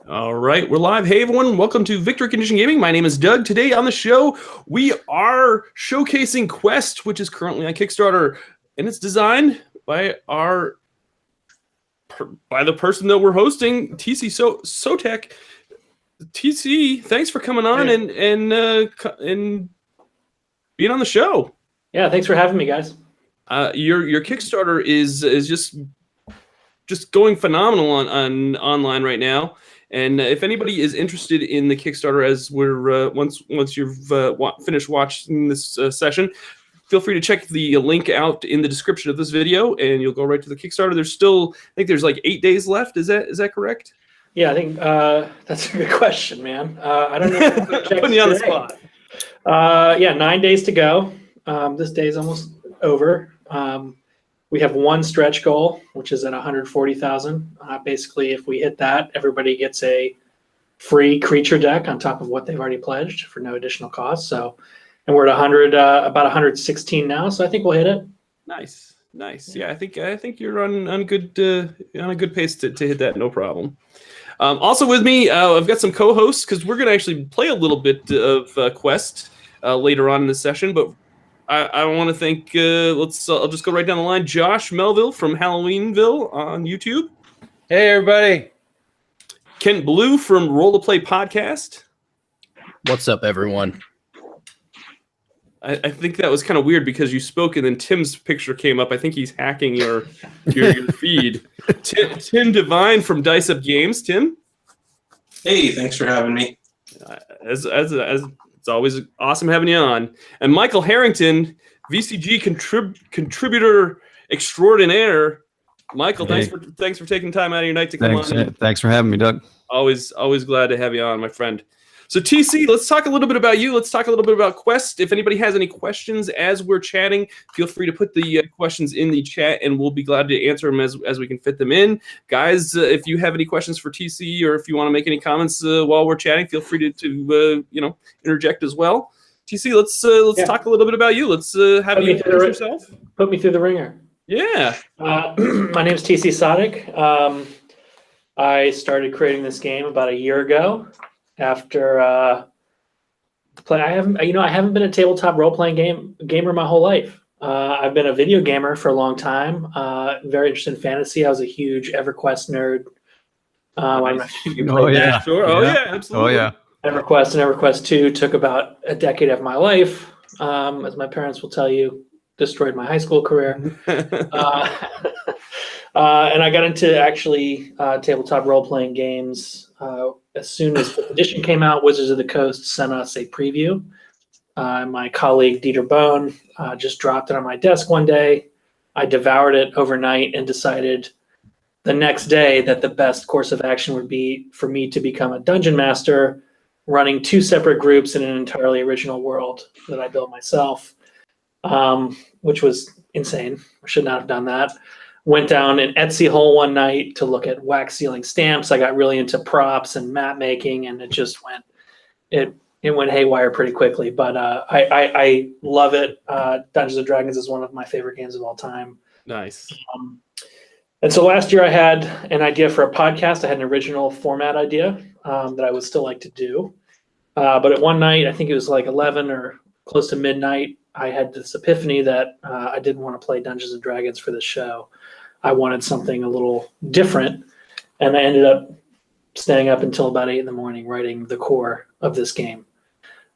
All right, we're live. Hey, everyone. Welcome to Victory Condition Gaming. My name is Doug. Today on the show, we are showcasing Quest, which is currently on Kickstarter, and it's designed by the person that we're hosting, TC Sottek. TC, thanks for coming on and being on the show. Yeah, thanks for having me, guys. Your Kickstarter is just going phenomenal on online right now. And if anybody is interested in the Kickstarter, as we're once you've finished watching this session, feel free to check the link out in the description of this video, and you'll go right to the Kickstarter. There's still, I think there's like 8 days left. Is that correct? Yeah, I think that's a good question, man. I don't know. Putting you on the spot. Yeah, 9 days to go. This day's almost over. We have one stretch goal, which is at 140,000. Basically, if we hit that, everybody gets a free creature deck on top of what they've already pledged for no additional cost. So, and we're at 100, about 116 now. So I think we'll hit it. Nice. Yeah, I think you're on a good pace to hit that, no problem. Also with me, I've got some co-hosts because we're gonna actually play a little bit of Quest later on in the session, but I want to thank, I'll just go right down the line. Josh Melville from Halloweenville on YouTube. Hey, everybody. Kent Blue from Roleplay Podcast. What's up, everyone? I think that was kind of weird because you spoke and then Tim's picture came up. I think he's hacking your feed. Tim Devine from Dice Up Games. Tim? Hey, thanks for having me. As it's always awesome having you on. And Michael Harrington, VCG contributor extraordinaire. Michael, hey. thanks for taking time out of your night to come on. Thanks for having me, Doug. Always glad to have you on, my friend. So TC, let's talk a little bit about you. Let's talk a little bit about Quest. If anybody has any questions as we're chatting, feel free to put the questions in the chat, and we'll be glad to answer them as we can fit them in. Guys, if you have any questions for TC or if you want to make any comments while we're chatting, feel free to interject as well. TC, let's talk a little bit about you. Let's have you introduce yourself. Put me through the ringer. Yeah. My name is TC Sottek. I started creating this game about a year ago. After I haven't been a tabletop role-playing gamer my whole life. I've been a video gamer for a long time. Very interested in fantasy. I was a huge EverQuest nerd. Sure. Oh yeah, absolutely. Oh yeah. EverQuest and EverQuest 2 took about a decade of my life. As my parents will tell you, destroyed my high school career. And I got into actually tabletop role-playing games as soon as 5th edition came out. Wizards of the Coast sent us a preview. My colleague Dieter Bone just dropped it on my desk one day. I devoured it overnight and decided the next day that the best course of action would be for me to become a dungeon master, running 2 separate groups in an entirely original world that I built myself, which was insane. I should not have done that. Went down an Etsy hole one night to look at wax sealing stamps. I got really into props and map making, and it just went haywire pretty quickly. But I love it. Dungeons and Dragons is one of my favorite games of all time. Nice. And so last year I had an idea for a podcast. I had an original format idea that I would still like to do. But at one night, I think it was like 11 or close to midnight, I had this epiphany that I didn't want to play Dungeons and Dragons for this show. I wanted something a little different, and I ended up staying up until about 8 in the morning writing the core of this game.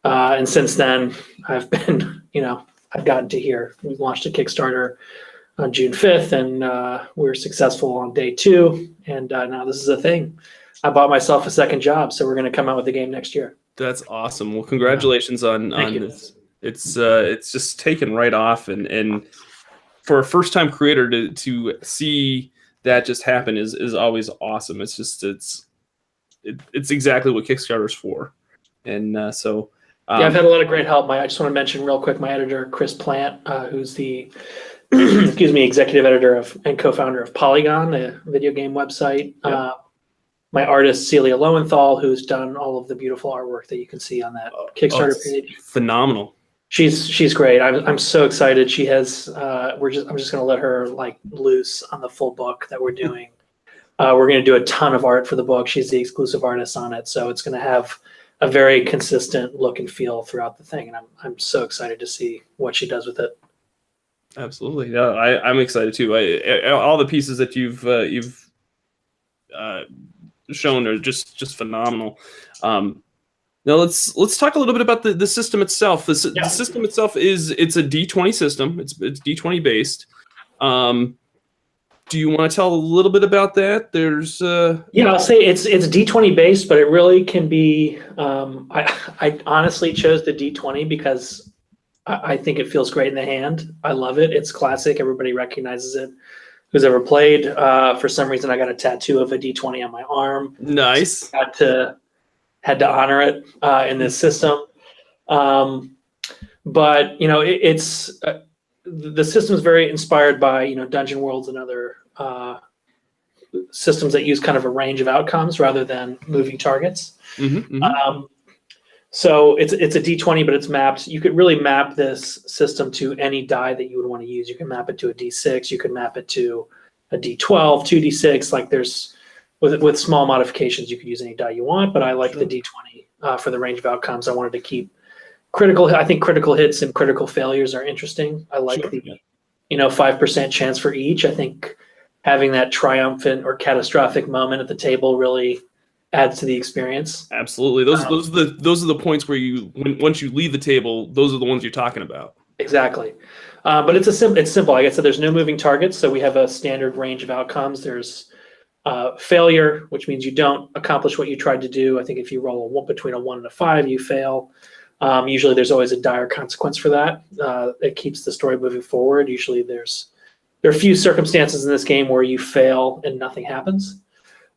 And since then, I've been, I've gotten to here. We launched a Kickstarter on June 5th, and we were successful on day 2, and now this is a thing. I bought myself a second job, so we're going to come out with the game next year. That's awesome. Well, congratulations on this. It's just taken right off, and for a first-time creator to see that just happen is always awesome. It's just it's exactly what Kickstarter's for, and so I've had a lot of great help. I just want to mention real quick my editor Chris Plant, who's the executive editor and co-founder of Polygon, a video game website. Yep. My artist Celia Lowenthal, who's done all of the beautiful artwork that you can see on that Kickstarter page. Phenomenal. She's great. I'm so excited. She has. I'm just going to let her loose on the full book that we're doing. We're going to do a ton of art for the book. She's the exclusive artist on it, so it's going to have a very consistent look and feel throughout the thing, and I'm so excited to see what she does with it. Absolutely, yeah, I'm excited too. All the pieces that you've shown are just phenomenal. Now let's talk a little bit about the system itself. The system itself it's a D20 system. It's D20 based. Do you want to tell a little bit about that? There's I'll say it's D20 based, but it really can be. I honestly chose the D20 because I think it feels great in the hand. I love it. It's classic. Everybody recognizes it. Who's ever played? For some reason, I got a tattoo of a D20 on my arm. Nice. So had to honor it in this system. But it's the system is very inspired by Dungeon Worlds and other systems that use kind of a range of outcomes rather than moving targets. So it's a D20, but it's mapped. You could really map this system to any die that you would want to use. You can map it to a D6. You can map it to a D12, 2D6. Like there's with small modifications, you could use any die you want. But I like the D20 for the range of outcomes. I wanted to keep critical. I think critical hits and critical failures are interesting. I like the 5% chance for each. I think having that triumphant or catastrophic moment at the table really adds to the experience. Absolutely. Those are the points where once you leave the table, those are the ones you're talking about. Exactly. But it's simple. Like I said, there's no moving targets, so we have a standard range of outcomes. There's failure, which means you don't accomplish what you tried to do. I think if you roll between a 1 and a 5, you fail. Usually there's always a dire consequence for that. It keeps the story moving forward. Usually there are a few circumstances in this game where you fail and nothing happens.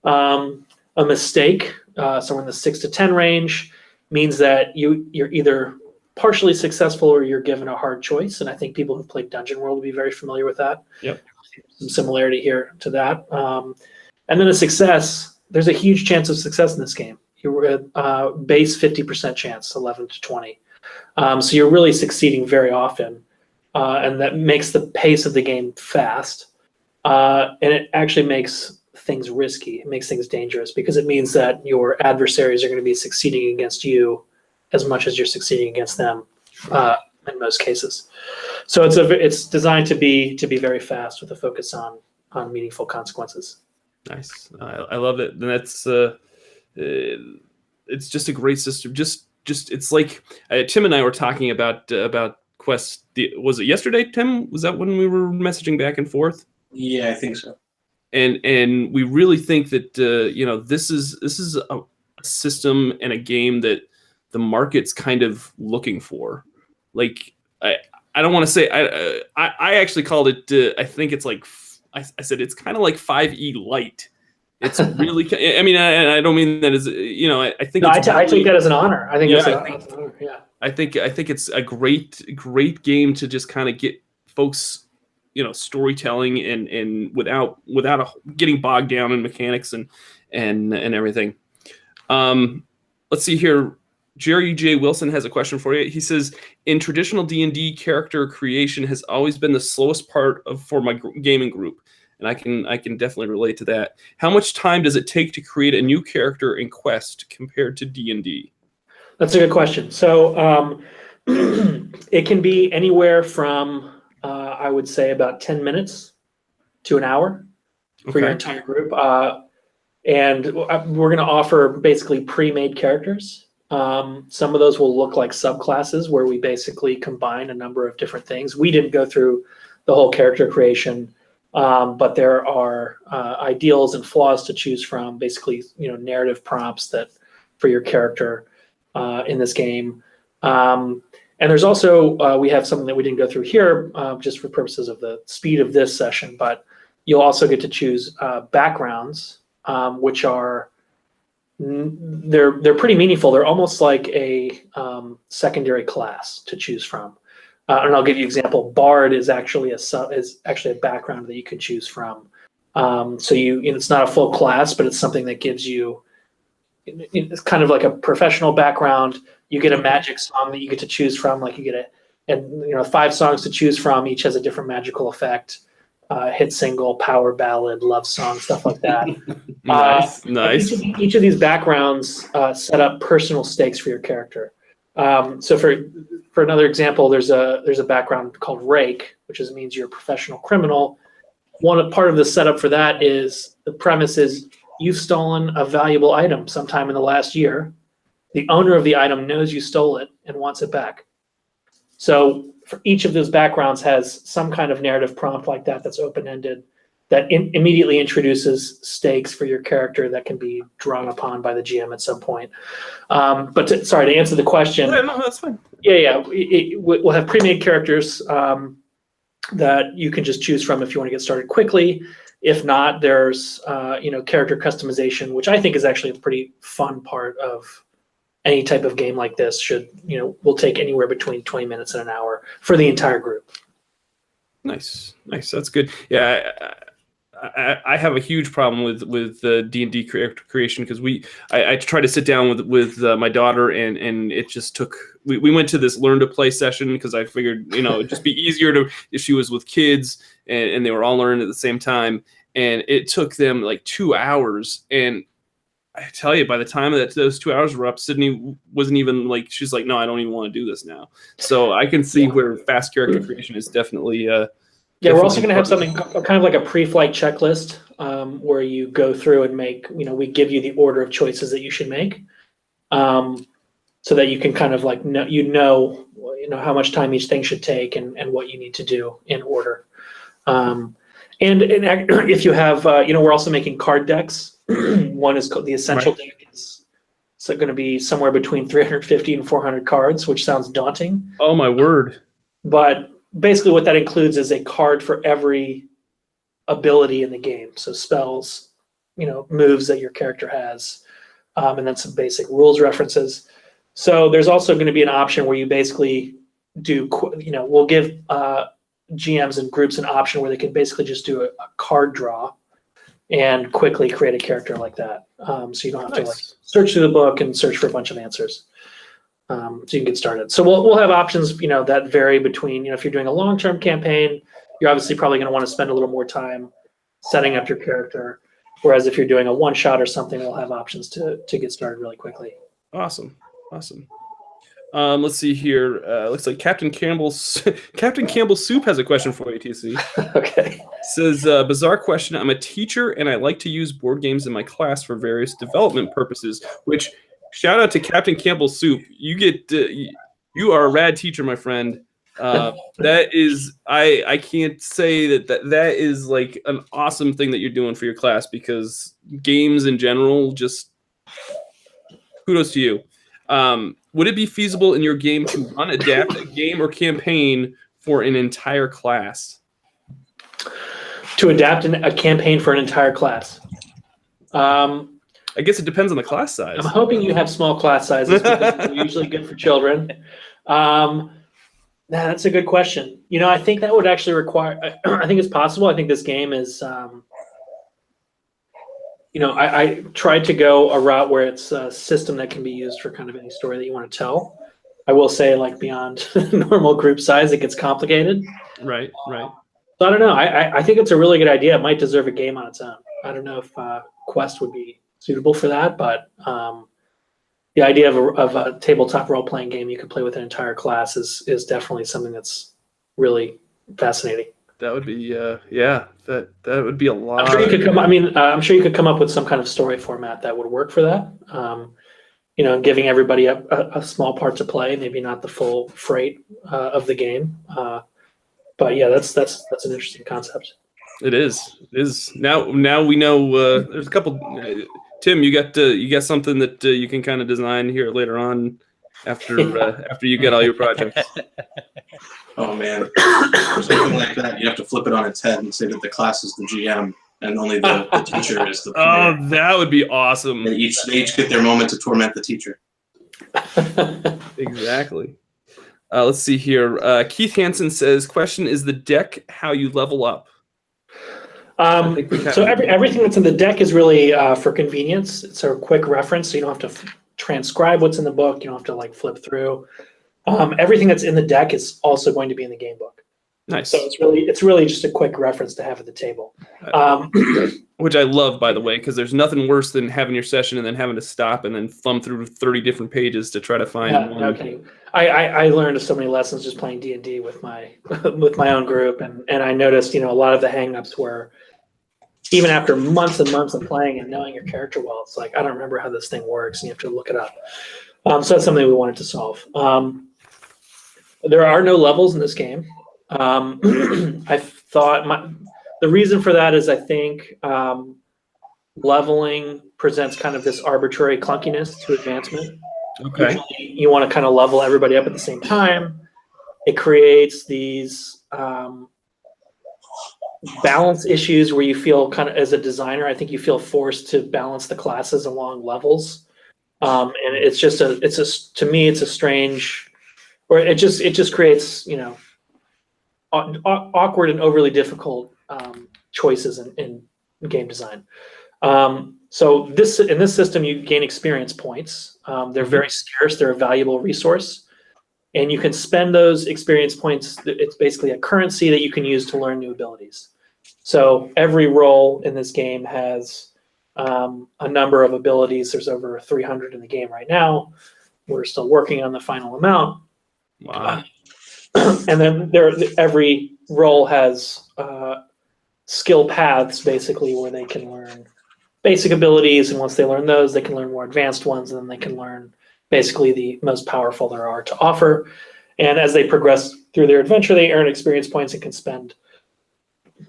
A mistake, somewhere in the 6 to 10 range, means that you're either partially successful or you're given a hard choice. And I think people who've played Dungeon World will be very familiar with that. Yep. Some similarity here to that. And then a success, there's a huge chance of success in this game. You're base 50% chance, 11 to 20. So you're really succeeding very often. And that makes the pace of the game fast. And it actually makes things risky. It makes things dangerous because it means that your adversaries are going to be succeeding against you as much as you're succeeding against them in most cases. So it's designed to be very fast with a focus on meaningful consequences. Nice. I love it. And that's it's just a great system. Just it's like Tim and I were talking about Quest. Was it yesterday, Tim? Was that when we were messaging back and forth? Yeah, I think so. And we really think that this is a system and a game that the market's kind of looking for. Like I don't want to say I actually called it. I think it's like I said it's kind of like 5e light. It's really. I mean, I don't mean that as I think. No, I take that as an honor. I think that's an honor. Yeah. I think it's a great game to just kind of get folks. Storytelling and without getting bogged down in mechanics and everything. Let's see here. Jerry J. Wilson has a question for you. He says, in traditional D&D, character creation has always been the slowest part for my gaming group, and I can definitely relate to that. How much time does it take to create a new character in Quest compared to D&D? That's a good question. So it can be anywhere from I would say about 10 minutes to an hour for your entire group. And we're going to offer basically pre-made characters. Some of those will look like subclasses where we basically combine a number of different things. We didn't go through the whole character creation, but there are ideals and flaws to choose from, basically, narrative prompts that for your character in this game. And there's also, we have something that we didn't go through here just for purposes of the speed of this session, but you'll also get to choose backgrounds, which are, they're pretty meaningful. They're almost like a secondary class to choose from. And I'll give you an example. Bard is actually a background that you can choose from. So it's not a full class, but it's something that gives you, it's kind of like a professional background. You get a magic song that you get to choose from, like you get 5 songs to choose from. Each has a different magical effect. hit single, power ballad, love song, stuff like that. Nice. Each of these backgrounds set up personal stakes for your character. So for another example, there's a background called Rake, which means you're a professional criminal. One part of the setup for that is the premise is you've stolen a valuable item sometime in the last year. The owner of the item knows you stole it and wants it back. So for each of those backgrounds has some kind of narrative prompt like that that's open-ended that immediately introduces stakes for your character that can be drawn upon by the GM at some point. But to answer the question. Yeah, no, that's fine. Yeah. We'll have pre-made characters that you can just choose from if you want to get started quickly. If not, there's character customization, which I think is actually a pretty fun part of any type of game like this. Will take anywhere between 20 minutes and an hour for the entire group. Nice. That's good. Yeah, I have a huge problem with D&D character creation because I tried to sit down with my daughter and it just took. We went to this learn to play session because I figured it'd just be easier if she was with kids and they were all learning at the same time, and it took them like 2 hours. And I tell you, by the time that those 2 hours were up, Sydney wasn't even like, she's like, no, I don't even want to do this now. So I can see where fast character creation is definitely. We're also going to have something kind of like a pre-flight checklist where you go through and make, we give you the order of choices that you should make, so that you can kind of like know how much time each thing should take and what you need to do in order. And if you have, we're also making card decks. One is called the Essential Deck. It's going to be somewhere between 350 and 400 cards, which sounds daunting. Oh my word! But basically what that includes is a card for every ability in the game. So spells, moves that your character has, and then some basic rules references. So there's also going to be an option where you basically do, we'll give GMs and groups an option where they can basically just do a card draw and quickly create a character like that. So you don't have to search through the book and search for a bunch of answers. So you can get started. So we'll have options, that vary between, if you're doing a long-term campaign, you're obviously probably going to want to spend a little more time setting up your character. Whereas if you're doing a one-shot or something, we'll have options to get started really quickly. Awesome. Let's see here. Looks like Captain Campbell Soup has a question for you, TC. Okay. Says, bizarre question. I'm a teacher and I like to use board games in my class for various development purposes, which shout out to Captain Campbell Soup. You are a rad teacher, my friend. That is, I can't say that is like an awesome thing that you're doing for your class, because games in general, just kudos to you. Would it be feasible in your game to adapt a game or campaign for an entire class? To adapt a campaign for an entire class? I guess it depends on the class size. I'm hoping you have small class sizes because they're usually good for children. That's a good question. I think that would actually require, I think it's possible. I think this game is, I tried to go a route where it's a system that can be used for kind of any story that you want to tell. I will say, like, beyond normal group size, it gets complicated. Right. So I don't know. I think it's a really good idea. It might deserve a game on its own. I don't know if Quest would be suitable for that, but the idea of a tabletop role-playing game you could play with an entire class is definitely something that's really fascinating. That would be that would be a lot. I'm sure you could come up with some kind of story format that would work for that. Giving everybody a small part to play, maybe not the full freight of the game. But yeah, that's an interesting concept. It is. Now we know. There's a couple. Tim, you got something that you can kind of design here later on after you get all your projects. Oh man, for something like that, you have to flip it on its head and say that the class is the GM and only the teacher is the player. Oh, that would be awesome. And they each get their moment to torment the teacher. Exactly. Let's see here. Keith Hansen says, question, is the deck how you level up? So everything that's in the deck is really for convenience. It's a quick reference, so you don't have to transcribe what's in the book. You don't have to flip through. Everything that's in the deck is also going to be in the game book. Nice. So it's really just a quick reference to have at the table. Which I love, by the way, because there's nothing worse than having your session and then having to stop and then thumb through 30 different pages to try to find one. No kidding. I learned so many lessons just playing D&D with my with my own group, and I noticed, a lot of the hangups were, even after months and months of playing and knowing your character well, it's like, I don't remember how this thing works, and you have to look it up. So that's something we wanted to solve. There are no levels in this game. I thought the reason for that is I think leveling presents kind of this arbitrary clunkiness to advancement. Okay. Usually you want to kind of level everybody up at the same time. It creates these balance issues where you feel kind of, as a designer, I think you feel forced to balance the classes along levels. And it's just to me, it's a strange, or it just creates, awkward and overly difficult choices in game design. So in this system, you gain experience points. They're very scarce. They're a valuable resource, and you can spend those experience points. It's basically a currency that you can use to learn new abilities. So every role in this game has a number of abilities. There's over 300 in the game right now. We're still working on the final amount. Wow. And then every role has skill paths, basically, where they can learn basic abilities, and once they learn those, they can learn more advanced ones, and then they can learn basically the most powerful there are to offer. And as they progress through their adventure, they earn experience points and can spend,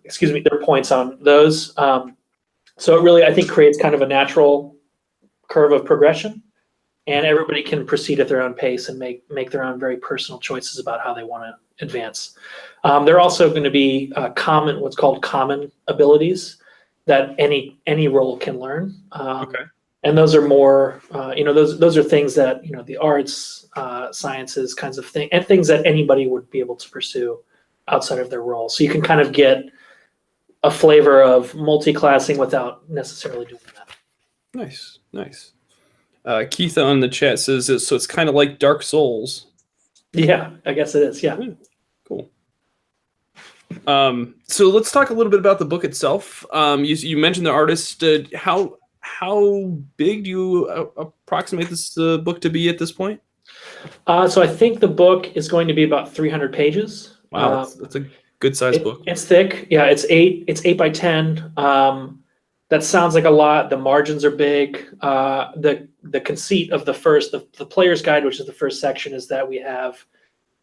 their points on those. So it really, I think, creates kind of a natural curve of progression, and everybody can proceed at their own pace and make their own very personal choices about how they want to advance. There are also going to be what's called common abilities that any role can learn. Okay. And those are more, those are things that, the arts, sciences kinds of thing, and things that anybody would be able to pursue outside of their role. So you can kind of get a flavor of multi-classing without necessarily doing that. Nice. Keith on the chat says, so it's kind of like Dark Souls. Yeah, I guess it is. Yeah. Cool. So let's talk a little bit about the book itself. You mentioned the artist. How big do you approximate this book to be at this point? So I think the book is going to be about 300 pages. Wow, that's a good sized book. It's thick. Yeah, it's 8 by 10. That sounds like a lot. The margins are big. The conceit of the player's guide, which is the first section, is that we have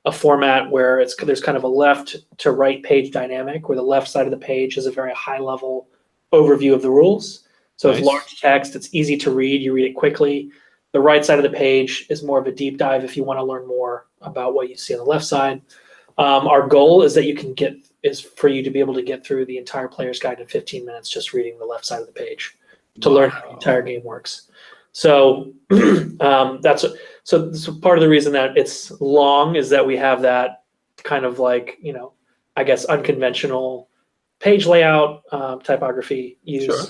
a format where there's kind of a left to right page dynamic, where the left side of the page is a very high level overview of the rules. So Nice. It's large text. It's easy to read. You read it quickly. The right side of the page is more of a deep dive if you want to learn more about what you see on the left side. Our goal is that for you to be able to get through the entire player's guide in 15 minutes just reading the left side of the page to learn how the entire game works. So so part of the reason that it's long is that we have that kind of like, I guess unconventional page layout, typography use. Sure.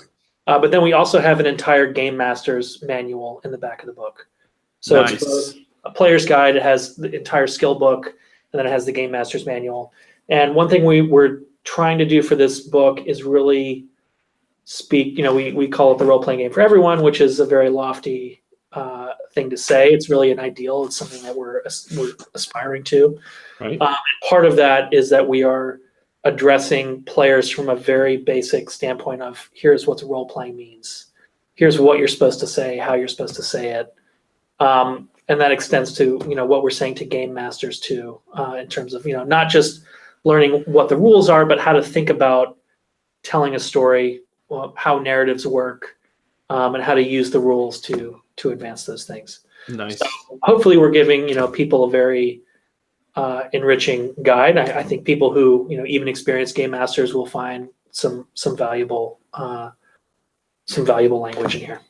But then we also have an entire game master's manual in the back of the book. So Nice. It's both a player's guide. It has the entire skill book, and then it has the game master's manual. And one thing we're trying to do for this book is really speak, we call it the role-playing game for everyone, which is a very lofty thing to say. It's really an ideal. It's something that we're aspiring to. Right. Part of that is that we are addressing players from a very basic standpoint of, here's what role-playing means. Here's what you're supposed to say, how you're supposed to say it. And that extends to, what we're saying to game masters too, in terms of, not just learning what the rules are, but how to think about telling a story, how narratives work, and how to use the rules to advance those things. Nice. So hopefully we're giving, people a very enriching guide. I think people who, even experienced game masters will find some valuable language in here.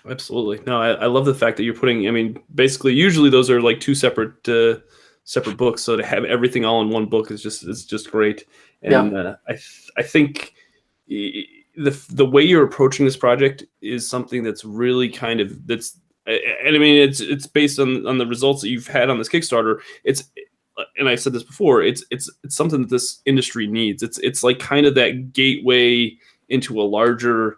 Absolutely. No, I love the fact that you're putting, basically usually those are like two separate books. So to have everything all in one book is just great. And I think the way you're approaching this project is something that's really kind of, it's based on the results that you've had on this Kickstarter. and I said this before, it's something that this industry needs. It's like kind of that gateway into a larger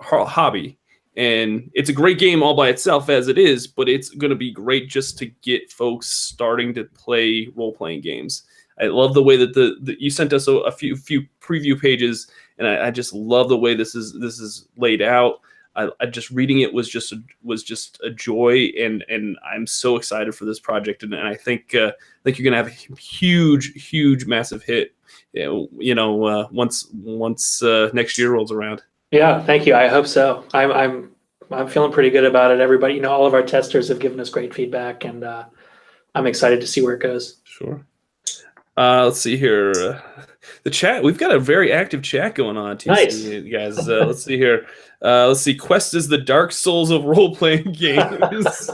hobby. And it's a great game all by itself as it is, but it's going to be great just to get folks starting to play role-playing games. I love the way that you sent us a few preview pages, and I just love the way this is laid out. I just reading it was just a joy, and I'm so excited for this project, and I think you're going to have a huge massive hit. Once next year rolls around. Yeah, thank you. I hope so. I'm feeling pretty good about it. Everybody, all of our testers have given us great feedback, and I'm excited to see where it goes. Sure. Let's see here. The chat. We've got a very active chat going on. TC, Nice, guys. Let's see here. Let's see. Quest is the Dark Souls of role-playing games.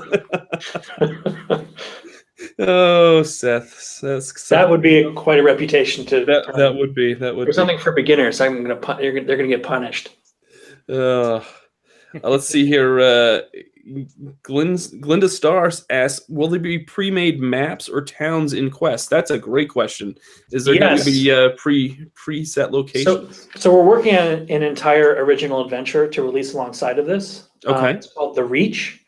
Oh, Seth. That would be quite a reputation to. That would be. For something for beginners, they're gonna get punished. Let's see here. Glinda Stars asks, will there be pre-made maps or towns in Quest? That's a great question. Is there going to be preset locations? So we're working on an entire original adventure to release alongside of this. Okay. It's called The Reach,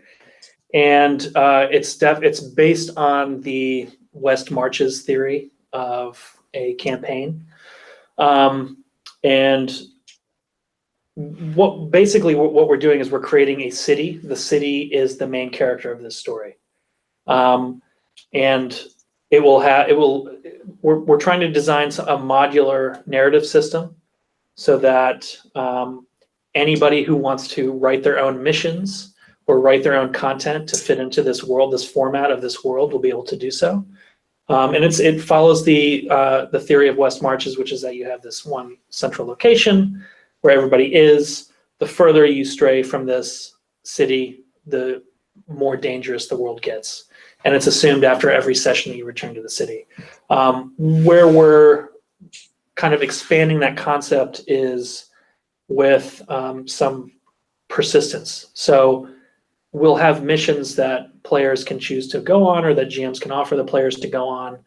and it's based on the West Marches theory of a campaign, and what we're doing is we're creating a city. The city is the main character of this story, and we're trying to design a modular narrative system so that anybody who wants to write their own missions or write their own content to fit into this world, this format of this world, will be able to do so. And it follows the theory of West Marches, which is that you have this one central location where everybody is. The further you stray from this city, the more dangerous the world gets. And it's assumed after every session that you return to the city. Where we're kind of expanding that concept is with some persistence. So we'll have missions that players can choose to go on, or that GMs can offer the players to go on.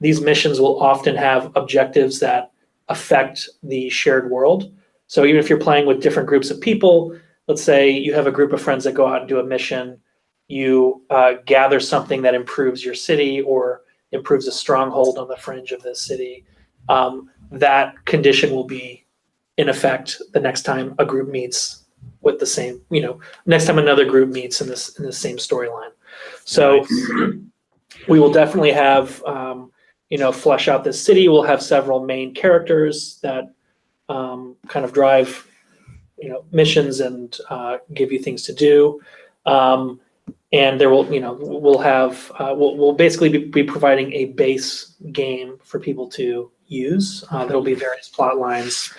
These missions will often have objectives that affect the shared world. So even if you're playing with different groups of people, let's say you have a group of friends that go out and do a mission, you gather something that improves your city or improves a stronghold on the fringe of this city, that condition will be in effect the next time a group meets with the same, next time another group meets in the same storyline. So we will definitely have, flesh out this city. We'll have several main characters that kind of drive, missions and give you things to do. And there will, we'll basically be providing a base game for people to use. There will be various plot lines.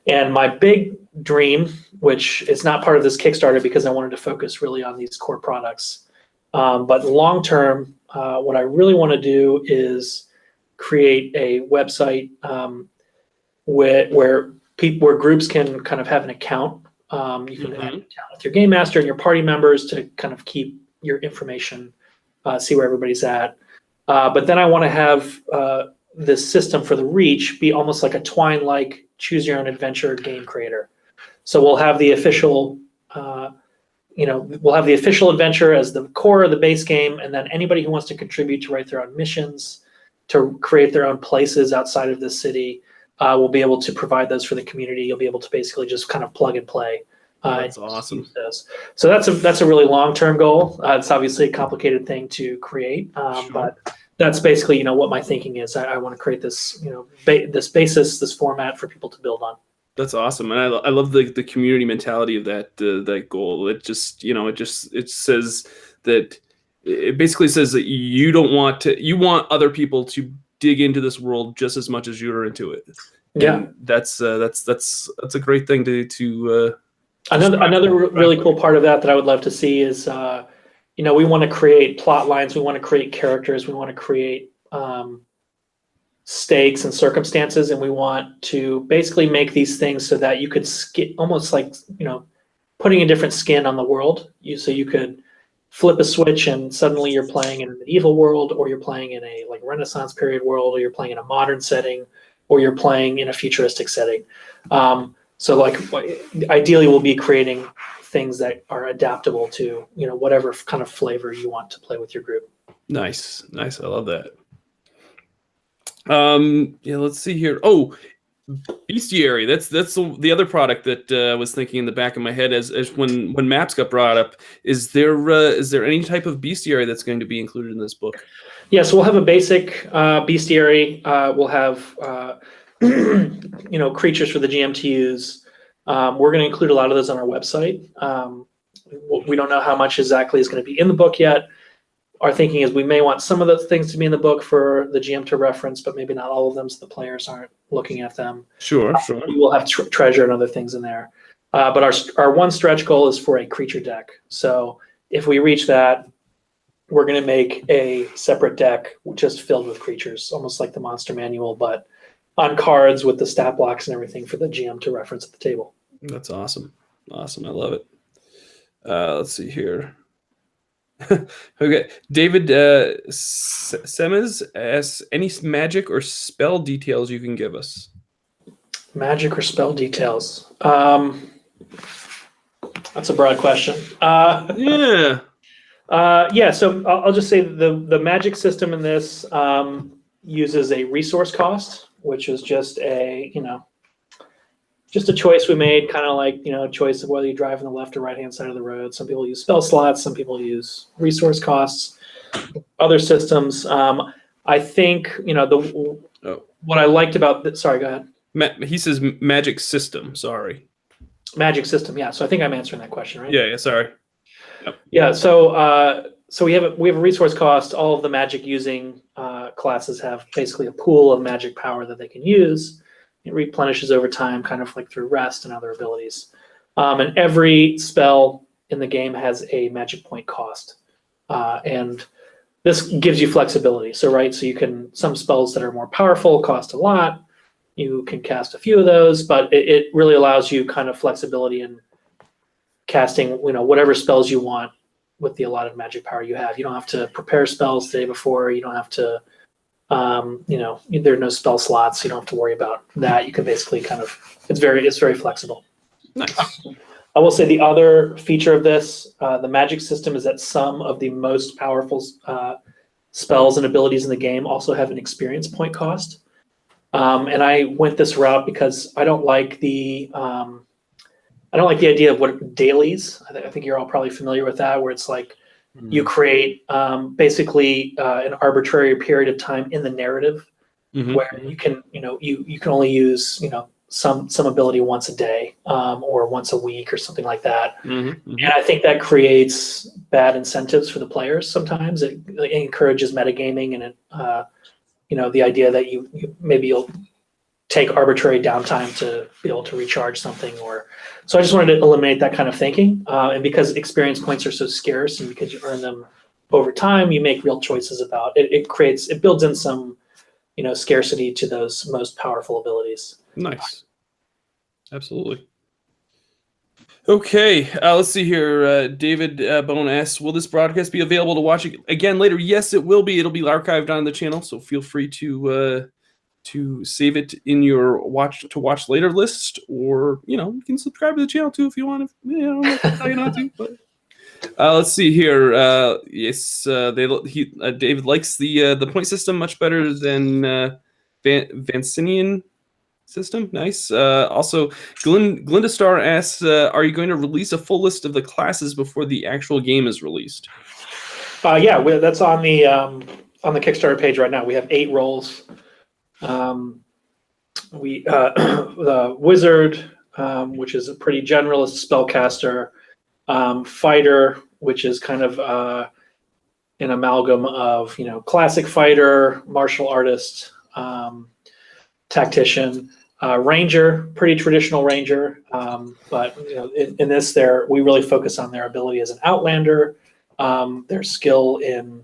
And my big dream, which is not part of this Kickstarter because I wanted to focus really on these core products, but long term, what I really want to do is create a website where groups can kind of have an account. You can have an account with your game master and your party members to kind of keep your information, see where everybody's at. But then I want to have this system for the Reach be almost like a Twine-like choose your own adventure game creator. So we'll have the official, adventure as the core of the base game, and then anybody who wants to contribute to write their own missions, to create their own places outside of the city, we'll be able to provide those for the community. You'll be able to basically just kind of plug and play. That's awesome. So that's a really long-term goal. It's obviously a complicated thing to create, Sure. but that's basically what my thinking is. I want to create this this basis, this format for people to build on. That's awesome, and I love the community mentality of that goal. It just it says that it basically says that you want other people to dig into this world just as much as you're into it. Yeah, and that's a great thing to. Another really cool part of that I would love to see is we want to create plot lines, we want to create characters, we want to create stakes and circumstances, and we want to basically make these things so that you could almost like putting a different skin on the world. So you could flip a switch and suddenly you're playing in a medieval world, or you're playing in a like Renaissance period world, or you're playing in a modern setting, or you're playing in a futuristic setting. So like ideally we'll be creating things that are adaptable to, whatever kind of flavor you want to play with your group. Nice. I love that. Yeah, let's see here. Oh, bestiary. That's the other product that I was thinking in the back of my head as when maps got brought up. Is there any type of bestiary that's going to be included in this book? Yes, we'll have a basic bestiary. We'll have creatures for the GM to use. We're going to include a lot of those on our website. We don't know how much exactly is going to be in the book yet. Our thinking is we may want some of those things to be in the book for the GM to reference, but maybe not all of them, so the players aren't looking at them. Sure. We will have treasure and other things in there. But our one stretch goal is for a creature deck. So if we reach that, we're going to make a separate deck just filled with creatures, almost like the monster manual, but on cards with the stat blocks and everything for the GM to reference at the table. That's awesome. I love it. Let's see here. Okay, David Semez asks, any magic or spell details you can give us? Magic or spell details? That's a broad question. Yeah. So I'll just say the magic system in this uses a resource cost, which is just a choice we made, kind of like, a choice of whether you drive on the left or right-hand side of the road. Some people use spell slots, some people use resource costs. Other systems, I think, what I liked about sorry, go ahead. He says magic system, sorry. Magic system, yeah. So I think I'm answering that question, right? Yeah, sorry. Yep. Yeah, so we have a resource cost. All of the magic using classes have basically a pool of magic power that they can use. It replenishes over time, kind of like through rest and other abilities. And every spell in the game has a magic point cost. And this gives you flexibility. So you can, some spells that are more powerful cost a lot. You can cast a few of those, but it really allows you kind of flexibility in casting, whatever spells you want with the allotted magic power you have. You don't have to prepare spells the day before. You don't have to there are no spell slots. You don't have to worry about that. You can basically it's very flexible. Nice. I will say the other feature of this, the magic system, is that some of the most powerful spells and abilities in the game also have an experience point cost. And I went this route because I don't like the idea of what dailies. I think you're all probably familiar with that, where it's like you create basically an arbitrary period of time in the narrative where you can you can only use some ability once a day or once a week or something like that. And I think that creates bad incentives for the players. Sometimes it encourages metagaming, and it the idea that you'll take arbitrary downtime to be able to recharge something. So I just wanted to eliminate that kind of thinking. And because experience points are so scarce, and because you earn them over time, you make real choices about it. It builds in some, scarcity to those most powerful abilities. Nice. Absolutely. Okay, let's see here. David Bone asks, will this broadcast be available to watch again later? Yes, it will be. It'll be archived on the channel, so feel free to save it in your watch later list, or you can subscribe to the channel too if you want. I'm not gonna tell you not to. But let's see here. Yes, David likes the point system much better than Vancinian system. Nice. Also, Glinda Star asks, are you going to release a full list of the classes before the actual game is released? Yeah, that's on the Kickstarter page right now. We have 8 roles. The wizard, which is a pretty generalist spellcaster, fighter, which is kind of an amalgam of classic fighter, martial artist, tactician, ranger, pretty traditional ranger, but in this we really focus on their ability as an outlander, their skill in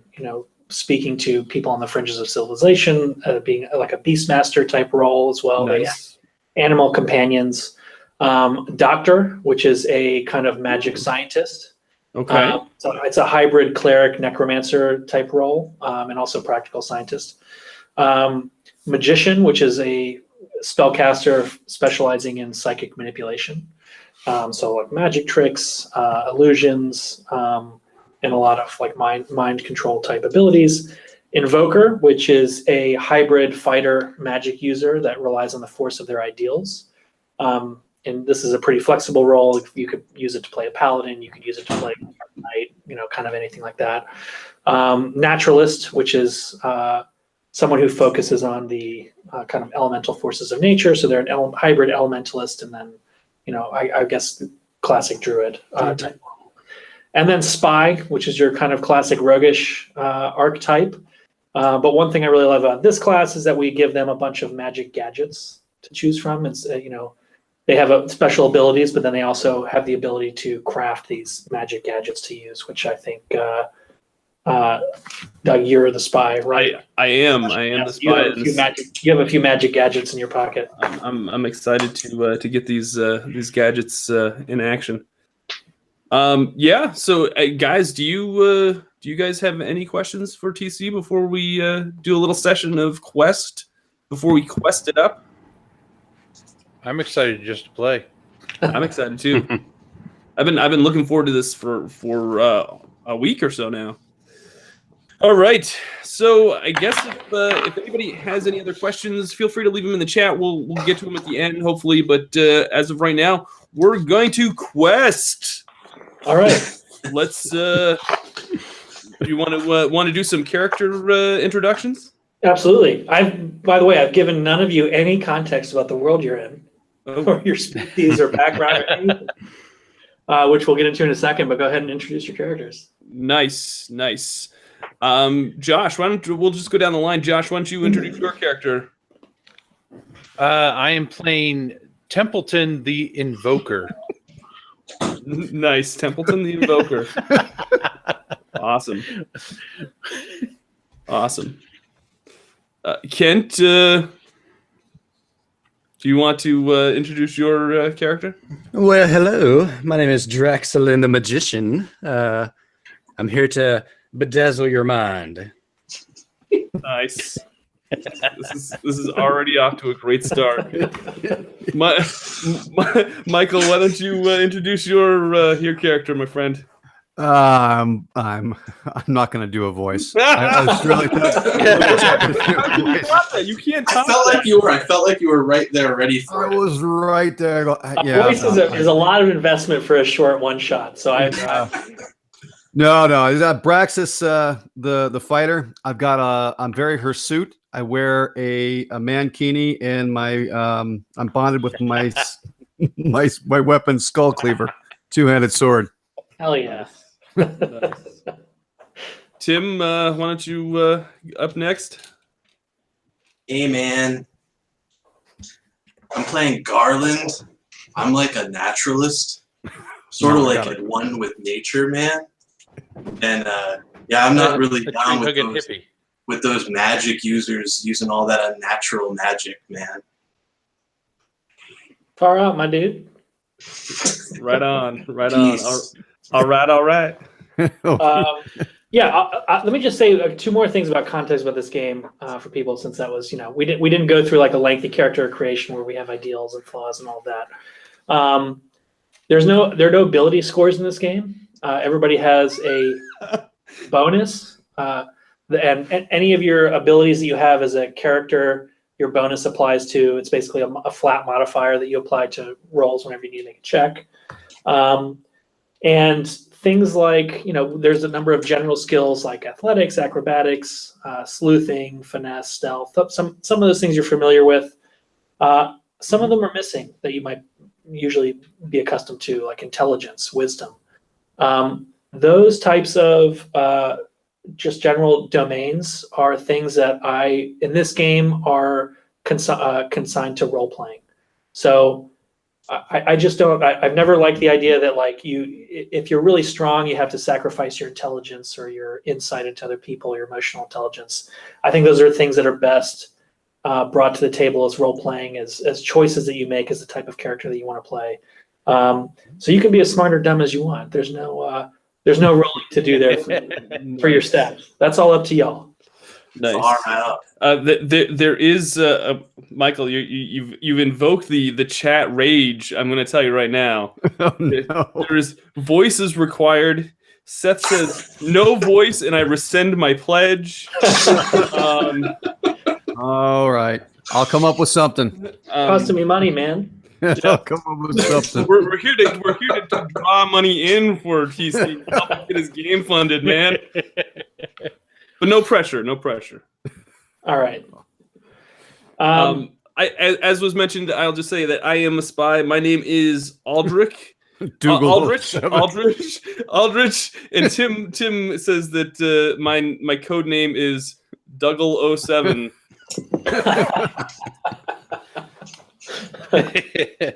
speaking to people on the fringes of civilization, being like a beastmaster type role as well. Nice. Animal companions, doctor, which is a kind of magic scientist, Okay. So it's a hybrid cleric necromancer type role, and also practical scientist. Magician, which is a spellcaster specializing in psychic manipulation. So like magic tricks, illusions, and a lot of like mind control type abilities. Invoker, which is a hybrid fighter magic user that relies on the force of their ideals. And this is a pretty flexible role. You could use it to play a paladin. You could use it to play a knight, kind of anything like that. Naturalist, which is someone who focuses on the kind of elemental forces of nature. So they're an hybrid elementalist, and then, I guess the classic druid type. And then spy, which is your kind of classic roguish archetype. But one thing I really love about this class is that we give them a bunch of magic gadgets to choose from. It's, they have special abilities, but then they also have the ability to craft these magic gadgets to use, which I think, Doug, you're the spy, right? I am the spy. You have a few magic gadgets in your pocket. I'm excited to get these gadgets in action. Yeah. So, guys, do you guys have any questions for TC before we do a little session of Quest? Before we quest it up? I'm excited just to play. I'm excited too. I've been looking forward to this for a week or so now. All right. So I guess if anybody has any other questions, feel free to leave them in the chat. We'll get to them at the end, hopefully. But as of right now, we're going to quest. All right. Let's. Do you want to do some character introductions? Absolutely. By the way, I've given none of you any context about the world you're in, or your species or background, or anything, which we'll get into in a second. But go ahead and introduce your characters. Nice. Josh, we'll just go down the line. Josh, why don't you introduce your character? I am playing Templeton the Invoker. Nice, Templeton the Invoker. Awesome. Kent, do you want to introduce your character? Well, hello. My name is Draxelin the Magician. I'm here to bedazzle your mind. Nice. This is already off to a great start. Michael, why don't you introduce your character, my friend? I'm not going to do a voice. I was really you can't. I felt like you were right there, ready for it. I was right there. Voice is a lot of investment for a short one shot. So No. Is that Braxis, the fighter? I'm very hirsute. I wear a mankini, and I'm bonded with my my weapon, Skull Cleaver, two-handed sword. Hell yeah. Nice. Tim, why don't you up next? Hey man, I'm playing Garland. I'm like a naturalist, sort of like at one with nature, man. And I'm not really down with those magic users using all that unnatural magic, man. Far out, my dude. Right on. All right. Let me just say two more things about context about this game for people, since that was, we didn't go through like a lengthy character creation where we have ideals and flaws and all that. There are no ability scores in this game. Everybody has a bonus, and any of your abilities that you have as a character, your bonus applies to. It's basically a flat modifier that you apply to rolls whenever you need to make a check. And things like, there's a number of general skills like athletics, acrobatics, sleuthing, finesse, stealth. Some of those things you're familiar with. Some of them are missing that you might usually be accustomed to, like intelligence, wisdom. Those types of just general domains are things that in this game are consigned to role playing. So I just don't. I've never liked the idea that if you're really strong, you have to sacrifice your intelligence or your insight into other people, your emotional intelligence. I think those are things that are best brought to the table as role playing, as choices that you make as the type of character that you want to play. So you can be as smart or dumb as you want. There's no There's no rolling to do there for your stats. That's all up to y'all. Nice. Far out. There is Michael. You've invoked the chat rage. I'm going to tell you right now. Oh, no. There is voices required. Seth says no voice, and I rescind my pledge. All right. I'll come up with something. Costing me money, man. I'll come up with something. We're here to draw money in for TC, help him get his game funded, man. But no pressure, no pressure. All right. As was mentioned, I'll just say that I am a spy. My name is Aldrich. Aldrich, and Tim says that my code name is Dougal07. All right.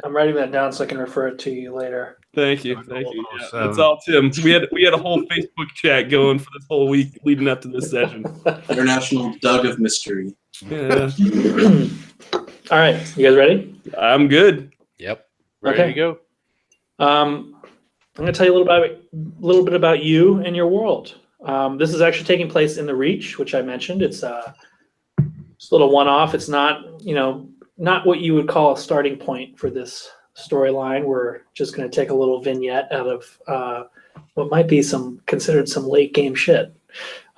I'm writing that down so I can refer it to you later. Thank you. Yeah, that's all, Tim. We had a whole Facebook chat going for this whole week leading up to this session. International Doug of Mystery. Yeah. All right. You guys ready? I'm good. Yep. Ready to go. I'm going to tell you a little bit about you and your world. This is actually taking place in the Reach, which I mentioned. It's a little one-off. It's not what you would call a starting point for this storyline. We're just going to take a little vignette out of what might be considered some late game shit.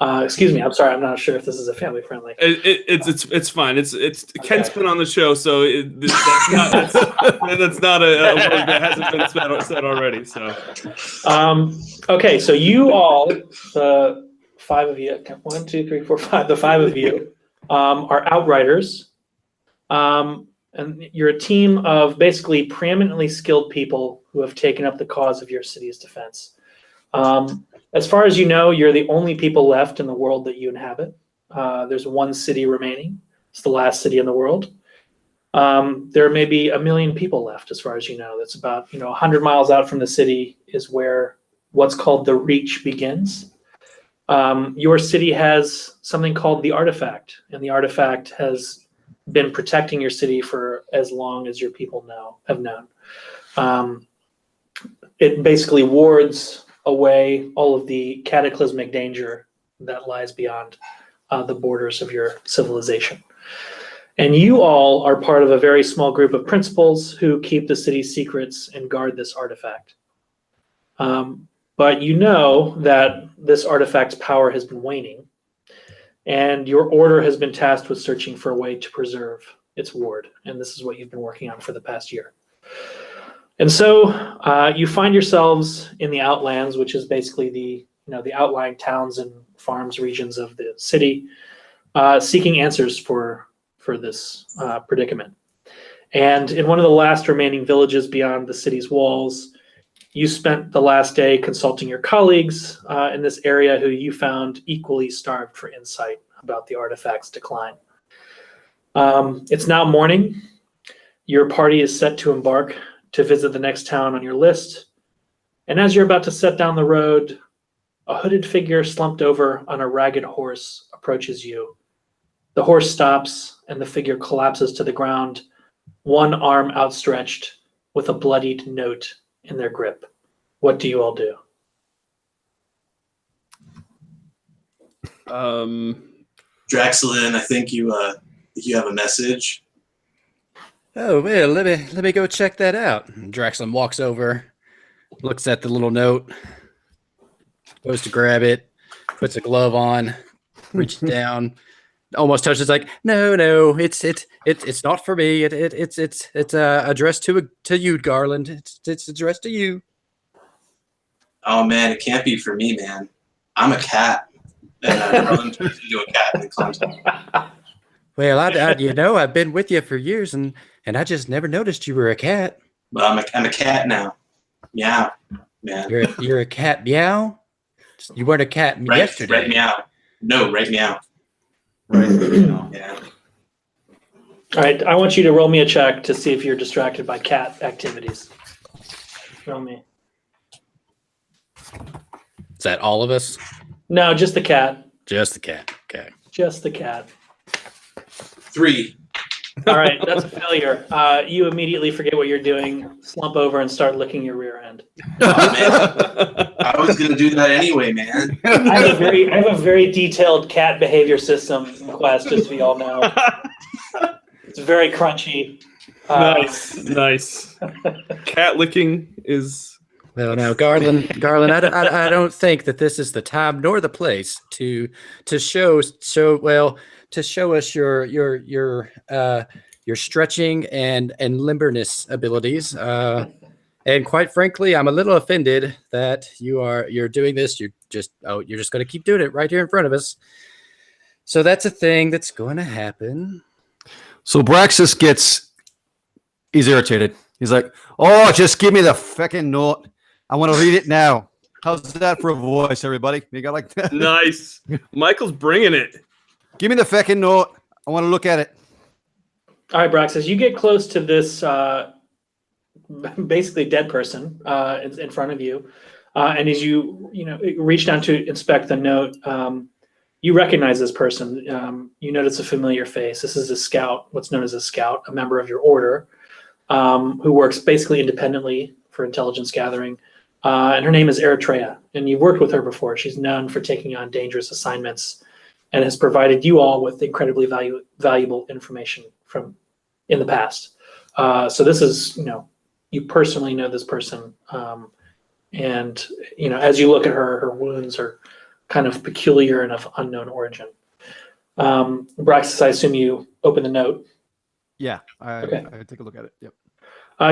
Excuse me. I'm sorry. I'm not sure if this is a family friendly. It's fine. It's Kent's been on the show, so that's not a word that hasn't been said already. So, okay. So you all, the 5 of you, 1, 2, 3, 4, 5. The 5 of you are outriders, and you're a team of basically preeminently skilled people who have taken up the cause of your city's defense. As far as you know, you're the only people left in the world that you inhabit. There's one city remaining. It's the last city in the world. There may be 1 million people left, as far as you know. That's about 100 miles out from the city is where what's called the Reach begins. Your city has something called the Artifact, and the Artifact has been protecting your city for as long as your people have known. It basically wards away all of the cataclysmic danger that lies beyond the borders of your civilization. And you all are part of a very small group of principals who keep the city's secrets and guard this artifact. But you know that this artifact's power has been waning, and your order has been tasked with searching for a way to preserve its ward. And this is what you've been working on for the past year. And so you find yourselves in the Outlands, which is basically the outlying towns and farms regions of the city, seeking answers for this predicament. And in one of the last remaining villages beyond the city's walls, you spent the last day consulting your colleagues in this area who you found equally starved for insight about the artifact's decline. It's now morning. Your party is set to embark to visit the next town on your list. And as you're about to set down the road, a hooded figure slumped over on a ragged horse approaches you. The horse stops and the figure collapses to the ground, one arm outstretched with a bloodied note in their grip. What do you all do? Draxelin, I think you have a message. Oh, well, let me go check that out. Draxlin walks over, looks at the little note, goes to grab it, puts a glove on, reaches down, almost touches like, no, it's not for me. It's addressed to you, Garland. It's addressed to you. Oh man, it can't be for me, man. I'm a cat, and Garland turns into a cat and climbs up. Well, I've been with you for years, and I just never noticed you were a cat. Well, I'm a cat now. Meow, man. You're a cat, meow. You weren't a cat yesterday. Right, meow. No, right, meow. Right, meow. Yeah. All right, I want you to roll me a check to see if you're distracted by cat activities. Roll me. Is that all of us? No, just the cat. Just the cat. Okay. Just the cat. 3. All right, that's a failure. You immediately forget what you're doing, slump over, and start licking your rear end. Oh, man. was gonna do that anyway, man. I have a very detailed cat behavior system in Quest, just so you all know. It's very crunchy. Nice. Cat licking is. Well, now, Garland, I don't think that this is the time nor the place to show us your stretching and limberness abilities. And quite frankly, I'm a little offended that you're doing this. You're just going to keep doing it right here in front of us. So that's a thing that's going to happen. So Braxis he's irritated. He's like, "Oh, just give me the fucking note. I want to read it now." How's that for a voice, everybody? You got like that? Nice. Michael's bringing it. Give me the fucking note. I want to look at it. All right, Brax, as you get close to this basically dead person in front of you, and as you reach down to inspect the note, you recognize this person. You notice a familiar face. This is a scout, what's known as a scout, a member of your order, who works basically independently for intelligence gathering. And her name is Eritrea, and you've worked with her before. She's known for taking on dangerous assignments and has provided you all with incredibly valuable information from in the past. So this is, you personally know this person. And, as you look at her wounds are kind of peculiar and of unknown origin. Braxis, I assume you open the note. Yeah, Okay. I take a look at it. Yep.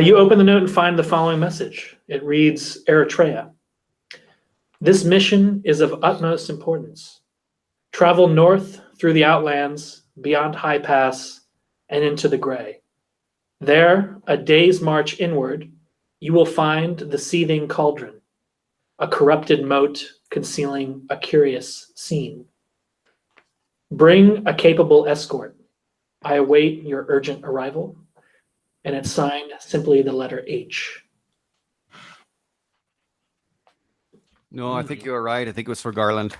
You open the note and find the following message. It reads, Eritrea. This mission is of utmost importance. Travel north through the outlands, beyond High Pass, and into the gray. There, a day's march inward, you will find the seething cauldron, a corrupted moat concealing a curious scene. Bring a capable escort. I await your urgent arrival. And it's signed simply the letter H. No, I think you were right. I think it was for Garland.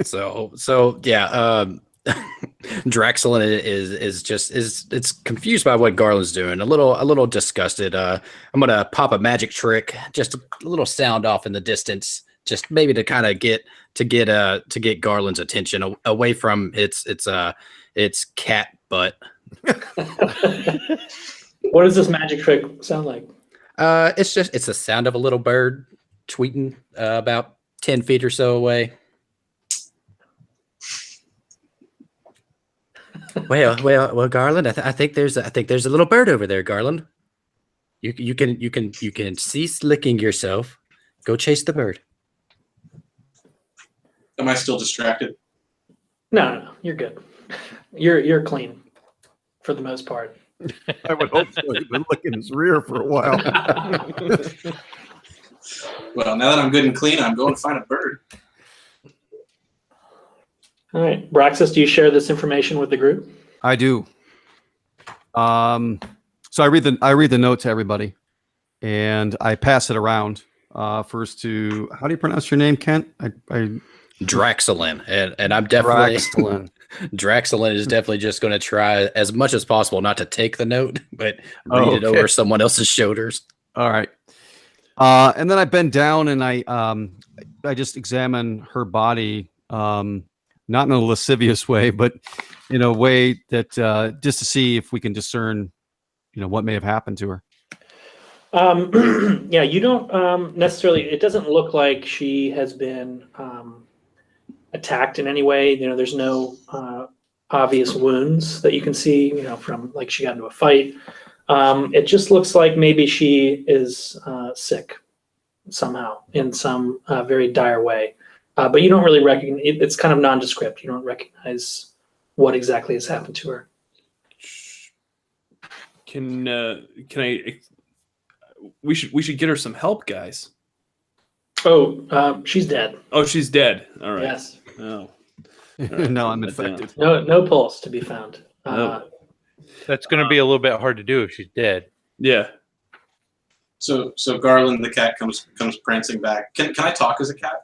So yeah, Draxelin is confused by what Garland's doing, a little disgusted. I'm gonna pop a magic trick, just a little sound off in the distance, just maybe to kind of get Garland's attention away from its cat butt. What does this magic trick sound like? It's the sound of a little bird tweeting about 10 feet or so away. Well, Garland, I think there's a little bird over there, Garland. You can cease licking yourself. Go chase the bird. Am I still distracted? No, you're good. You're clean for the most part. I would hope so. He's been licking his rear for a while. Well, now that I'm good and clean, I'm going to find a bird. All right, Braxis, do you share this information with the group? I do. So I read the note to everybody, and I pass it around. First to, how do you pronounce your name, Kent? Draxelin, and I'm definitely Draxelin. Draxelin is definitely just going to try as much as possible not to take the note, but read it over someone else's shoulders. All right. And then I bend down and I just examine her body, not in a lascivious way, but in a way that just to see if we can discern, what may have happened to her. Yeah, you don't necessarily. It doesn't look like she has been attacked in any way. There's no obvious wounds that you can see. From like she got into a fight. It just looks like maybe she is sick somehow in some very dire way. But you don't really recognize. It's kind of nondescript. You don't recognize what exactly has happened to her. Can I? We should get her some help, guys. Oh, she's dead. Oh, she's dead. All right. Yes. Oh. No, I'm infected. No pulse to be found. That's going to be a little bit hard to do if she's dead. Yeah. So Garland the cat comes prancing back. Can I talk as a cat?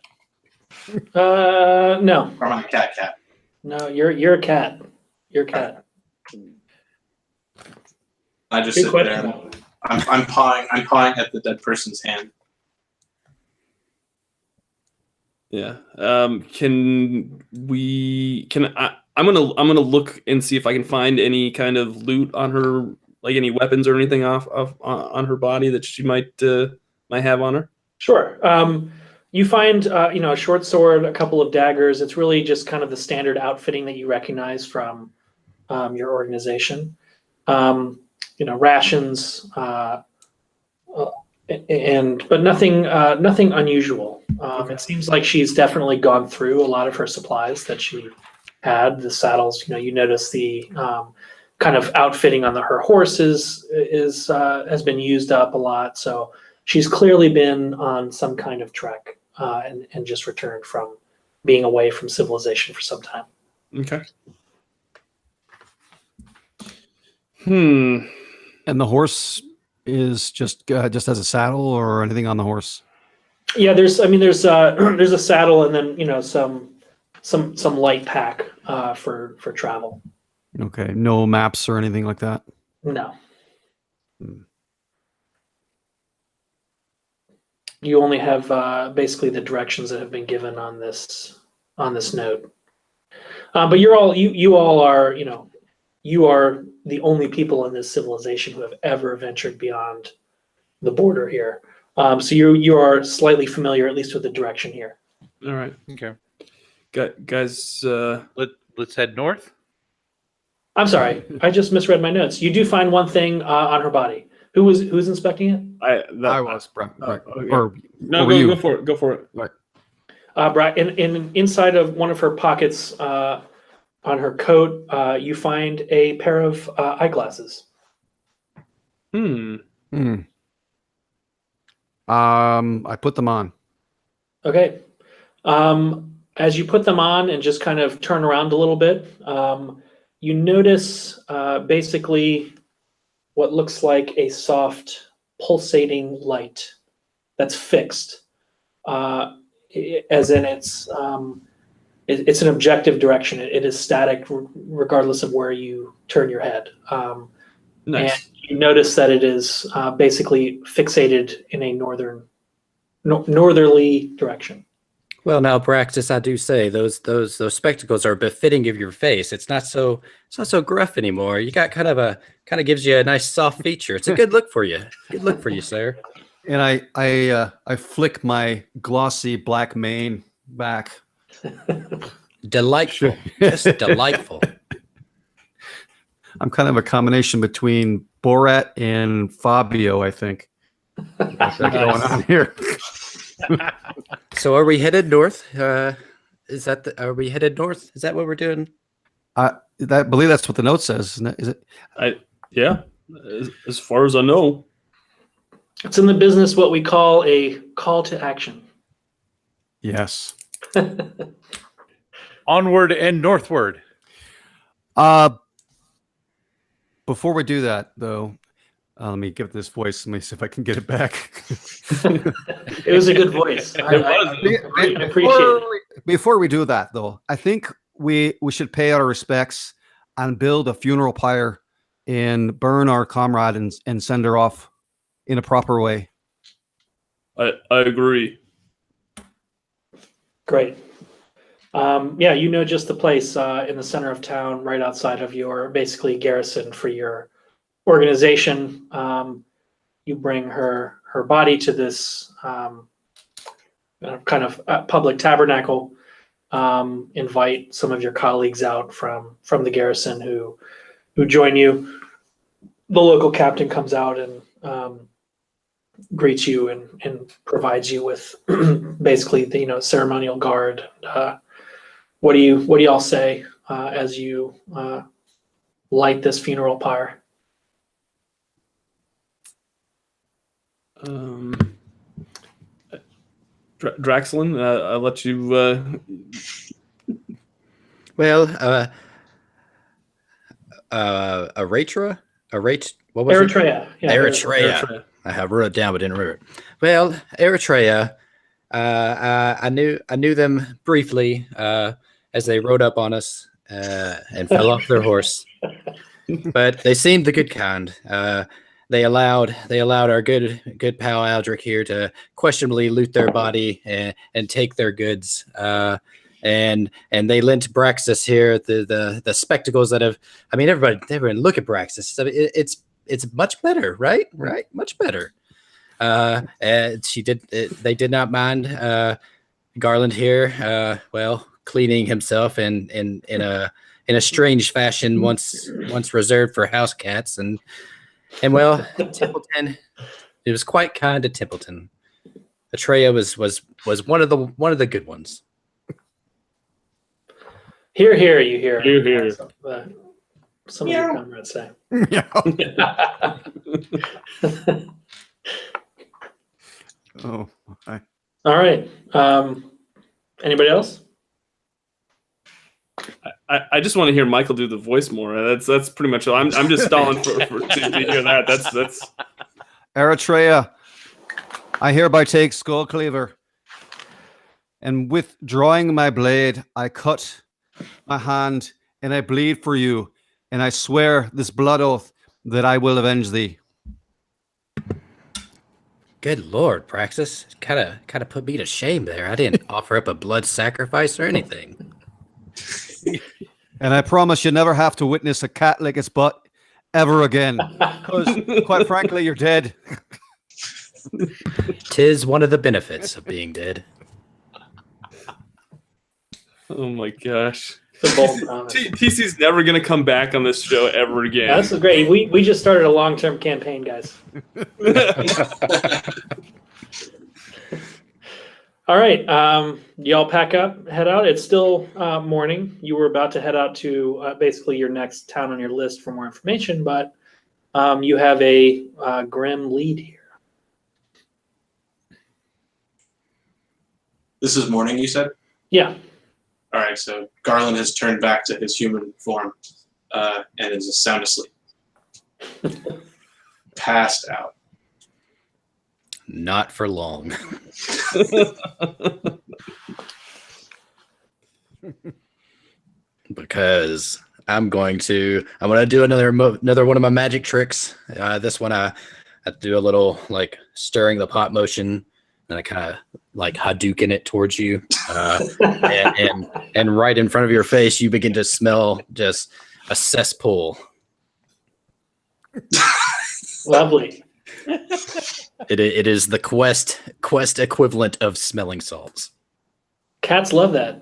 No. Or am I a cat? No, you're a cat. You're a cat. I just Good sit question. there. I'm pawing at the dead person's hand. Yeah. Can we? I'm gonna look and see if I can find any kind of loot on her, like any weapons or anything on her body that she might have on her. Sure. You find a short sword, a couple of daggers. It's really just kind of the standard outfitting that you recognize from your organization. Rations, but nothing unusual. It seems like she's definitely gone through a lot of her supplies that she had. The saddles, you notice the kind of outfitting on her horses has been used up a lot. So she's clearly been on some kind of trek and just returned from being away from civilization for some time. Okay. Hmm. And the horse is just has a saddle or anything on the horse? Yeah, there's a saddle and then some light pack for travel. Okay, no maps or anything like that. No. You only have basically the directions that have been given on this note. But you all are you are the only people in this civilization who have ever ventured beyond the border here. So you are slightly familiar, at least with the direction here. All right. Okay. Guys. Let's head north. I'm sorry, I just misread my notes. You do find one thing on her body. Who's inspecting it? I was. Right. Okay. Or No, were you? go for it. Go for it. Right. Brad, inside of one of her pockets on her coat, you find a pair of eyeglasses. Hmm. I put them on. Okay. As you put them on and just kind of turn around a little bit, you notice basically what looks like a soft pulsating light that's fixed, as in it's an objective direction. It is static regardless of where you turn your head. Nice. And you notice that it is basically fixated in a northerly direction. Well, now, Braxis, I do say those spectacles are befitting of your face. It's not so gruff anymore. You got kind of gives you a nice soft feature. It's a good look for you. Good look for you, sir. And I flick my glossy black mane back. Delightful. Just delightful. I'm kind of a combination between Borat and Fabio, I think. What's going on here? So are we headed north? Are we headed north? Is that what we're doing? I believe that's what the note says, isn't it? Is it? Yeah. As far as I know. It's in the business what we call a call to action. Yes. Onward and northward. Before we do that, though, let me give this voice. Let me see if I can get it back. It was a good voice. I appreciate it. Before we do that, though, I think we should pay our respects and build a funeral pyre and burn our comrade and send her off in a proper way. I agree. Great. Yeah, just the place in the center of town, right outside of your basically garrison for your organization. You bring her body to this kind of public tabernacle. Invite some of your colleagues out from the garrison who join you. The local captain comes out and greets you and provides you with basically the ceremonial guard. What do you all say as you light this funeral pyre? Draxlin, I'll let you. Well, what was Eritrea. it? Yeah, Eritrea. I wrote it down, but didn't remember it. Well, Eritrea. I knew them briefly as they rode up on us and fell off their horse, but they seemed the good kind. they allowed our good pal Aldrich here to questionably loot their body and take their goods. And they lent Braxis here the spectacles that have. I mean, everyone look at Braxis. I mean, it's much better, right? Right, much better. And they did not mind Garland here. Well, cleaning himself in a strange fashion once reserved for house cats and well, Templeton. It was quite kind to Templeton. Atreya was one of the good ones. Here, you hear. Here. Some of your comrades say. Yeah. Oh, my. All right. Anybody else? I just want to hear Michael do the voice more. That's pretty much all. I'm just stalling to hear that. That's Eritrea, I hereby take Skull Cleaver, and withdrawing my blade, I cut my hand, and I bleed for you, and I swear this blood oath that I will avenge thee. Good Lord, Praxis. Kind of put me to shame there. I didn't offer up a blood sacrifice or anything. And I promise you never have to witness a cat lick its butt ever again. Because, quite frankly, you're dead. 'Tis one of the benefits of being dead. oh my gosh. It's a bold promise. TC's never gonna come back on this show ever again. Yeah, this is great. We just started a long-term campaign, guys. All right, y'all pack up, head out. It's still morning. You were about to head out to basically your next town on your list for more information, but you have a grim lead here. This is morning, you said? Yeah. All right, so Garland has turned back to his human form and is sound asleep. Passed out. Not for long. Because I'm going to do another one of my magic tricks. This one I have to do a little like stirring the pot motion, and I kind of like Hadouken it towards you, and right in front of your face, you begin to smell just a cesspool. Lovely. It is the quest equivalent of smelling salts. Cats love that.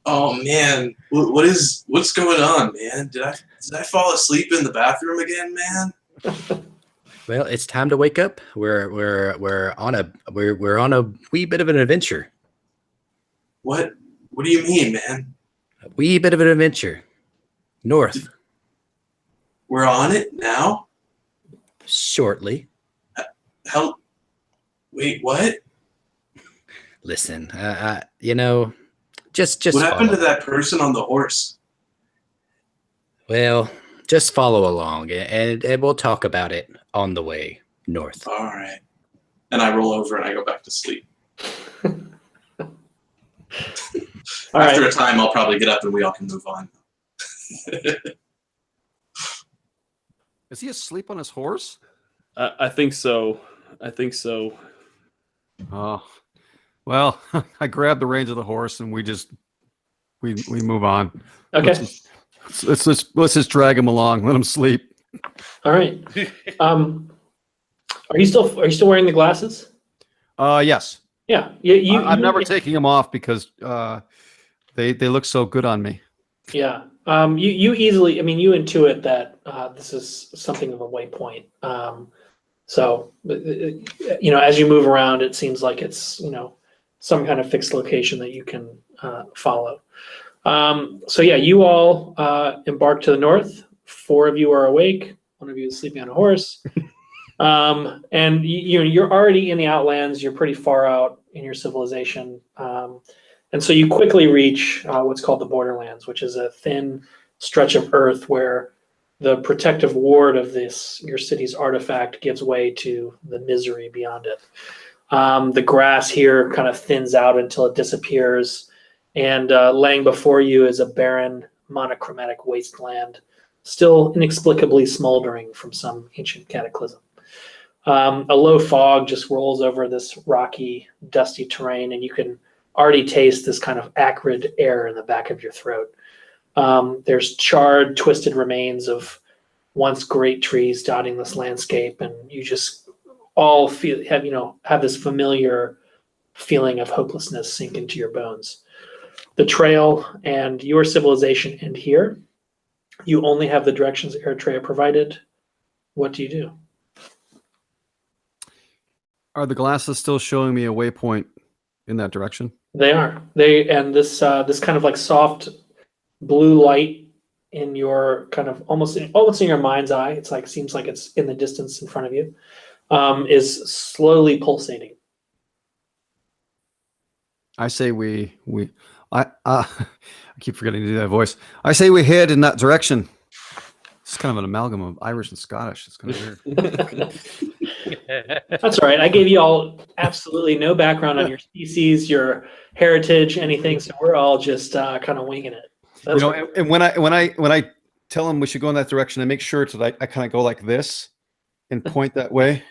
Oh man, what's going on, man? Did I fall asleep in the bathroom again, man? Well, it's time to wake up. We're on a wee bit of an adventure. What do you mean, man? A wee bit of an adventure. North. We're on it now? Shortly. How? Wait, what? Listen, just What happened follow. to that person on the horse? Well, just follow along, and we'll talk about it on the way north. All right. And I roll over and I go back to sleep. All After right. a time, I'll probably get up and we all can move on. Is he asleep on his horse? I think so. Oh, well, I grabbed the reins of the horse and we move on. Okay. Let's just drag him along. Let him sleep. All right. Are you still wearing the glasses? Yes. Yeah. I'm never taking them off because they look so good on me. Yeah. You easily, you intuit that this is something of a waypoint. So, as you move around, it seems like it's, some kind of fixed location that you can follow. So yeah, you all embark to the north. 4 of you are awake. 1 of you is sleeping on a horse. And you're already in the outlands. You're pretty far out in your civilization. And so you quickly reach what's called the borderlands, which is a thin stretch of earth where the protective ward of your city's artifact gives way to the misery beyond it. The grass here kind of thins out until it disappears. And laying before you is a barren, monochromatic wasteland still inexplicably smoldering from some ancient cataclysm. A low fog just rolls over this rocky, dusty terrain, and you can already taste this kind of acrid air in the back of your throat. There's charred, twisted remains of once great trees dotting this landscape, and you just all have this familiar feeling of hopelessness sink into your bones. The trail and your civilization end here. You only have the directions Eritrea provided. What do you do? Are the glasses still showing me a waypoint in that direction? They are. This kind of like soft blue light in your kind of almost in your mind's eye. It's like seems like it's in the distance in front of you. Is slowly pulsating. I say I keep forgetting to do that voice. I say we head in that direction. It's kind of an amalgam of Irish and Scottish. It's kind of weird. That's all right. I gave you all absolutely no background on your species, your heritage, anything. So we're all just kind of winging it. That's and when I tell them we should go in that direction, I make sure I kind of go like this and point that way.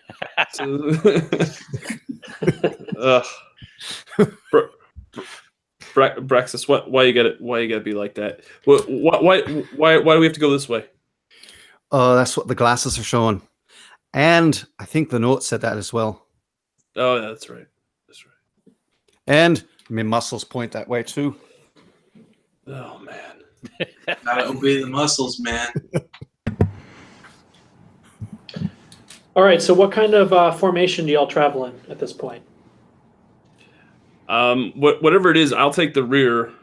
Braxis, why you gotta be like that? Why do we have to go this way? That's what the glasses are showing, and I think the note said that as well. Oh, yeah, that's right. And my muscles point that way too. Oh man, Gotta obey the muscles, man. all right. So what kind of formation do y'all travel in at this point? Whatever it is, I'll take the rear.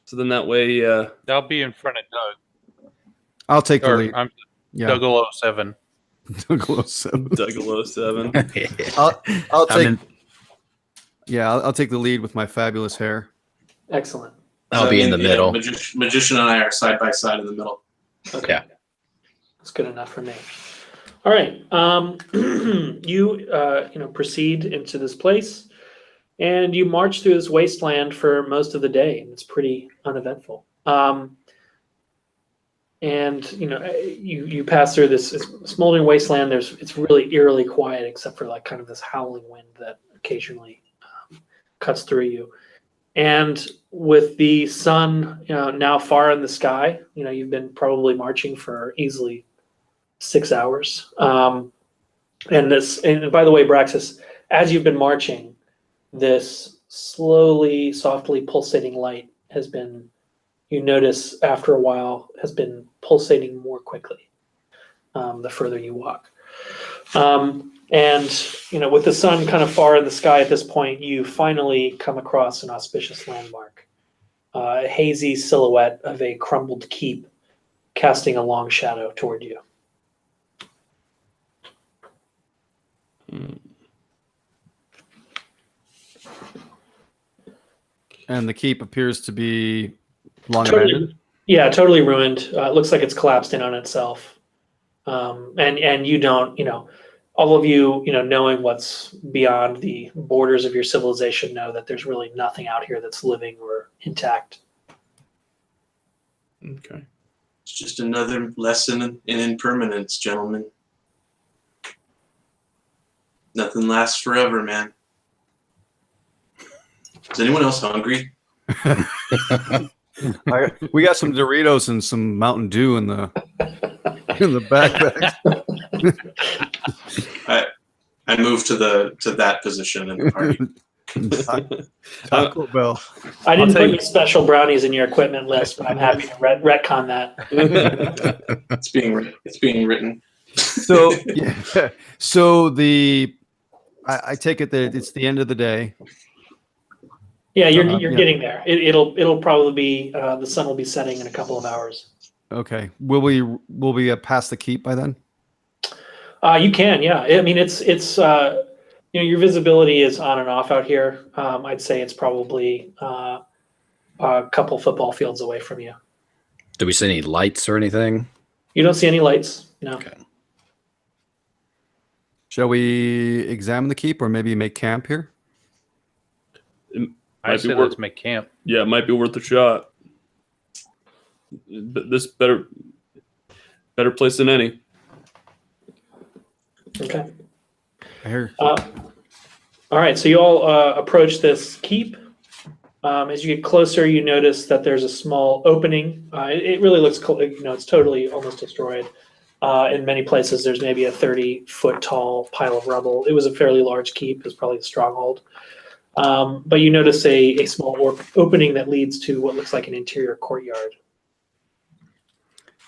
So then that way, I'll be in front of Doug. I'll take the Or lead. I'm Yeah. 007. 007. 007. I'll take. I'll take the lead with my fabulous hair. Excellent. I'll be in the middle. Magician and I are side by side in the middle. Okay. Yeah. That's good enough for me. All right. You proceed into this place, and you march through this wasteland for most of the day, and it's pretty uneventful. And you pass through this smoldering wasteland. It's really eerily quiet, except for like kind of this howling wind that occasionally cuts through you. And with the sun now far in the sky, you've been probably marching for easily 6 hours. And by the way, Braxis, as you've been marching, this slowly, softly pulsating light has been, you notice after a while, has been pulsating more quickly the further you walk. And with the sun kind of far in the sky at this point, you finally come across an auspicious landmark, a hazy silhouette of a crumbled keep casting a long shadow toward you. And the keep appears to be long abandoned. Yeah, totally ruined. It looks like it's collapsed in on itself. And you don't, all of you, knowing what's beyond the borders of your civilization, know that there's really nothing out here that's living or intact. Okay. It's just another lesson in impermanence, gentlemen. Nothing lasts forever, man. Is anyone else hungry? We got some Doritos and some Mountain Dew in the backpack. I moved to that position in the party. Taco Bell. I didn't put any special brownies in your equipment list, but I'm happy to retcon that. It's being written. So yeah. So I take it that it's the end of the day. Yeah, you're getting there. It'll probably be the sun will be setting in a couple of hours. Okay. Will we past the keep by then? You can, yeah. I mean, it's your visibility is on and off out here. I'd say it's probably a couple football fields away from you. Do we see any lights or anything? You don't see any lights, no. Okay. Shall we examine the keep or maybe make camp here? I say let's make camp. Yeah, it might be worth a shot. this better place than any. Okay. I hear. All right, so you all approach this keep. As you get closer, you notice that there's a small opening. It really looks, it's totally almost destroyed. In many places, there's maybe a 30-foot tall pile of rubble. It was a fairly large keep. It was probably a stronghold. But you notice a small opening that leads to what looks like an interior courtyard.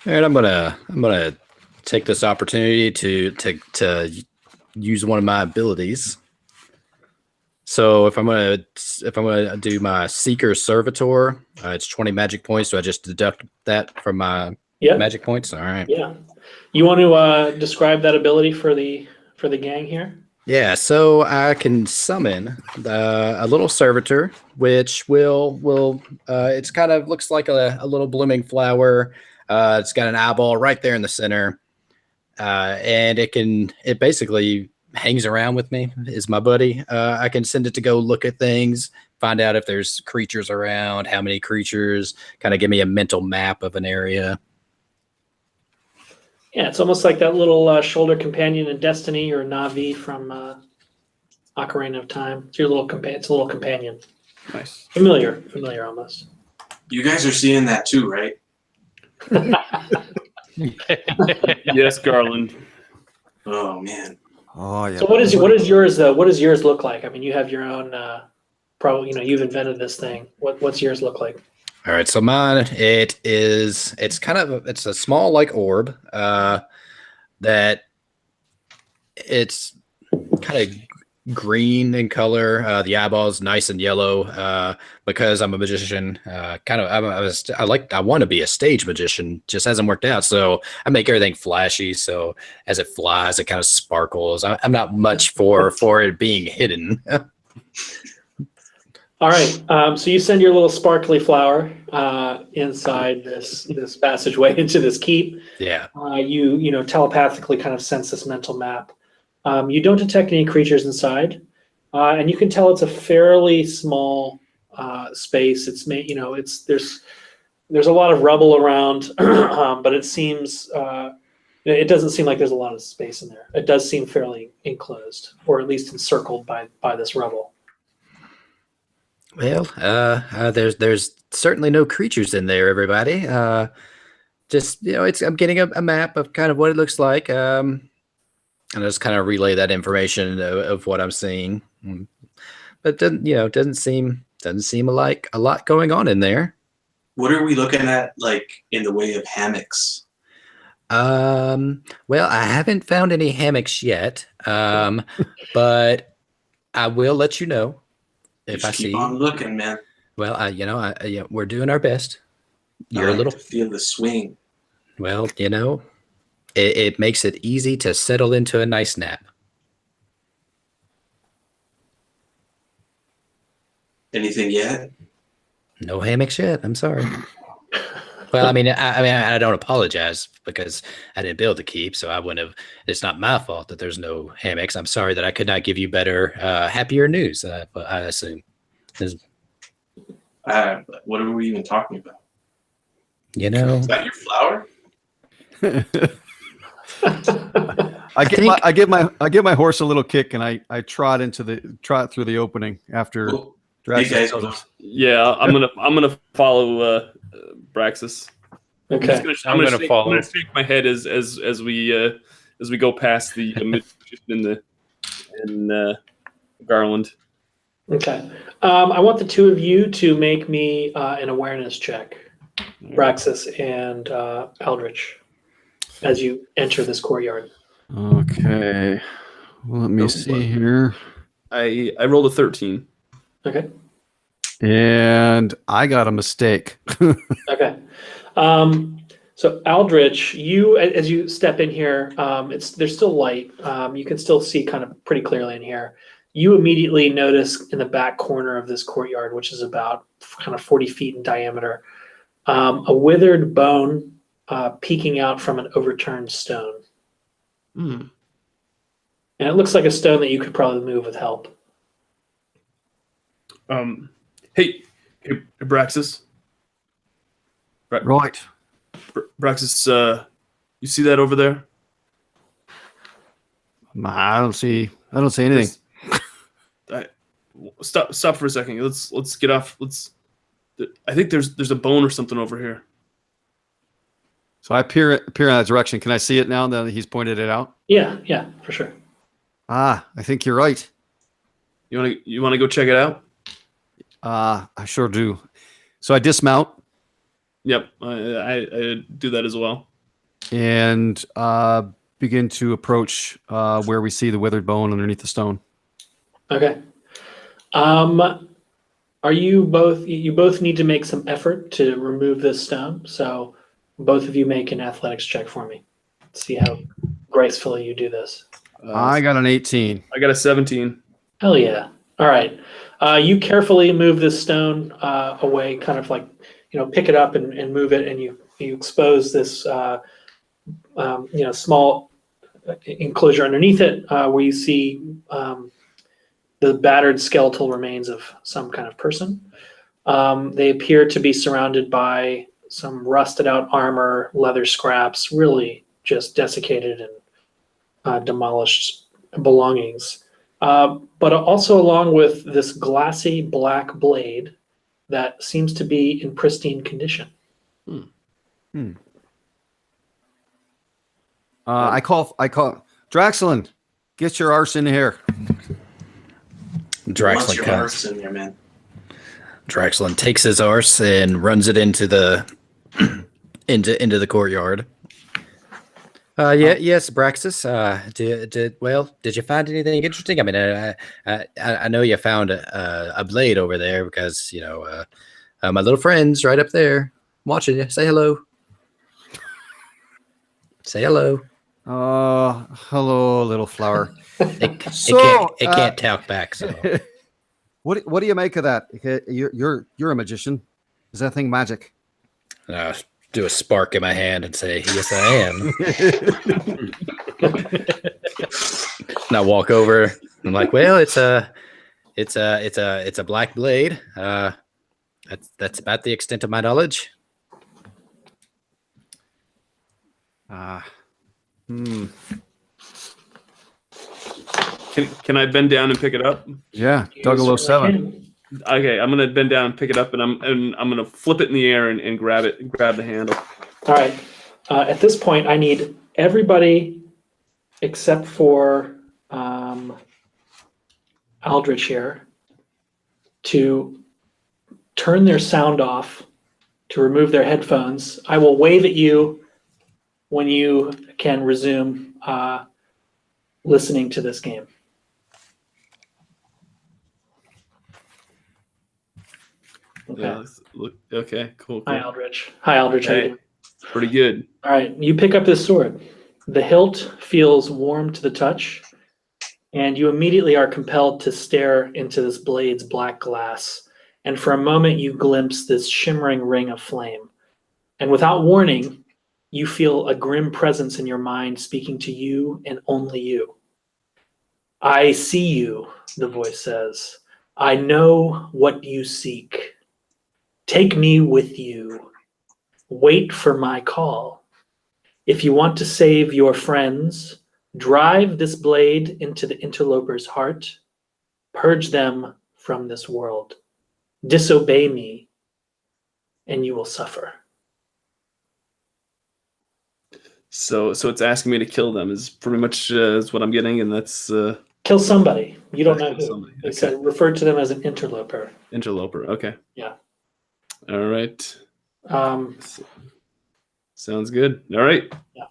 All right, I'm gonna take this opportunity to use one of my abilities. So if I'm gonna do my Seeker Servitor, it's 20 magic points. So I just deduct that from my magic points. All right. Yeah. You want to describe that ability for the gang here? Yeah. So I can summon a little servitor, which will it's kind of looks like a little blooming flower. It's got an eyeball right there in the center, and it basically hangs around with me, is my buddy. I can send it to go look at things, find out if there's creatures around, how many creatures, kind of give me a mental map of an area. Yeah, it's almost like that little shoulder companion in Destiny or Navi from Ocarina of Time. It's your little it's a little companion. Nice. Familiar almost. You guys are seeing that too, right? Yes, Garland. Oh man. Oh yeah. So what is yours though? What does yours look like? I mean, you have your own. Probably you've invented this thing. What's yours look like? All right, so mine it's a small like orb that it's kind of green in color. The eyeball's nice and yellow because I'm a magician. I want to be a stage magician, just hasn't worked out. So I make everything flashy. So as it flies, it kind of sparkles. I'm not much for it being hidden. All right, so you send your little sparkly flower inside this passageway into this keep. Yeah. You telepathically kind of sense this mental map. You don't detect any creatures inside, and you can tell it's a fairly small space. It's there's a lot of rubble around, but it seems it doesn't seem like there's a lot of space in there. It does seem fairly enclosed, or at least encircled by this rubble. Well, there's certainly no creatures in there, everybody. Just I'm getting a map of kind of what it looks like. And I just kind of relay that information of what I'm seeing. But doesn't seem like a lot going on in there. What are we looking at, like in the way of hammocks? Well, I haven't found any hammocks yet. But I will let you know. If I keep see on looking, man. Well, we're doing our best. You're I a little to feel the swing. Well, it makes it easy to settle into a nice nap. Anything yet? No hammocks yet. I'm sorry. Well, I don't apologize because I didn't build the keep, so I wouldn't have. It's not my fault that there's no hammocks. I'm sorry that I could not give you better, happier news. I assume. What are we even talking about? Is that your flower? I give my horse a little kick and I trot through the opening after. Cool. Draxus. Yeah, I'm gonna follow Braxis. Okay. I'm gonna shake my head as we go past the magician in Garland. Okay. I want the two of you to make me an awareness check, Braxis and Eldritch, as you enter this courtyard. Okay. Well, let me see here. I rolled a 13. Okay. And I got a mistake. Okay. So Eldritch, you as you step in here, there's still light. You can still see kind of pretty clearly in here. You immediately notice in the back corner of this courtyard, which is about kind of 40 feet in diameter, a withered bone peeking out from an overturned stone. Mm. And it looks like a stone that you could probably move with help. Hey, Braxis. Right. Braxis, you see that over there? I don't see anything. Stop for a second. Let's get off. I think there's a bone or something over here. So I peer in that direction. Can I see it now that he's pointed it out? Yeah, for sure. I think you're right. You wanna go check it out? I sure do. So I dismount Yep, I do that as well. and begin to approach where we see the withered bone underneath the stone. Okay. Are you both need to make some effort to remove this stone? So both of you make an athletics check for me. See how gracefully you do this. I got an 18. I got a 17. Hell yeah. All right. You carefully move this stone away, kind of like, pick it up and move it, and you expose this, small enclosure underneath it where you see the battered skeletal remains of some kind of person. They appear to be surrounded by some rusted out armor, leather scraps, really just desiccated and demolished belongings. But also along with this glassy black blade that seems to be in pristine condition. I call Draxlin, get your arse in here. Once your Draxlin arse in there, man. Draxlin takes his arse and runs it into the into the courtyard. Yes, Braxis. Did you find anything interesting? I mean, I know you found a blade over there because my little friend's right up there watching you. Say hello. Say hello. Hello, little flower. It can't talk back. So What do you make of that? You're a magician. Is that thing magic? do a spark in my hand and say, "Yes, I am." And I walk over. I'm like, "Well, it's a black blade. That's about the extent of my knowledge." Can I bend down and pick it up? Yeah, Dougalo 7. Okay, I'm gonna bend down and pick it up, and I'm gonna flip it in the air and grab it and grab the handle. All right. At this point, I need everybody except for Aldrich here to turn their sound off, to remove their headphones. I will wave at you when you can resume listening to this game. Okay. Yeah, okay, cool. Hi, Aldrich. How you doing? Pretty good. All right, you pick up this sword. The hilt feels warm to the touch, and you immediately are compelled to stare into this blade's black glass. And for a moment, you glimpse this shimmering ring of flame. And without warning, you feel a grim presence in your mind speaking to you and only you. "I see you," the voice says. "I know what you seek. Take me with you. Wait for my call. If you want to save your friends, drive this blade into the interloper's heart. Purge them from this world. Disobey me, and you will suffer." So it's asking me to kill them is pretty much is what I'm getting, and that's Kill somebody. You don't know kill who. somebody. It's Okay. referred to them as an interloper. Interloper. Okay. Yeah. All right. Um, Sounds good. All right. Yeah.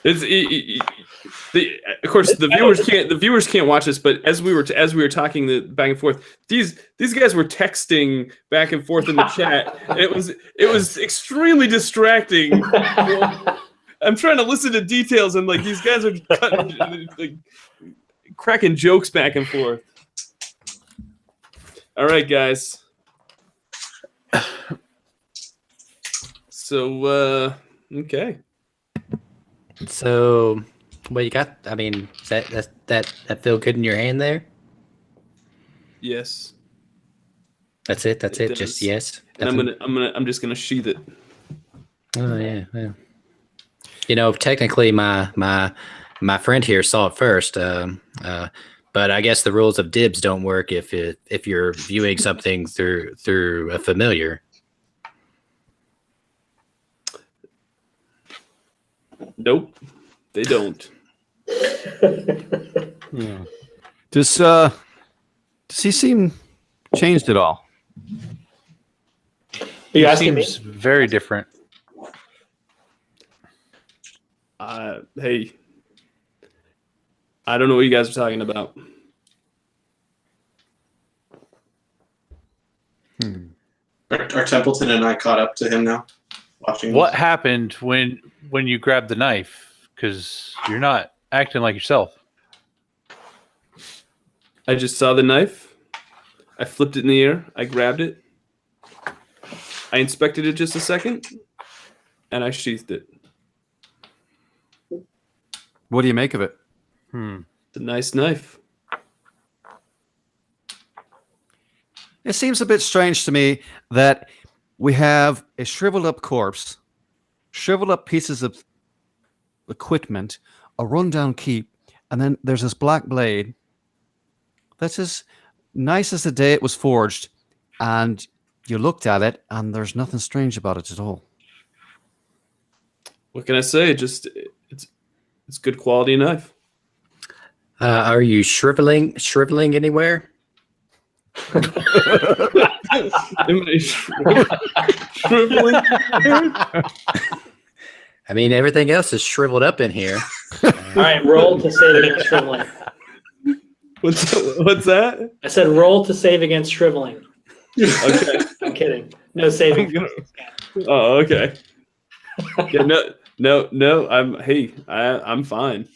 Of course, the viewers can't watch this, but as we were talking back and forth, these guys were texting back and forth in the chat. It was extremely distracting. I'm trying to listen to details, and like these guys are cracking jokes back and forth. All right, guys. So okay. So, what you got? I mean, that feel good in your hand there? Yes. That's it. That's It it. Just does. yes. And Nothing? I'm just gonna sheath it. Oh yeah. You know, technically, my friend here saw it first. But I guess the rules of dibs don't work if you're viewing something through a familiar. Nope, they don't. Yeah. Does he seem changed at all? Are you He asking me? seems very different. Hey, I don't know what you guys are talking about. Are Templeton and I caught up to him now? Watching What this? happened when you grabbed the knife? Because you're not acting like yourself. I just saw the knife. I flipped it in the air. I grabbed it. I inspected it just a second, and I sheathed it. What do you make of it? It's a nice knife. It seems a bit strange to me that we have a shriveled up corpse, shriveled up pieces of equipment, a rundown keep, and then there's this black blade that's as nice as the day it was forged, and you looked at it and there's nothing strange about it at all. What can I say? Just it's good quality knife. Are you shriveling anywhere? Am I shriveling? I mean, everything else is shriveled up in here. All right, roll to save against shriveling. What's that? I said roll to save against shriveling. Okay. I'm kidding. No saving. Oh, okay. Yeah, no. I'm fine.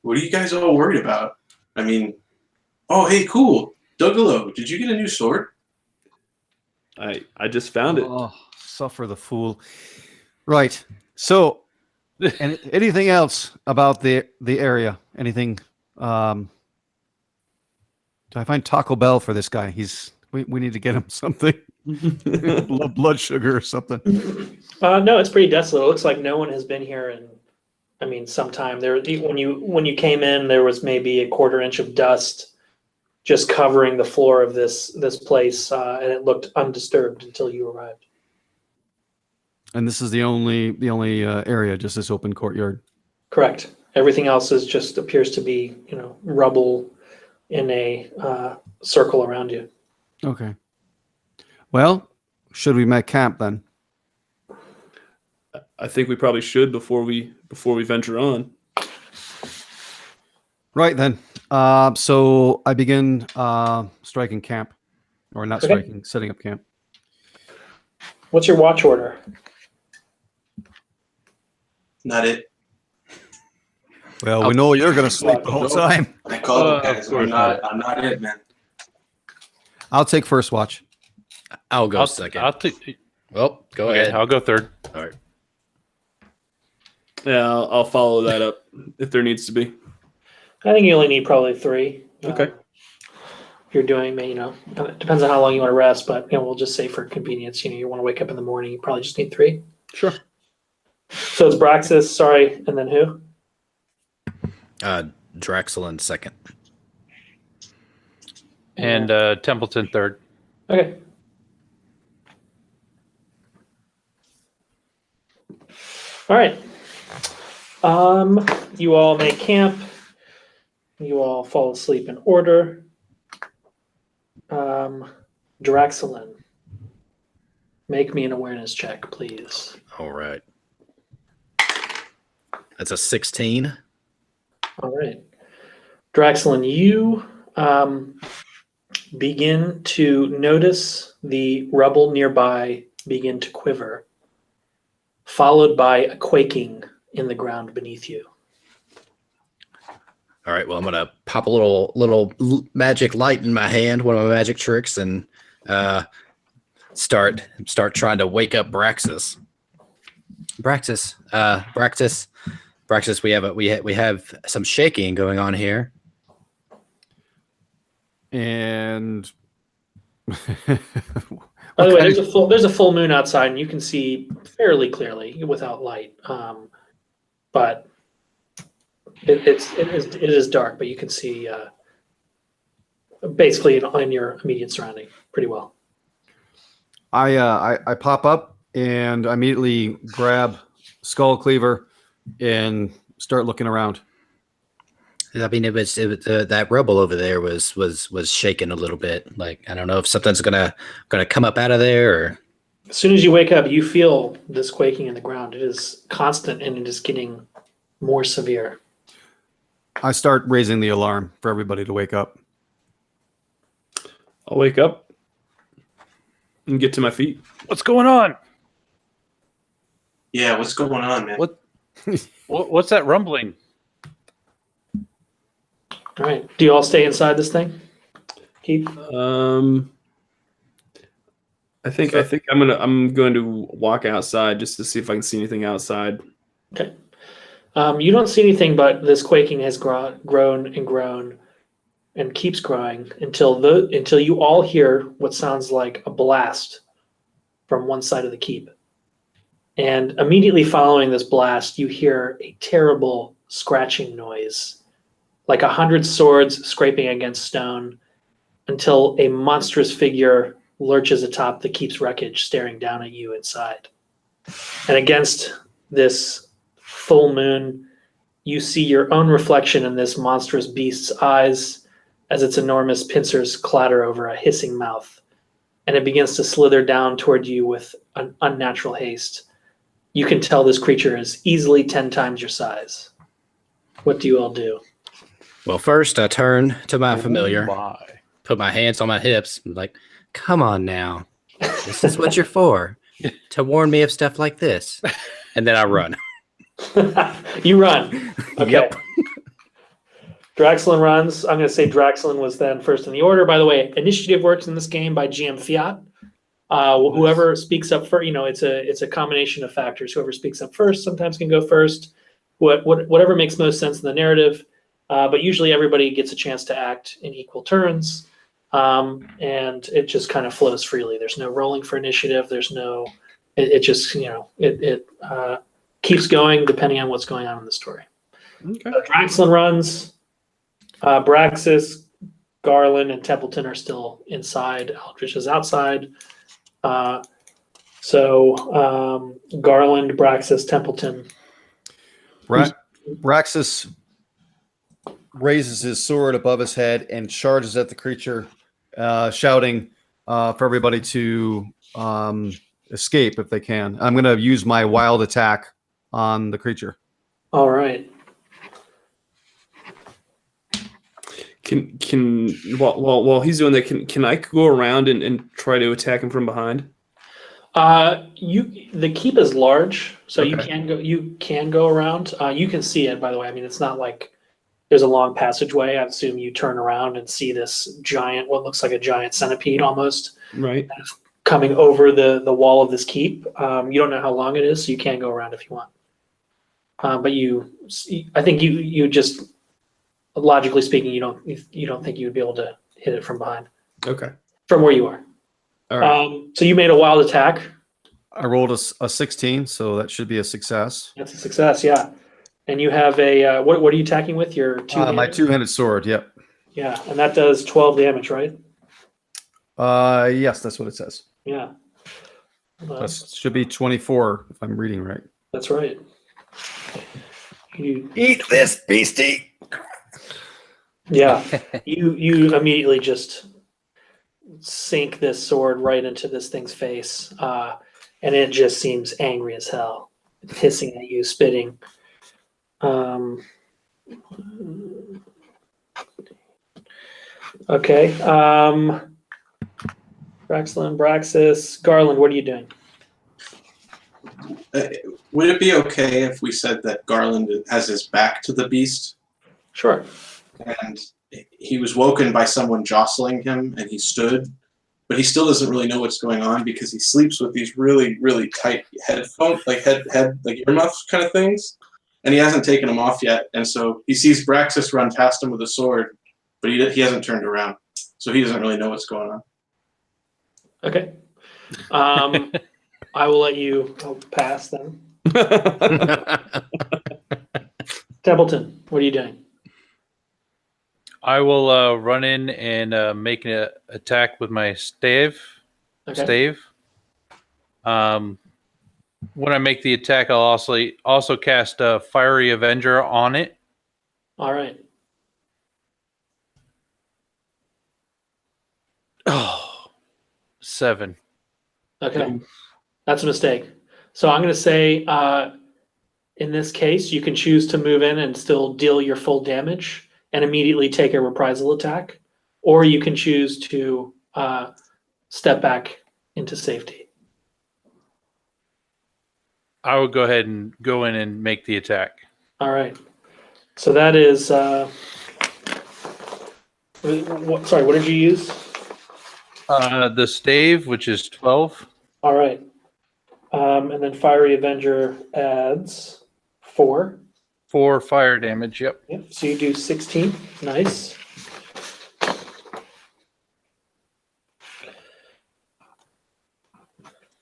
What are you guys all worried about? I mean, oh, hey, cool. Dougalo, did you get a new sword? I just found it. Oh, suffer the fool. Right. So, anything else about the area? Anything? Do I find Taco Bell for this guy? We need to get him something. blood sugar or something. No, it's pretty desolate. It looks like no one has been here in, some time. When you came in, there was maybe a quarter inch of dust just covering the floor of this place, and it looked undisturbed until you arrived. And this is the only area, just this open courtyard. Correct. Everything else appears to be, rubble in a circle around you. Okay. Well, should we make camp then? I think we probably should before we venture on. Right then. So I begin striking camp, or not Okay. striking, setting up camp. What's your watch order? Not it. Well, we know you're going to sleep the whole time. I called you Of guys. course I'm not it, man. I'll take first watch. I'll go second. Well, go Okay, ahead. I'll go third. All right. Yeah, I'll follow that up if there needs to be. I think you only need probably 3. Okay. If you're doing, it depends on how long you want to rest, but we'll just say for convenience, you want to wake up in the morning, you probably just need 3. Sure. So it's Braxis, sorry, and then who? Draxel second. And Templeton third. Okay. All right. You all make camp. You all fall asleep in order. Draxelin, make me an awareness check, please. All right. That's a 16. All right. Draxelin, you begin to notice the rubble nearby begin to quiver, followed by a quaking in the ground beneath you. All right. Well, I'm gonna pop a little magic light in my hand, one of my magic tricks, and start trying to wake up Braxis. Braxis. We have some shaking going on here. And By the way, there's a full moon outside, and you can see fairly clearly without light. But it is dark, but you can see basically in your immediate surrounding pretty well. I pop up and I immediately grab Skull Cleaver and start looking around. I mean, that rubble over there was shaking a little bit. Like, I don't know if something's gonna come up out of there. Or as soon as you wake up, you feel this quaking in the ground. It is constant, and it is getting more severe. I start raising the alarm for everybody to wake up. I'll wake up and get to my feet. What's going on? Yeah, what's going on, man? What's that rumbling? All right. Do you all stay inside this thing? Keep. I think I'm going to walk outside just to see if I can see anything outside. Okay. You don't see anything, but this quaking has grown and grown and keeps growing until you all hear what sounds like a blast from one side of the keep. And immediately following this blast, you hear a terrible scratching noise, like 100 swords scraping against stone, until a monstrous figure lurches atop the keep's wreckage, staring down at you inside. And against this full moon, you see your own reflection in this monstrous beast's eyes as its enormous pincers clatter over a hissing mouth, and it begins to slither down toward you with an unnatural haste. You can tell this creature is easily 10 times your size. What do you all do? Well, first I turn to my familiar, My. put my hands on my hips, and like, come on now. This is what you're for, to warn me of stuff like this. And then I run. You run. Okay. Yep. Draxlin runs. I'm going to say Draxlin was then first in the order. By the way, initiative works in this game by GM Fiat. Whoever speaks up first, it's a combination of factors. Whoever speaks up first sometimes can go first. Whatever makes most sense in the narrative. But usually everybody gets a chance to act in equal turns. And it just kind of flows freely. There's no rolling for initiative. There's no, it just, it keeps going depending on what's going on in the story. Okay. Draxlin runs. Braxis, Garland, and Templeton are still inside. Eldritch is outside. So Garland, Braxis, Templeton. Braxis raises his sword above his head and charges at the creature, shouting for everybody to escape if they can. I'm going to use my wild attack on the creature. All right. While he's doing that, can I go around and try to attack him from behind? The keep is large, so Okay. you can go around. You can see it, by the way. I mean, it's not like there's a long passageway. I assume you turn around and see this giant, what looks like a giant centipede almost, Right. coming over the wall of this keep. You don't know how long it is, so you can go around if you want. But I think you just, logically speaking, you don't think you would be able to hit it from behind, Okay. from where you are. All right. So you made a wild attack. I rolled a 16, so that should be a success. That's a success, yeah. And you have a what are you attacking with? Your two-handed? My two-handed sword, yep. Yeah, and that does 12 damage, right? Yes, that's what it says. Yeah. That should be 24 if I'm reading right. That's right. You, Eat this, beastie! yeah. You immediately just sink this sword right into this thing's face, and it just seems angry as hell, hissing at you, spitting. Okay. Braxlin, Braxis, Garland, what are you doing? Would it be okay if we said that Garland has his back to the beast Sure. and he was woken by someone jostling him and he stood, but he still doesn't really know what's going on because he sleeps with these really, really tight headphones, like like earmuffs kind of things, and he hasn't taken them off yet. And so he sees Braxis run past him with a sword, but he hasn't turned around, so he doesn't really know what's going on. Okay. I will let you pass then. Templeton, what are you doing? I will run in and make an attack with my stave. Okay. When I make the attack, I'll also cast a Fiery Avenger on it. All right. Oh, 7. Okay. That's a mistake. So I'm going to say, in this case, you can choose to move in and still deal your full damage and immediately take a reprisal attack, or you can choose to step back into safety. I will go ahead and go in and make the attack. All right. So that is. Sorry, what did you use? The stave, which is 12. All right. And then Fiery Avenger adds 4. 4 fire damage. Yep. Yep. So you do 16. Nice.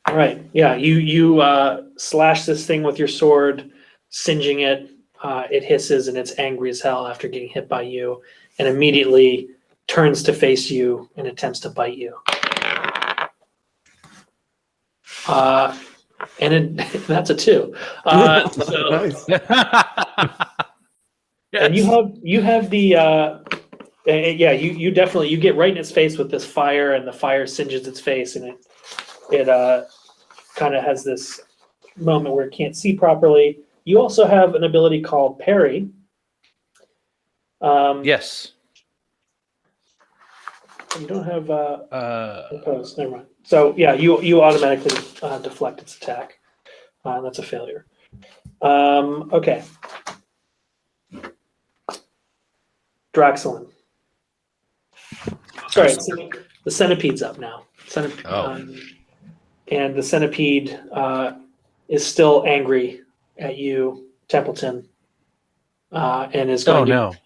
All right. Yeah. You slash this thing with your sword, singeing it. It hisses and it's angry as hell after getting hit by you, and immediately turns to face you and attempts to bite you. That's a 2. So, Nice. and you have the you definitely you get right in its face with this fire, and the fire singes its face, and it kind of has this moment where it can't see properly. You also have an ability called parry. Yes. You don't have opposed. Never mind. So yeah, you automatically deflect its attack. That's a failure. Okay. Draxelin. Sorry, the centipede's up now. And the centipede is still angry at you, Templeton, and is going to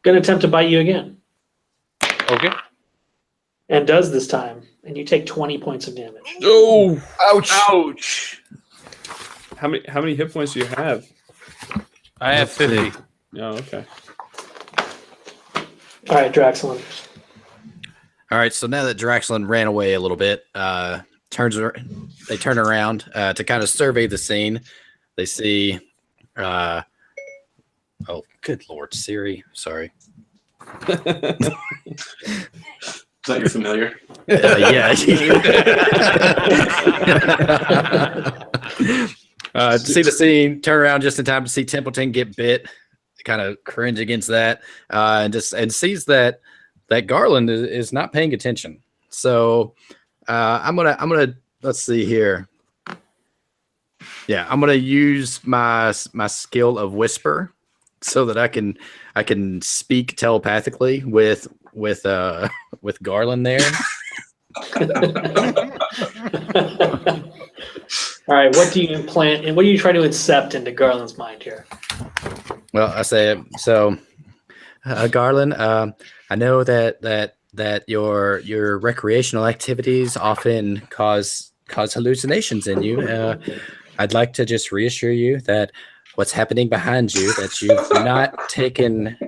attempt to bite you again. Okay. And does this time, and you take 20 points of damage. Oh, Ouch. ouch! How many hit points do you have? I have 50. Oh, okay. All right, Draxelin. All right, so now that Draxelin ran away a little bit, they turn around to kind of survey the scene. They see, oh, good Lord, Siri, sorry. Is that your familiar? Yeah. See the scene, turn around just in time to see Templeton get bit, kind of cringe against that, and sees that Garland is not paying attention. So I'm gonna let's see here. Yeah, I'm gonna use my skill of whisper so that I can speak telepathically with Garland there. All right, what do you implant and what do you try to incept into Garland's mind here? Well, I say so, Garland. I know that your recreational activities often cause hallucinations in you. I'd like to just reassure you that what's happening behind you that you've not taken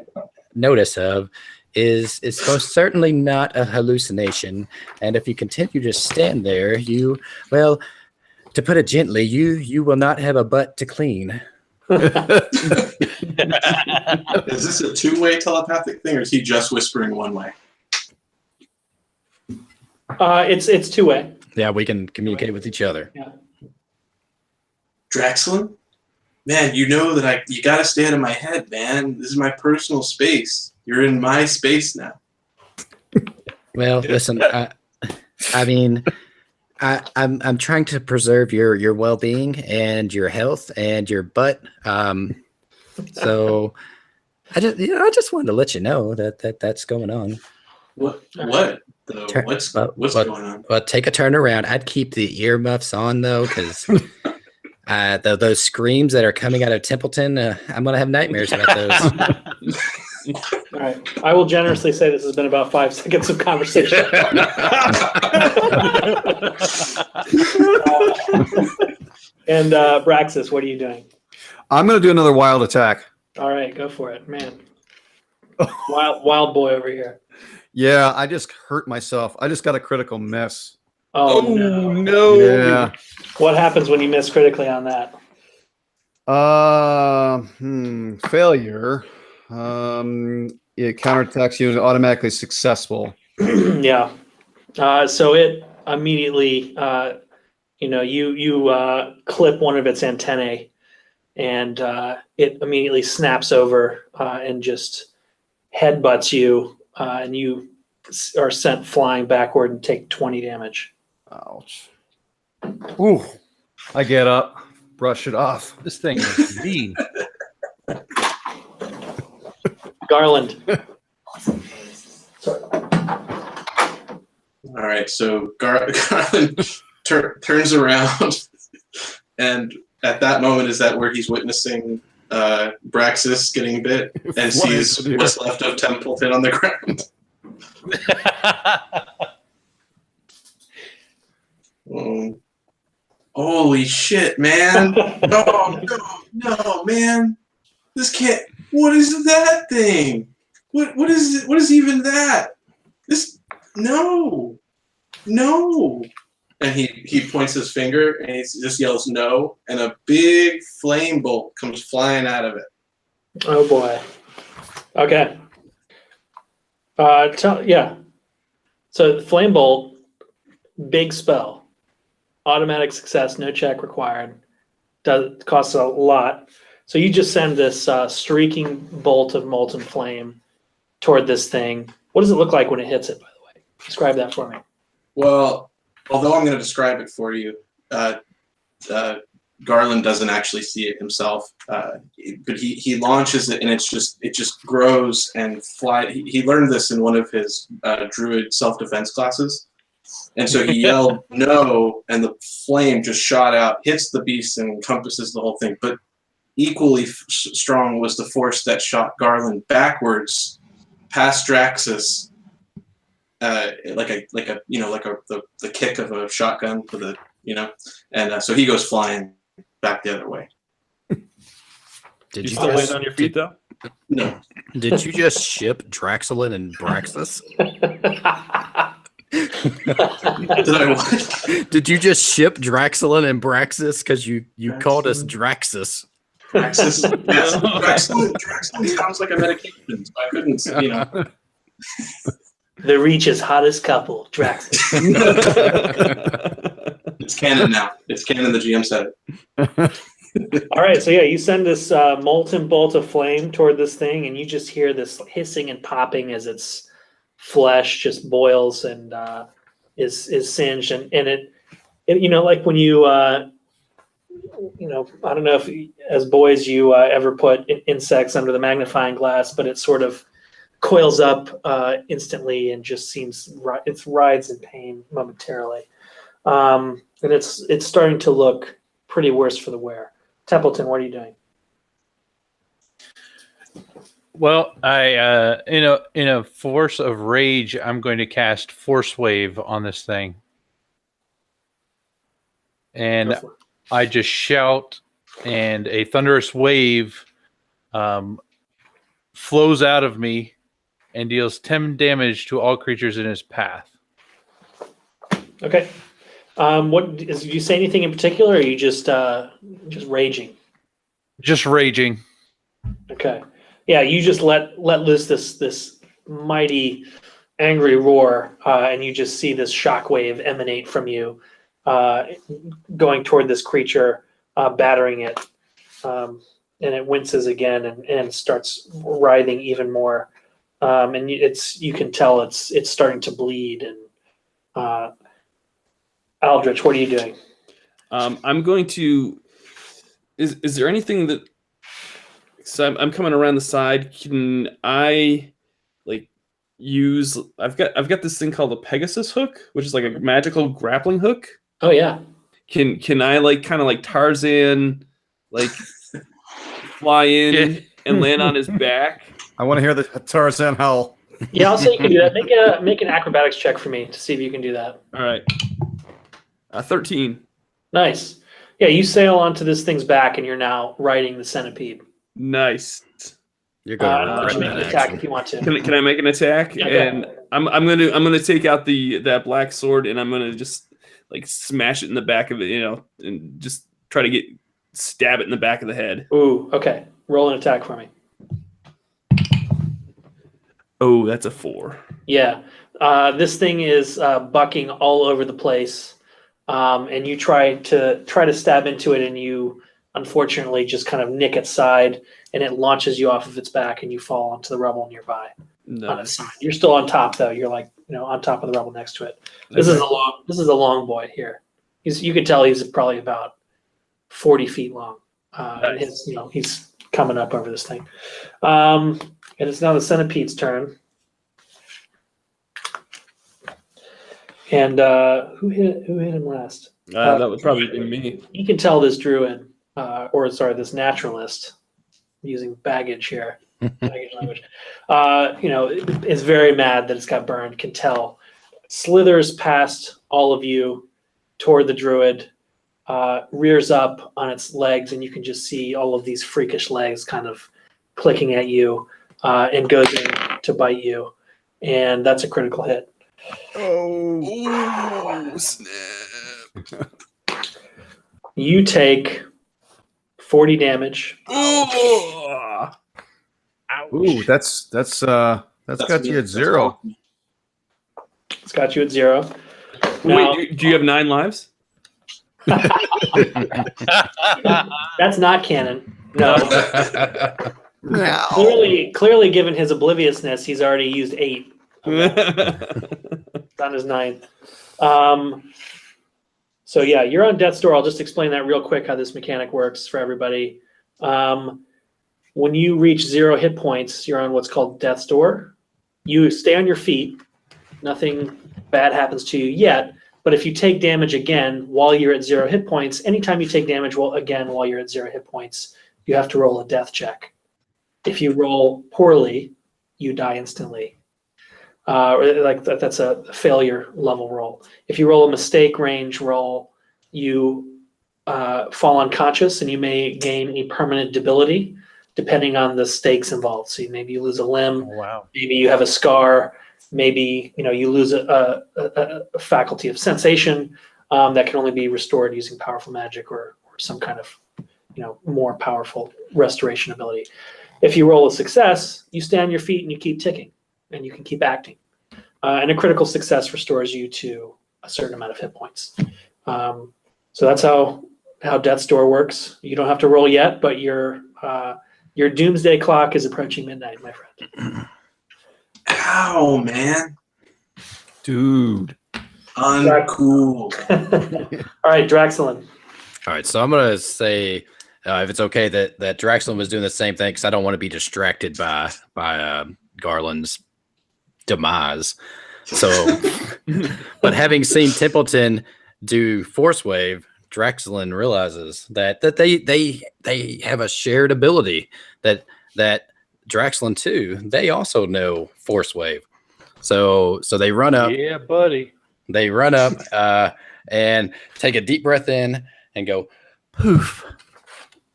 notice of is most certainly not a hallucination. And if you continue to stand there, well, to put it gently, you will not have a butt to clean. Is this a two-way telepathic thing, or is he just whispering one way? It's two-way. Yeah, we can communicate with each other. Yeah. Draxelin? Man, you know that you gotta stay out of my head, man. This is my personal space. You're in my space now. Well, listen, I mean, I'm trying to preserve your well-being and your health and your butt. So I just wanted to let you know that's going on. What? Though? What's going on? But take a turn around. I'd keep the earmuffs on though, because those screams that are coming out of Templeton, I'm gonna have nightmares about those. All right. I will generously say this has been about 5 seconds of conversation. And Braxis, what are you doing? I'm going to do another wild attack. All right, go for it, man. Wild boy over here. Yeah, I just hurt myself. I just got a critical miss. Oh, Oh no. no! Yeah. What happens when you miss critically on that? Failure. It counterattacks you and is automatically successful. Yeah. So it immediately, you clip one of its antennae, and it immediately snaps over and just headbutts you, and you are sent flying backward and take 20 damage. Ouch. Ooh. I get up, brush it off. This thing is mean. Garland. All right, so Garland turns around, and at that moment, is that where he's witnessing Braxis getting bit and sees what's left of Templeton on the ground? Holy shit, man! No, man! This can't. What is that thing? What is it? What is even that? This no. And he points his finger and he just yells no, and a big flame bolt comes flying out of it. Oh boy. Okay. So the flame bolt, big spell, automatic success, no check required. Costs a lot. So you just send this streaking bolt of molten flame toward this thing. What does it look like when it hits it, by the way? Describe that for me. Well, although I'm going to describe it for you, Garland doesn't actually see it himself, but he launches it, and it just grows and flies. He learned this in one of his druid self-defense classes, and so he yelled no, and the flame just shot out, hits the beast, and encompasses the whole thing. But equally strong was the force that shot Garland backwards past Draxus. The kick of a shotgun with a and so he goes flying back the other way. Did you still land on your feet though? No. Did you just ship Draxelin and Braxis? Did I what? Did you just ship Draxelin and Braxis because you called us Draxus? Draxus? Yes. Draxus sounds like a medication, so I couldn't, The Reach's hottest couple, Draxus. It's canon now. It's canon. The GM said it. All right, so yeah, you send this molten bolt of flame toward this thing, and you just hear this hissing and popping as its flesh just boils and is singed, and it like when you I don't know if as boys you ever put insects under the magnifying glass, but it sort of coils up instantly and just seems it writhes in pain momentarily, and it's starting to look pretty worse for the wear. Templeton, what are you doing? Well, I in a force of rage, I'm going to cast Force Wave on this thing, and I just shout, and a thunderous wave flows out of me and deals 10 damage to all creatures in his path. Okay. Did you say anything in particular, or are you just raging? Just raging. Okay. Yeah, you just let loose this mighty angry roar, and you just see this shockwave emanate from you, going toward this creature, battering it, and it winces again and starts writhing even more, and you can tell it's starting to bleed. And Aldrich, what are you doing? I'm going to. Is there anything that? So I'm coming around the side. Can I use? I've got this thing called a Pegasus hook, which is like a magical grappling hook. Oh yeah. Can I kind of Tarzan, fly in and land on his back I want to hear the Tarzan howl. Yeah, I'll say you can do that. Make an acrobatics check for me to see if you can do that. All right. 13. Nice. Yeah, you sail onto this thing's back, and you're now riding the centipede. Nice. You're going to You regret can make that an attack action. if you want to. Can I make an attack? Yeah, And I'm gonna take out that black sword, and I'm gonna just like smash it in the back of it, and just try to stab it in the back of the head. Ooh, okay. Roll an attack for me. Oh, that's a 4. Yeah. This thing is bucking all over the place, and you try to stab into it, and you unfortunately just kind of nick its side, and it launches you off of its back, and you fall onto the rubble nearby. On its side. You're still on top though. You're like on top of the rubble next to it. This is a long boy here. You can tell he's probably about 40 feet long. Nice. He's coming up over this thing. And it's now the centipede's turn. And who hit him last? That would probably be me. You can tell this druid, this naturalist, using baggage here, baggage language, is very mad that it's got burned. Can tell. Slithers past all of you toward the druid, rears up on its legs, and you can just see all of these freakish legs kind of clicking at you, and goes in to bite you, and that's a critical hit. Oh, snap. You take 40 damage. Ooh, that's got you at 0. It's got you at 0. Wait, do you have 9 lives? That's not canon. No. No. Clearly, given his obliviousness, he's already used 8. It's on his 9th. So yeah, you're on death's door. I'll just explain that real quick how this mechanic works for everybody. When you reach 0 hit points, you're on what's called death's door. You stay on your feet. Nothing bad happens to you yet. But if you take damage again while you're at 0 hit points, anytime you take damage while you're at 0 hit points, you have to roll a death check. If you roll poorly, you die instantly. That's a failure level roll. If you roll a mistake range roll, you fall unconscious, and you may gain a permanent debility depending on the stakes involved. So maybe you lose a limb, maybe you have a scar, maybe you lose a faculty of sensation that can only be restored using powerful magic or some kind of more powerful restoration ability. If you roll a success, you stay on your feet and you keep ticking, and you can keep acting. And a critical success restores you to a certain amount of hit points. So that's how Death's Door works. You don't have to roll yet, but your doomsday clock is approaching midnight, my friend. Ow, man. Dude. Uncool. All right, Draxelin. All right, so I'm gonna say, if it's okay, that Draxelin was doing the same thing, because I don't want to be distracted by Garland's demise. So, but having seen Templeton do Force Wave, Draxelin realizes that they have a shared ability, that Draxelin too, they also know Force Wave. So they run up. Yeah, buddy. They run up and take a deep breath in and go poof.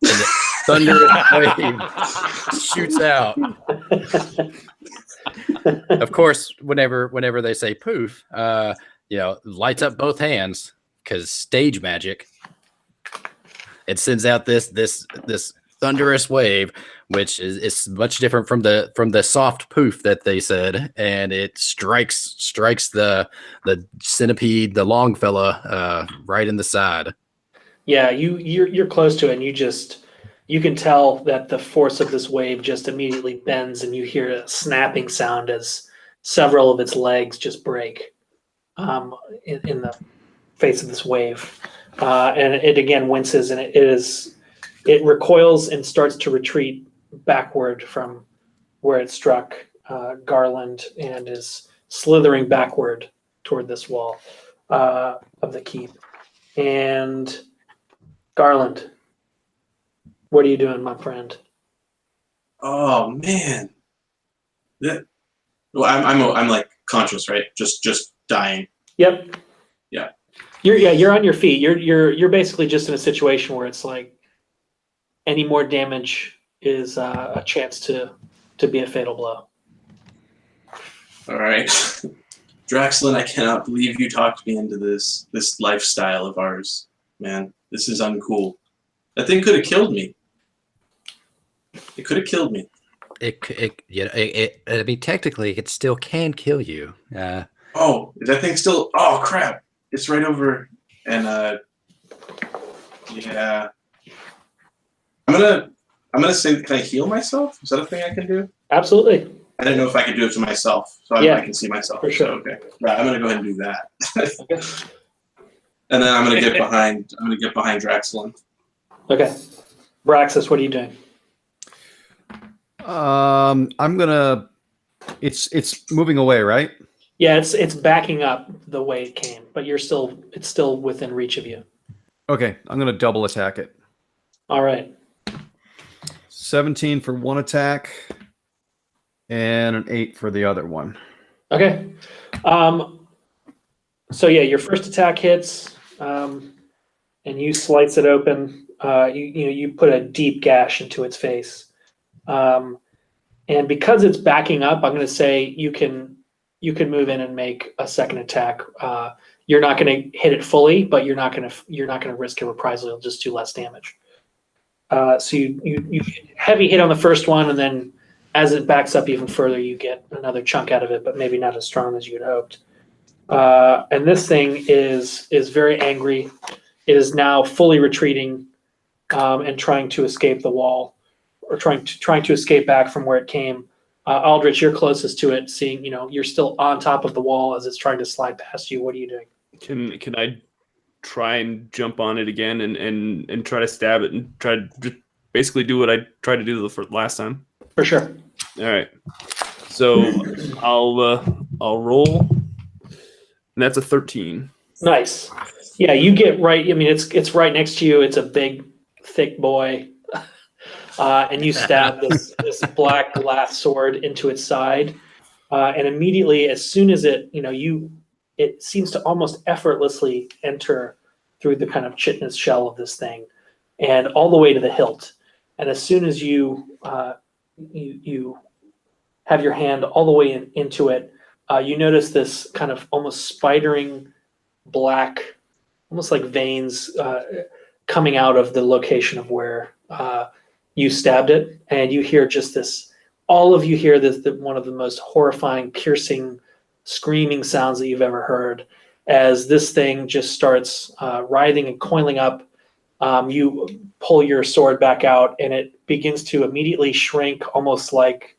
And the thunderous wave shoots out. Of course, whenever they say poof, lights up both hands, because stage magic. It sends out this thunderous wave, which is much different from the soft poof that they said, and it strikes the centipede, the long fella, right in the side. Yeah, you're close to it, and you can tell that the force of this wave just immediately bends, and you hear a snapping sound as several of its legs just break in the face of this wave. And it again winces, and it recoils and starts to retreat backward from where it struck Garland, and is slithering backward toward this wall of the keep. And Garland, what are you doing, my friend? Oh, man. Yeah. Well, I'm like conscious, right? Just dying. Yep. Yeah. You're on your feet. You're basically just in a situation where it's like any more damage is a chance to be a fatal blow. All right. Draxlin, I cannot believe you talked me into this lifestyle of ours, man. This is uncool. That thing could have killed me. It could have killed me. I mean, technically, it still can kill you. Oh, is that thing still? Oh crap! It's right over. And yeah. I'm gonna say, can I heal myself? Is that a thing I can do? Absolutely. I didn't know if I could do it to myself, so Yeah, I can see myself. for sure. So, okay, right. I'm gonna go ahead and do that. Okay. And then I'm gonna get behind. I'm gonna get behind Draxlin. Okay. Braxis, what are you doing? I'm gonna. It's moving away, right? Yeah, it's backing up the way it came, but it's still within reach of you. Okay, I'm gonna double attack it. All right. 17 for one attack, and an 8 for the other one. Okay. So yeah, your first attack hits, and you slice it open. You put a deep gash into its face, and because it's backing up, I'm going to say you can move in and make a second attack. You're not going to hit it fully, but you're not going to risk a reprisal. You'll just do less damage. So you heavy hit on the first one, and then as it backs up even further, you get another chunk out of it, but maybe not as strong as you had hoped. And this thing is very angry. It is now fully retreating and trying to escape the wall, or trying to escape back from where it came. Aldrich, you're closest to it, seeing you're still on top of the wall as it's trying to slide past you. What are you doing? Can I try and jump on it again and try to stab it and try to just basically do what I tried to do the last time? For sure. All right. So I'll roll, and that's a 13. Nice. Yeah, you get right. I mean, it's right next to you. It's a big, thick boy, and you stab this black glass sword into its side, and immediately, as soon as it seems to almost effortlessly enter through the kind of chitinous shell of this thing, and all the way to the hilt. And as soon as you have your hand all the way into it, you notice this kind of almost spidering black, almost like veins coming out of the location of where you stabbed it. And you hear just this, all of you hear this, one of the most horrifying, piercing, screaming sounds that you've ever heard as this thing just starts writhing and coiling up. You pull your sword back out, and it begins to immediately shrink, almost like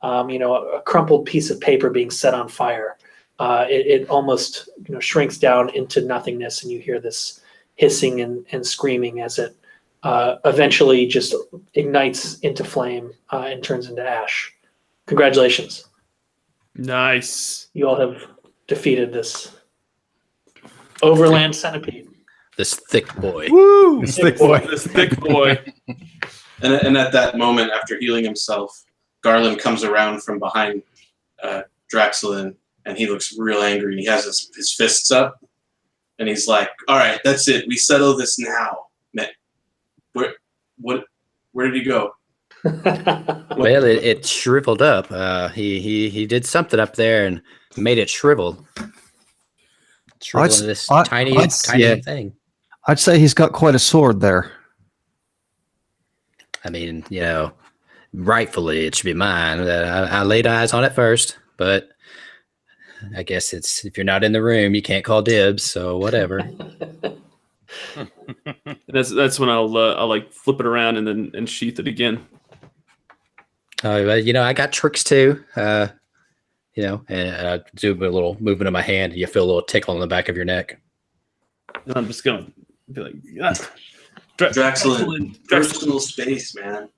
a crumpled piece of paper being set on fire. It almost shrinks down into nothingness, and you hear this hissing and screaming as it eventually just ignites into flame and turns into ash. Congratulations. Nice. You all have defeated this overland centipede. This thick boy. Woo! This thick boy. This thick boy. And at that moment, after healing himself, Garland comes around from behind Draxlin, and he looks real angry. He has his fists up, and he's like, "All right, that's it. We settle this now." Man, where did he go? Well, it shriveled up. He did something up there and made it shrivel. Shriveled into this tiny thing. I'd say he's got quite a sword there. I mean, rightfully it should be mine. I laid eyes on it first, but I guess if you're not in the room, you can't call dibs. So whatever. That's when I'll like flip it around and sheath it again. I got tricks too. And I do a little movement of my hand, and you feel a little tickle on the back of your neck. And I'm just gonna be like, Draxlin, personal space, man.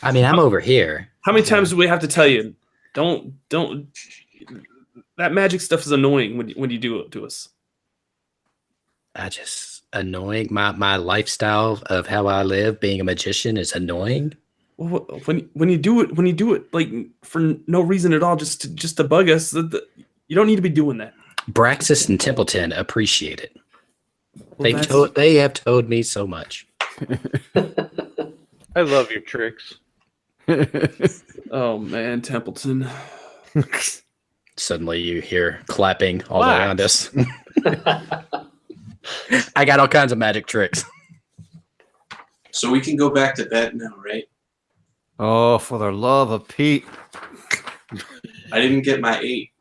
I mean, I'm over here. How many times do we have to tell you? Don't. That magic stuff is annoying when you do it to us. Annoying. My lifestyle of how I live, being a magician, is annoying. when you do it like for no reason at all, just to bug us, you don't need to be doing that. Braxis and Templeton appreciate it. Well, They have told me so much. I love your tricks. Oh man, Templeton. Suddenly you hear clapping all Relax. around us. I got all kinds of magic tricks. So we can go back to bed now, right? Oh, for the love of Pete. I didn't get my 8.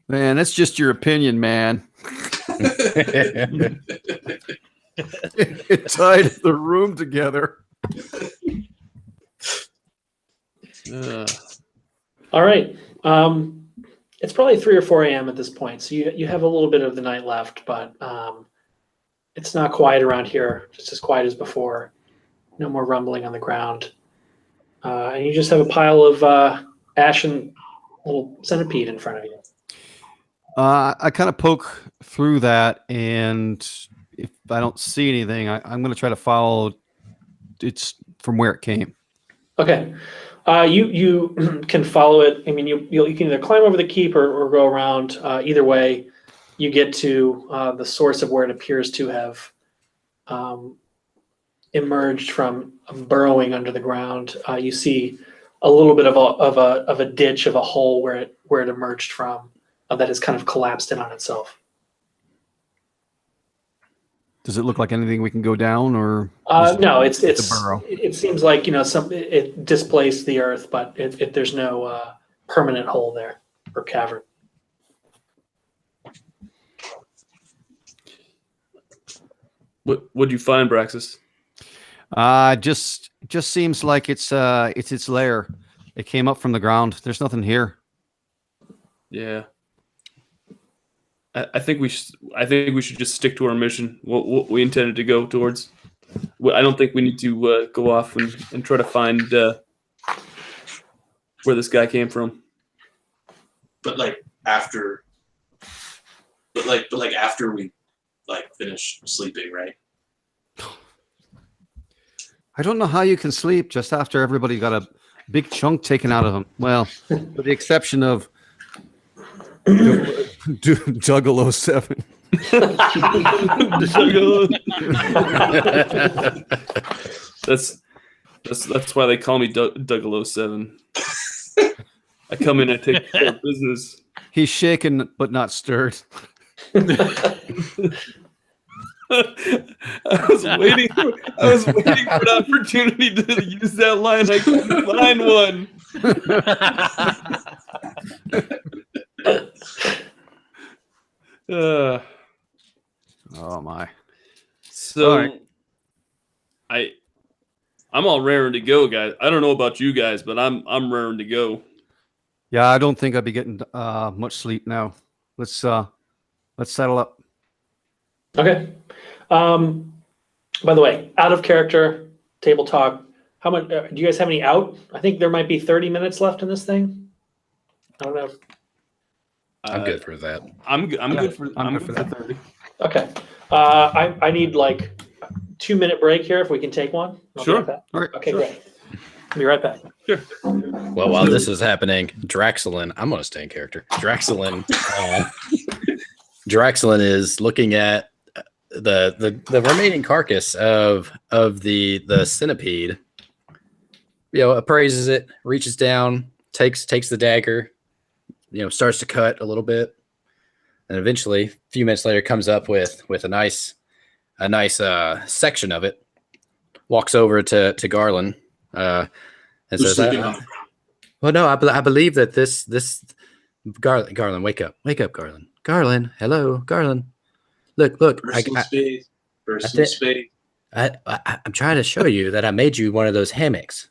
Man, that's just your opinion, man. It tied the room together. All right. It's probably 3 or 4 a.m. at this point, so you have a little bit of the night left, but it's not quiet around here, just as quiet as before. No more rumbling on the ground. And you just have a pile of ash and little centipede in front of you. I kind of poke through that, and if I don't see anything, I'm going to try to follow it's from where it came. Okay. You can follow it. I mean, you can either climb over the keep or go around. Either way, you get to the source of where it appears to have emerged from burrowing under the ground. You see a little bit of a ditch, of a hole where it emerged from that has kind of collapsed in on itself. Does it look like anything we can go down, or no? It's a burrow? It seems like it displaced the earth, but there's no permanent hole there or cavern. What'd you find, Braxis? Just seems like it's its lair. It came up from the ground. There's nothing here. Yeah. I think we should just stick to our mission. What we intended to go towards. I don't think we need to go off and try to find where this guy came from. But after we finish sleeping, right? I don't know how you can sleep just after everybody got a big chunk taken out of them. Well, with the exception of Juggalo 7. That's why they call me Juggalo 7. I come in and take care of business. He's shaken but not stirred. I was waiting for an opportunity to use that line. I couldn't find one. Oh my! So, all right. I'm all raring to go, guys. I don't know about you guys, but I'm raring to go. Yeah, I don't think I'll be getting much sleep now. Let's settle up. Okay. By the way, out of character, table talk. How much do you guys have any out? I think there might be 30 minutes left in this thing. I don't know. I'm good for that. I'm good for that. 30. Okay. I need like a 2-minute break here if we can take one. I'll be Sure. right back. All right. Okay, Sure. great. I'll be right back. Well, while this is happening, Draxelin, I'm going to stay in character. Draxelin is looking at the remaining carcass of the centipede. Appraises it, reaches down, takes the dagger, starts to cut a little bit, and eventually, a few minutes later, comes up with a nice section of it. Walks over to Garland and says, "Well, no, I believe that this Garland, wake up, Garland, hello, Garland, look, Personal space. Personal space. I'm trying to show you that I made you one of those hammocks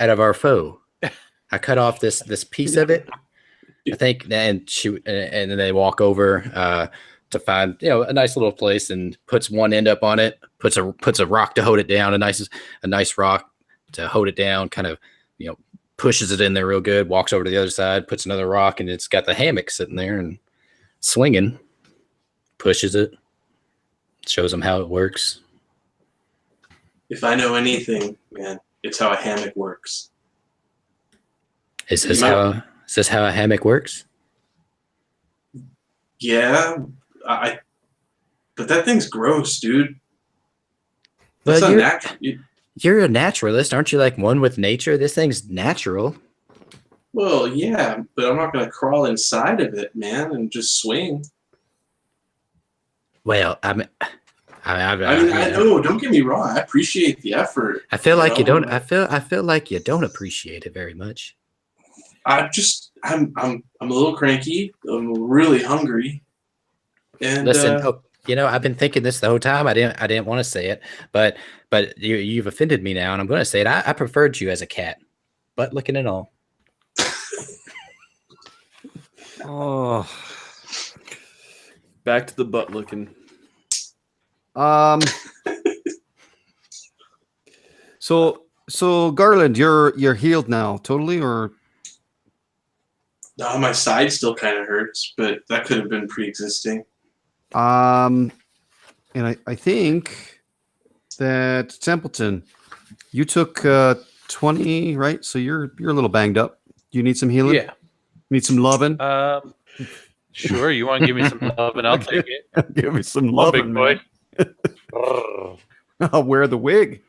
out of our foe. I cut off this piece of it, I think, and then they walk over to find a nice little place and puts one end up on it, puts a rock to hold it down, a nice rock to hold it down, kind of pushes it in there real good, walks over to the other side, puts another rock, and it's got the hammock sitting there and swinging, pushes it, Shows them how it works. If I know anything, man, it's how a hammock works. Is this how a hammock works? Yeah, but that thing's gross, dude. Well, That's not natural. You're a naturalist, aren't you? Like one with nature. This thing's natural. Well, yeah, but I'm not gonna crawl inside of it, man, and just swing. Well, I know. Don't get me wrong. I appreciate the effort. I feel like you don't. I feel like you don't appreciate it very much. I'm a little cranky. I'm really hungry. And Listen, I've been thinking this the whole time. I didn't want to say it, but you've offended me now, and I'm going to say it. I preferred you as a cat, butt licking and all. Oh, Back to the butt looking. So Garland, you're healed now, totally, or? no, my side still kind of hurts, but that could have been pre-existing. And I think that Templeton, you took 20, right? So you're a little banged up. Do you need some healing? Yeah. Need some loving? Sure. You want to give me some love and I'll take it. Give me some Come on, loving, big man. boy. I'll wear the wig.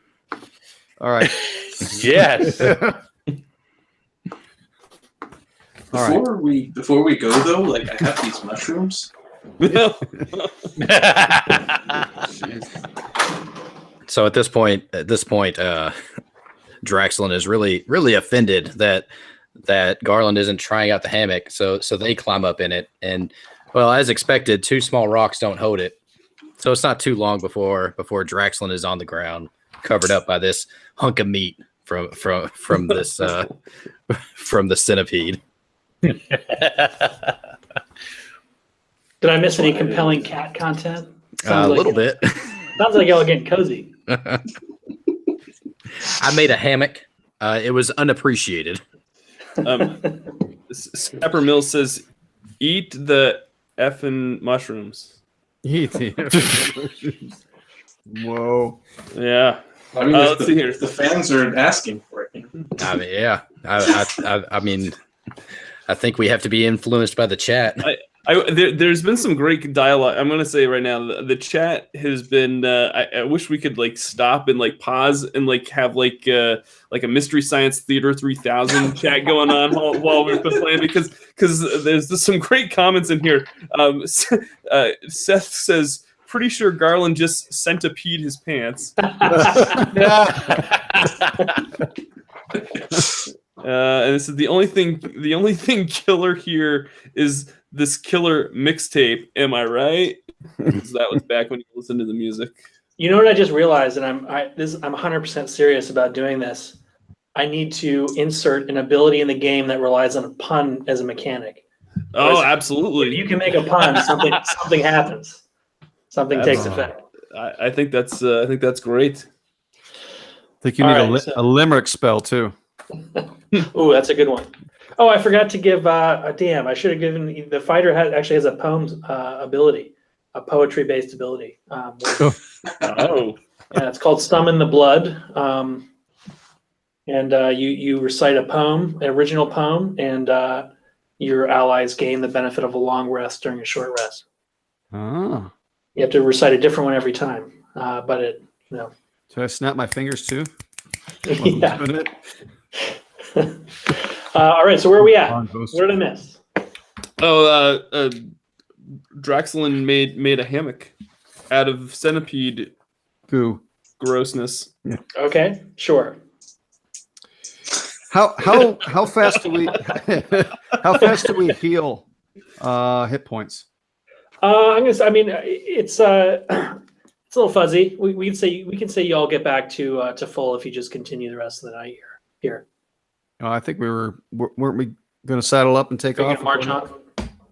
All right. Yes. Before we go though, like I have these mushrooms. So at this point, Draxlin is really offended that Garland isn't trying out the hammock. So they climb up in it, and well, as expected, two small rocks don't hold it. So it's not too long before Draxlin is on the ground, covered up by this hunk of meat from this from the centipede. Did I miss any compelling cat content? A little bit. Sounds like y'all are getting cozy. I made a hammock. It was unappreciated. Snapper Mills says, "Eat the effing mushrooms." Eat the Whoa. Yeah. I mean, let's see here. The fans are asking for it. I mean, yeah. I mean, I think we have to be influenced by the chat. There's been some great dialogue. I'm gonna say right now, the chat has been. I wish we could like stop and like pause and like have like a Mystery Science Theater 3000 chat going on while we're playing because there's some great comments in here. Seth says, "Pretty sure Garland just centipede his pants." And this is the only thing killer here is this killer mixtape. Am I right? So that was back when you listened to the music. You know what I just realized, and I'm 100% serious about doing this. I need to insert an ability in the game that relies on a pun as a mechanic. Oh, absolutely! If you can make a pun, something happens. Something takes effect. I think that's great. I think you need a limerick spell too. Ooh, that's a good one. Oh, I forgot to give. Damn, I should have given the fighter actually has a poem ability, a poetry-based ability. Oh, yeah, it's called Summon the Blood. And you recite a poem, an original poem, and your allies gain the benefit of a long rest during a short rest. Oh. You have to recite a different one every time, but it, Should I snap my fingers too? Yeah. All right, so where are we at? What did I miss? Oh, Draxlin made a hammock out of centipede goo grossness. Yeah. Okay, sure. How fast do we heal hit points? It's a little fuzzy. We can say you all get back to full if you just continue the rest of the night here. I think weren't we going to saddle up and take off? March on.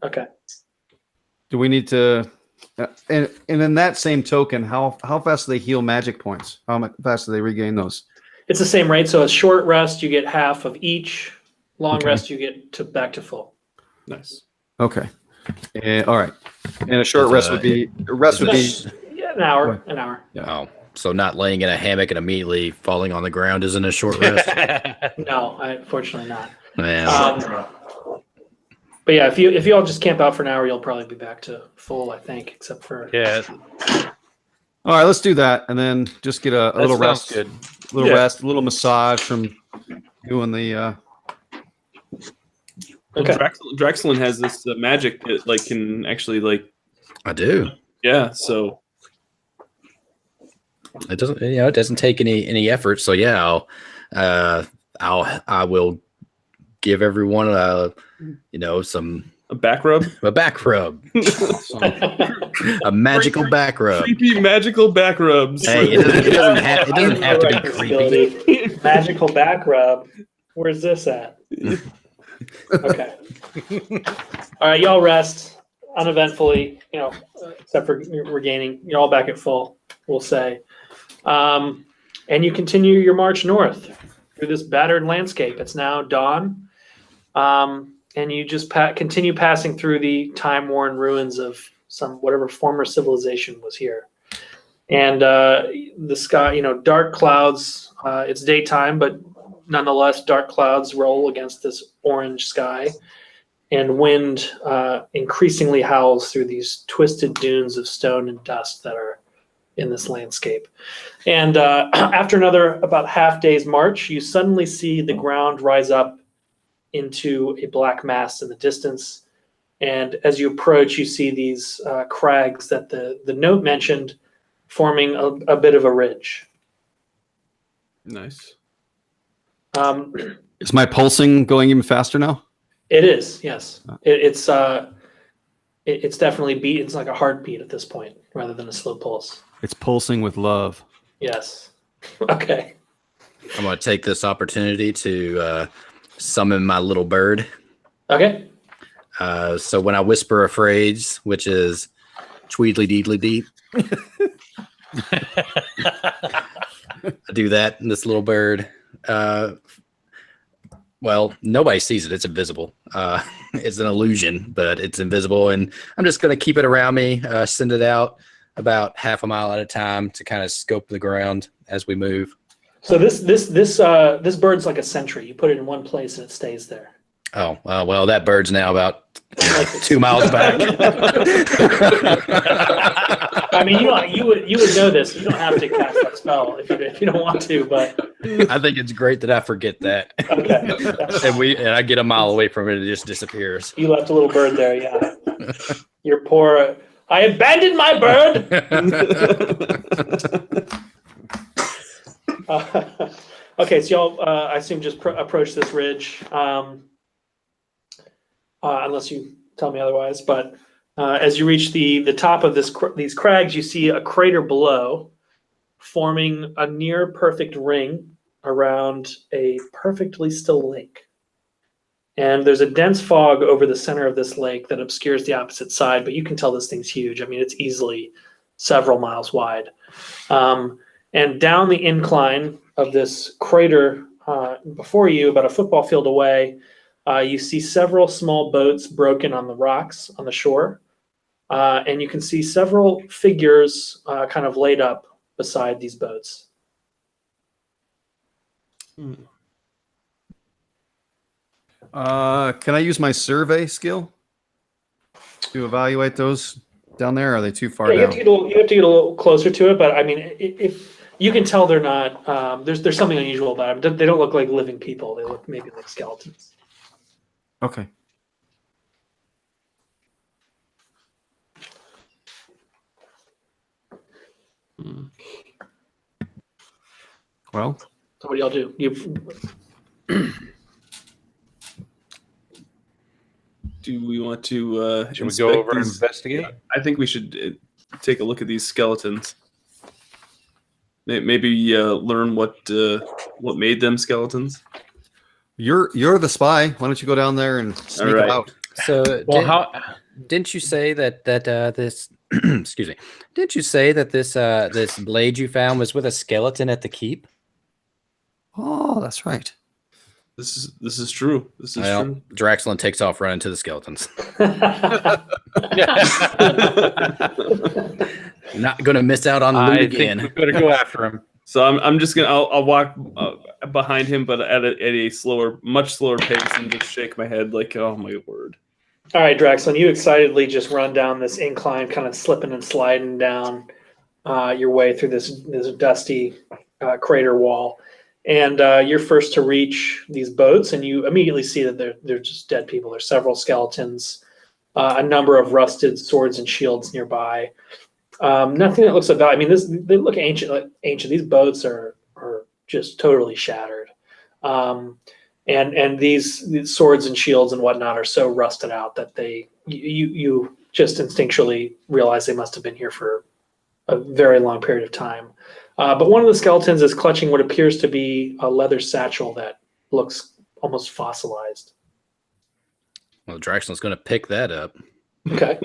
Okay. Do we need to? And in that same token, how fast do they heal magic points? How fast do they regain those? It's the same rate. So a short rest, you get half of each. Long rest, you get back to full. Nice. Okay. All right. And a short rest would be. Yeah, An hour. An hour. Oh, so not laying in a hammock and immediately falling on the ground isn't a short rest? No, unfortunately not. Man. But yeah, if you all just camp out for an hour, you'll probably be back to full, I think, except for Yeah, All right, let's do that, and then just get a little sounds rest, good. a little massage from doing the. Well, Okay. Drexelin has this magic that like can actually like. I do. Yeah. So. It doesn't, it doesn't take any effort. So yeah, I will give everyone a Back rub. a back rub, a magical back rub. Creepy magical back rubs. Hey, it doesn't have to be creepy. Magical back rub. Where's this at? Okay. All right, y'all rest uneventfully. Except for regaining. You're all back at full. We'll say. And you continue your march north through this battered landscape. It's now dawn, and you just continue passing through the time-worn ruins of whatever former civilization was here. And the sky, dark clouds. It's daytime, but nonetheless, dark clouds roll against this orange sky, and wind increasingly howls through these twisted dunes of stone and dust that are in this landscape. And after another about half day's march, you suddenly see the ground rise up into a black mass in the distance. And as you approach, you see these crags that the note mentioned forming a bit of a ridge. Nice. Is my pulsing going even faster now? It is, yes. It's definitely beat. It's like a heartbeat at this point rather than a slow pulse. It's pulsing with love. Yes. Okay. I'm going to take this opportunity to summon my little bird. Okay. So when I whisper a phrase, which is tweedly deedly deep, I do that, and this little bird, well, nobody sees it. It's invisible. It's an illusion, but it's invisible, and I'm just going to keep it around me, send it out about half a mile at a time to kind of scope the ground as we move. So this bird's like a sentry. You put it in one place and it stays there. Oh, well, that bird's now about 2 miles back. I mean, you would know this. You don't have to cast that spell if you don't want to, but I think it's great that I forget that. okay. And I get a mile away from it, it just disappears. You left a little bird there, yeah. Your poor. I abandoned my bird. Okay, so y'all, I assume, just approach this ridge, unless you tell me otherwise. But as you reach the top of these crags, you see a crater below, forming a near perfect ring around a perfectly still lake. And there's a dense fog over the center of this lake that obscures the opposite side, but you can tell this thing's huge. I mean, it's easily several miles wide. And down the incline of this crater before you, about a football field away, you see several small boats broken on the rocks on the shore. And you can see several figures kind of laid up beside these boats. Can I use my survey skill to evaluate those down there? Or are they too far Yeah, down? you have to get a little closer to it, but I mean, if you can tell they're not, there's something unusual about them. They don't look like living people. They look maybe like skeletons. Okay. Well, So what do y'all do? Do we want to? Should we go over and investigate? I think we should take a look at these skeletons. Maybe learn what made them skeletons. you're the spy. Why don't you go down there and sneak right. out? So Well, didn't you say that this excuse me? Didn't you say that this blade you found was with a skeleton at the keep? Oh, that's right. This is true. This is Well, true. Draxlin takes off running to the skeletons. Not going to miss out on loot I again. think we better go after him. So I'm just gonna I'll walk behind him, but at a slower, much slower pace, and just shake my head like, oh my word. All right, Draxlin, you excitedly just run down this incline, kind of slipping and sliding down your way through this dusty crater wall. And you're first to reach these boats, and you immediately see that they're just dead people. There's several skeletons, a number of rusted swords and shields nearby. Nothing that looks like that. I mean, they look ancient. Like ancient. These boats are just totally shattered. And these swords and shields and whatnot are so rusted out that you just instinctually realize they must have been here for a very long period of time. But one of the skeletons is clutching what appears to be a leather satchel that looks almost fossilized. Well, Draxlin's going to pick that up. Okay.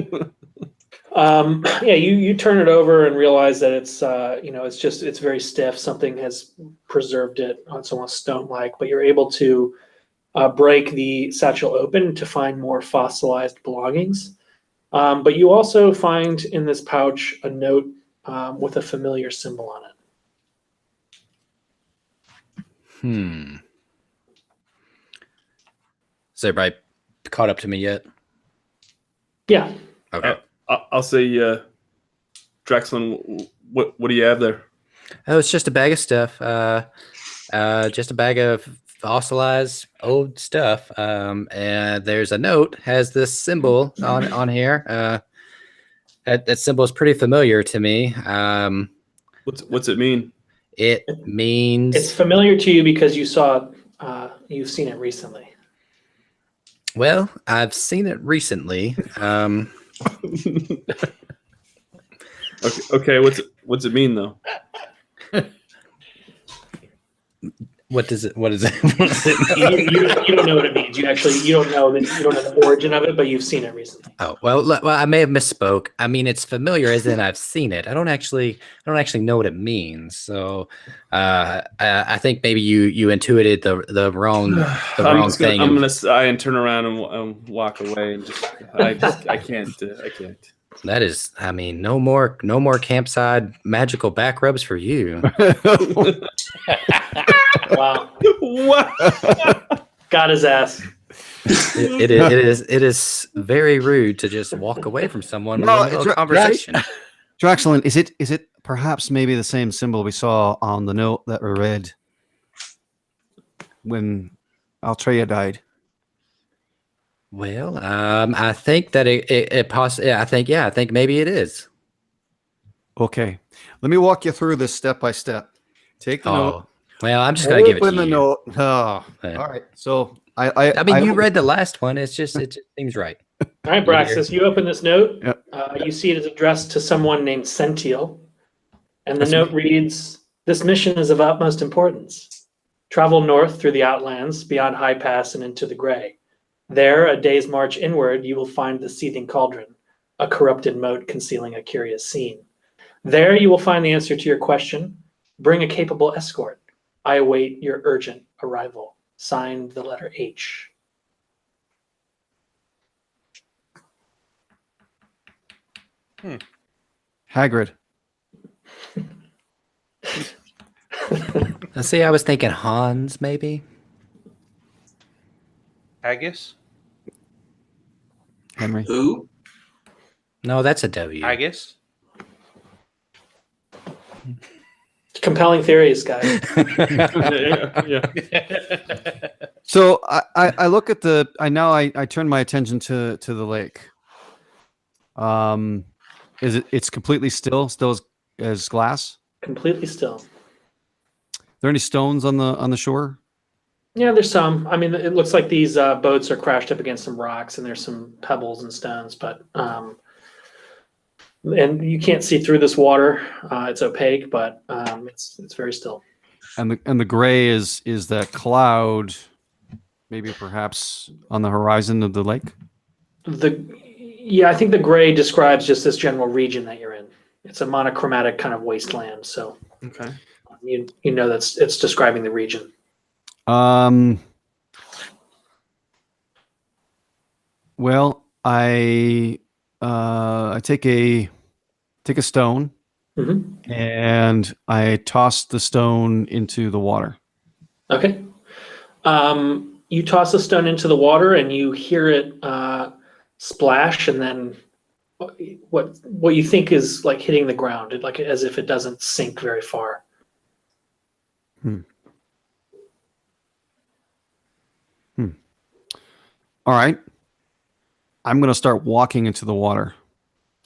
Yeah, you turn it over and realize that it's very stiff. Something has preserved it. It's almost stone-like, but you're able to break the satchel open to find more fossilized belongings. But you also find in this pouch a note with a familiar symbol on it. Is everybody caught up to me yet? Yeah. Okay. I'll say, Draxlin, what do you have there? Oh, it's just a bag of stuff. Just a bag of fossilized old stuff. And there's a note, has this symbol on here. That symbol is pretty familiar to me. What's it mean? It means It's familiar to you because you've seen it recently. well, I've seen it recently. Okay. What's it mean though? What does it what does it mean? You don't know what it means. You don't know the origin of it, but you've seen it recently. Oh, well, I may have misspoke. I mean, it's familiar as in I've seen it. I don't actually know what it means. So, I think maybe you intuited the wrong thing. I'm gonna sigh and turn around and walk away and I can't. That is, I mean, no more campsite magical back rubs for you. Wow. What? Got his ass. It is very rude to just walk away from someone in the middle of a conversation. Draxlin, is it perhaps maybe the same symbol we saw on the note that we read when Altreya died? Well, I think that it possibly. I think maybe it is. Okay, let me walk you through this step by step. Take the note. Well, I'm just gonna give it to Open the you. note. Oh, Yeah. all right. So I mean, you read the last one. It just seems right. All right, Braxis, you open this note. Yep. You see it is addressed to someone named Sentiel. And the note reads, "This mission is of utmost importance. Travel north through the outlands, beyond High Pass and into the Gray. There, a day's march inward, you will find the seething cauldron, a corrupted moat concealing a curious scene. There you will find the answer to your question. Bring a capable escort. I await your urgent arrival. Signed, the letter H." Hagrid. Let's see. I was thinking Hans, maybe. Haggis? Henry. Who? No, that's a W. Haggis? Compelling theories, guys. Yeah. So I look at I turn my attention to the lake. It's completely still as glass? Completely still. Are there any stones on the shore? Yeah, there's some. I mean, it looks like these boats are crashed up against some rocks, and there's some pebbles and stones, but and you can't see through this water. It's opaque, but it's very still. And the gray is that cloud, maybe perhaps on the horizon of the lake? I think the gray describes just this general region that you're in. It's a monochromatic kind of wasteland, so Okay. you know it's describing the region. Well, I take a stone Mm-hmm. and I toss the stone into the water. Okay. You toss the stone into the water and you hear it splash, and then what you think is like hitting the ground, like as if it doesn't sink very far. All right. I'm going to start walking into the water.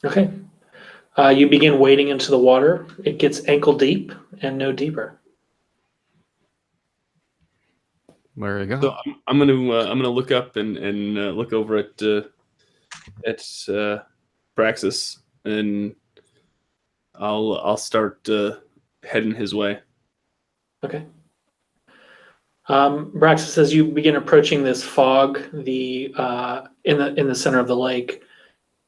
Okay. You begin wading into the water. It gets ankle deep and no deeper. There you go. So I'm gonna look up and look over at Praxis, and I'll start heading his way. Okay. Braxis, as you begin approaching this fog, in the center of the lake,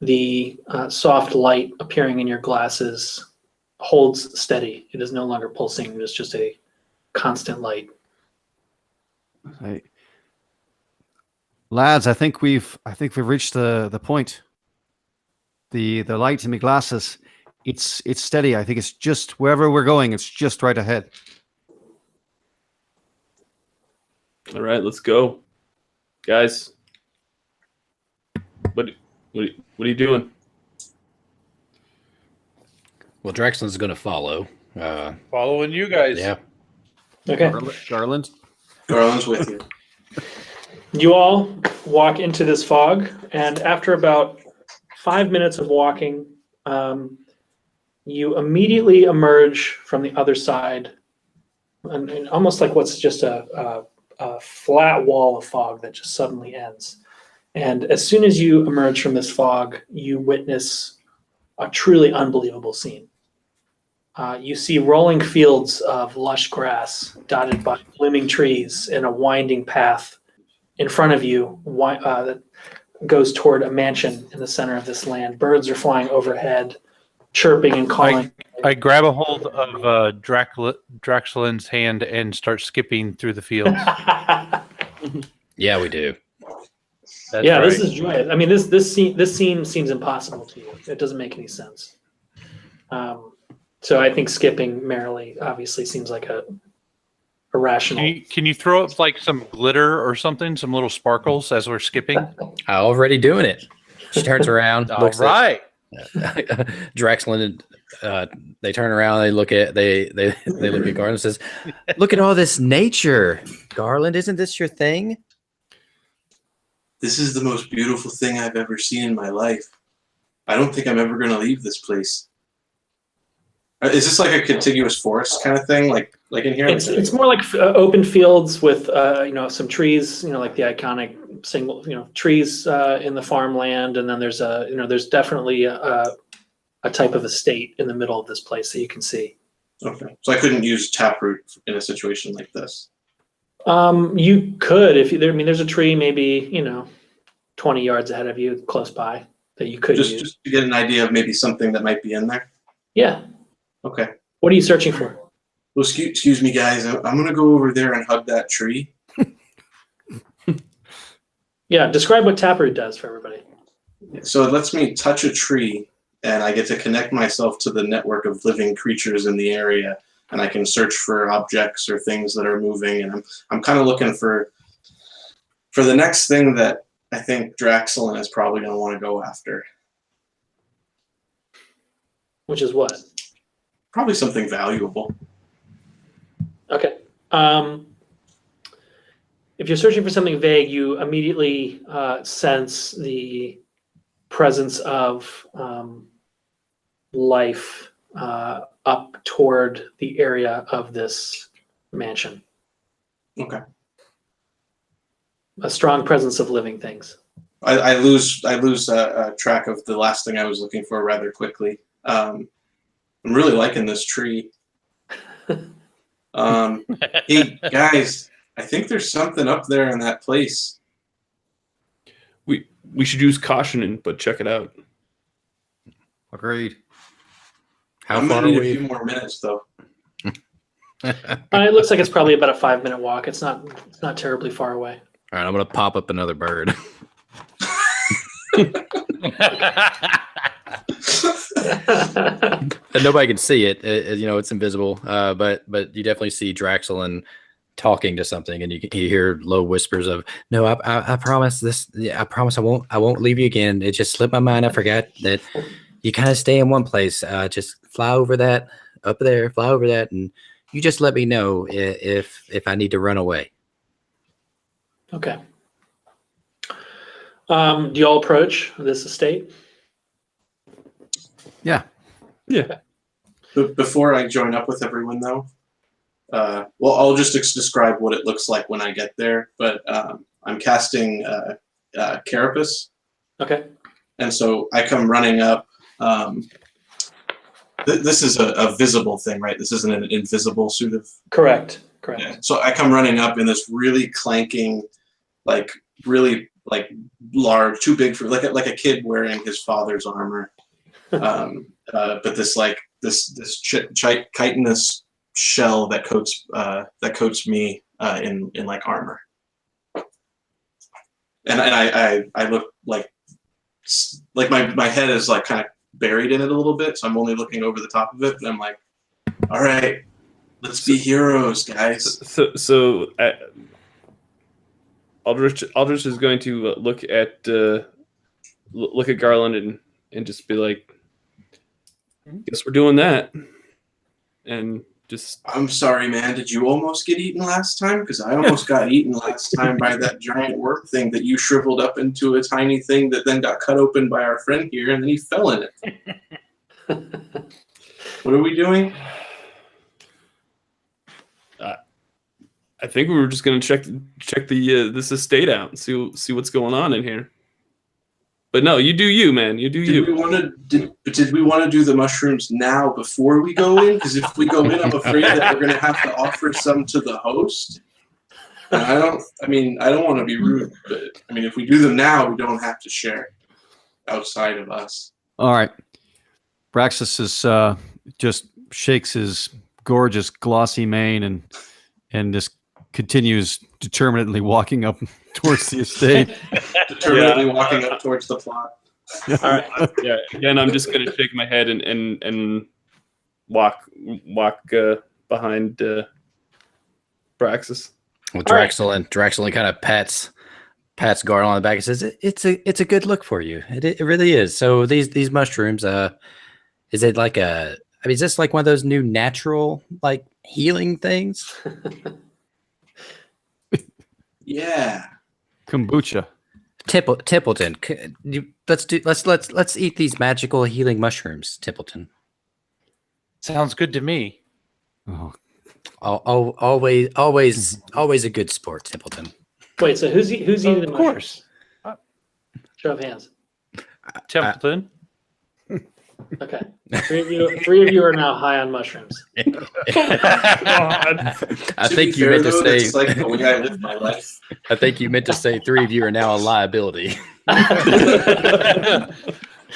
the soft light appearing in your glasses holds steady. It is no longer pulsing. It is just a constant light. Lads, I think we've reached the point. The light in my glasses, it's steady. I think it's just wherever we're going. It's just right ahead. All right, let's go, guys. What are you doing? Well, Drexlin's going to follow. Following you guys. Yeah. Okay. Garland. Garland's with you. You all walk into this fog, and after about 5 minutes of walking, you immediately emerge from the other side, and almost like what's just a flat wall of fog that just suddenly ends. And as soon as you emerge from this fog, you witness a truly unbelievable scene. You see rolling fields of lush grass dotted by blooming trees and a winding path in front of you that goes toward a mansion in the center of this land. Birds are flying overhead, chirping and calling. I grab a hold of Draxlin's hand and start skipping through the fields. Yeah, we do. That's Yeah, right. this is joyous. I mean, this scene seems impossible to you. It doesn't make any sense. So I think skipping merrily obviously seems like a rational. Can you throw up like some glitter or something, some little sparkles as we're skipping? Already doing it. She turns around. All looks right. At Drexlin. They turn around. They look at Garland and says, "Look at all this nature, Garland. Isn't this your thing?" This is the most beautiful thing I've ever seen in my life. I don't think I'm ever going to leave this place. Is this like a contiguous forest kind of thing, like in here? It's more like open fields with some trees, like the iconic single trees in the farmland, and then there's there's definitely a type of estate in the middle of this place that you can see. Okay, so I couldn't use taproot in a situation like this. You could there's a tree maybe 20 yards ahead of you, close by, that you could use. Just to get an idea of maybe something that might be in there. Yeah. Okay. What are you searching for? Well, excuse me, guys. I'm going to go over there and hug that tree. Yeah, describe what taproot does for everybody. So it lets me touch a tree, and I get to connect myself to the network of living creatures in the area, and I can search for objects or things that are moving. And I'm kind of looking for the next thing that I think Draxlin is probably going to want to go after. Which is what? Probably something valuable. Okay. If you're searching for something vague, you immediately sense the presence of life up toward the area of this mansion. Okay. A strong presence of living things. I lose track of the last thing I was looking for rather quickly. I'm really liking this tree. Hey guys, I think there's something up there in that place. We should use caution, but check it out. Agreed. I'm gonna need a few more minutes though. It looks like it's probably about a 5-minute walk. It's not terribly far away. All right, I'm gonna pop up another bird. And nobody can see it. It's invisible. But you definitely see Draxel talking to something, and you hear low whispers of, "No, I promise this. Yeah, I promise I won't leave you again. It just slipped my mind. I forgot that you kind of stay in one place. Just fly over that up there, fly over that, and you just let me know if I need to run away." Okay. Do you all approach this estate? Yeah. Yeah. But before I join up with everyone, though, well, I'll just describe what it looks like when I get there. But I'm casting Carapace, Okay. and so I come running up. This is a visible thing, right? This isn't an invisible suit of. Correct. Yeah. So I come running up in this really clanking, really large, too big for like a kid wearing his father's armor. But this chitinous shell that coats me in like armor, and I look like my head is like kind of buried in it a little bit, so I'm only looking over the top of it. But I'm like, all right, let's be heroes, guys. So Aldrich is going to look at Garland and just be like, guess we're doing that, and just. I'm sorry, man. Did you almost get eaten last time? Because I almost got eaten last time by that giant worm thing that you shriveled up into a tiny thing that then got cut open by our friend here, and then he fell in it. What are we doing? I think we were just going to check this estate out and see what's going on in here. But no, you do you, man. You do you. Did we want to do the mushrooms now before we go in? Because if we go in, I'm afraid that we're going to have to offer some to the host. And I don't want to be rude, but if we do them now, we don't have to share outside of us. All right. Braxis is just shakes his gorgeous glossy mane and just continues determinedly walking up towards the estate. Determinedly walking up towards the plot. All right. Yeah. Again, I'm just going to shake my head and walk behind Braxis. Well, Draxel kind of pats Garland on the back and says, "It's a good look for you. It really is. So these mushrooms, is it like is this like one of those new natural like healing things?" Yeah. Kombucha. Tippleton, let's eat these magical healing mushrooms, Tippleton. Sounds good to me. Oh, always a good sport, Tippleton. Wait, so who's eating the Of course. Show of hands. Templeton. Okay. Three of you are now high on mushrooms. I think you meant to say. It's like the way I live my life. I think you meant to say 3 of you are now a liability.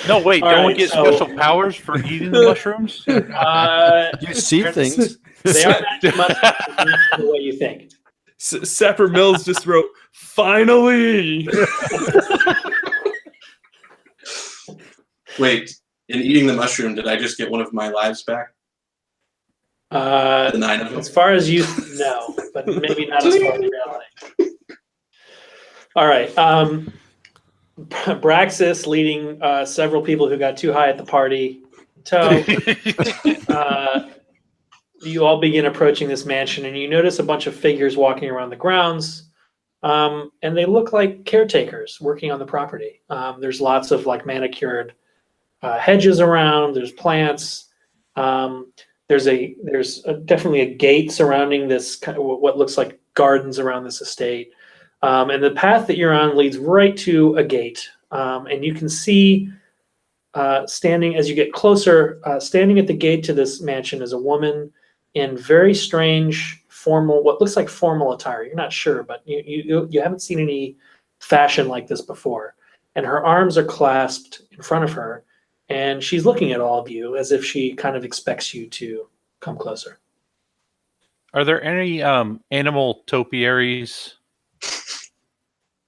No, wait. All don't we right, get so- special powers for eating the mushrooms? you see things. They are magic mushrooms the way you think. Sapper Mills just wrote, "Finally." Wait, in eating the mushroom, did I just get one of my lives back? The 9 of them? As far as you know, but maybe not as far as reality. All right. Braxis leading several people who got too high at the party. You all begin approaching this mansion, and you notice a bunch of figures walking around the grounds, and they look like caretakers working on the property. There's lots of like manicured hedges around. There's plants. There's definitely a gate surrounding this kind of what looks like gardens around this estate. And the path that you're on leads right to a gate. And you can see standing as you get closer, standing at the gate to this mansion is a woman in very strange formal, what looks like formal attire. You're not sure, but you haven't seen any fashion like this before. And her arms are clasped in front of her, and she's looking at all of you as if she kind of expects you to come closer. Are there any animal topiaries?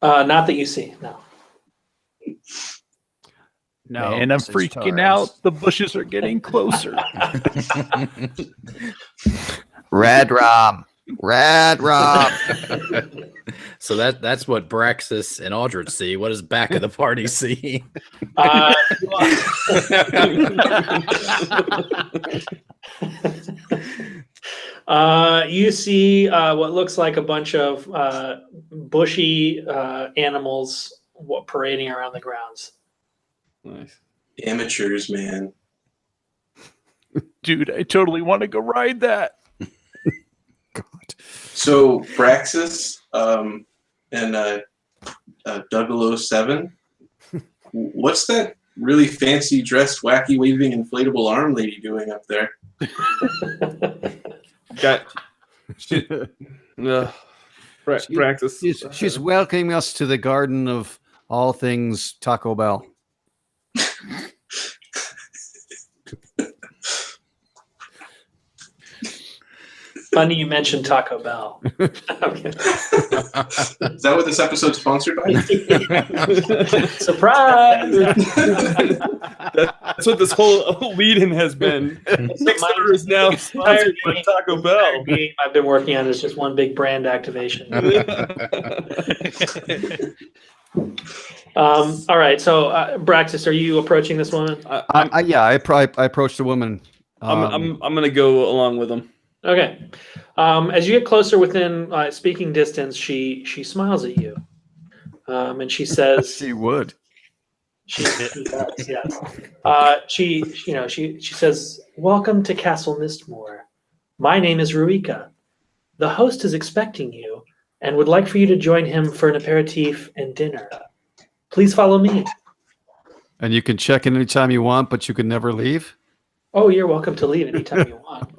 Not that you see, no. No, and I'm message freaking times. out. The bushes are getting closer. Red Rom. Red Rom. So that's what Braxis and Aldrich see. What does back of the party see? Uh, you see what looks like a bunch of bushy animals parading around the grounds. Nice. Amateurs, man. Dude, I totally want to go ride that. So Braxis and 007, what's that really fancy dressed, wacky waving inflatable arm lady doing up there? Got practice. She's welcoming us to the garden of all things Taco Bell. Funny you mentioned Taco Bell. Okay. Is that what this episode's sponsored by? Surprise! That's what this whole lead-in has been. Kickstarter is now sponsored by Taco Bell. I've been working on is just one big brand activation. All right, so Braxis, are you approaching this woman? I approached the woman. I'm gonna go along with them. Okay. As you get closer within speaking distance, she smiles at you, and she says, She would. She does, yes. She says, "Welcome to Castle Mistmore. My name is Ruika. The host is expecting you and would like for you to join him for an aperitif and dinner. Please follow me." And you can check in anytime you want, but you can never leave. Oh, you're welcome to leave anytime you want.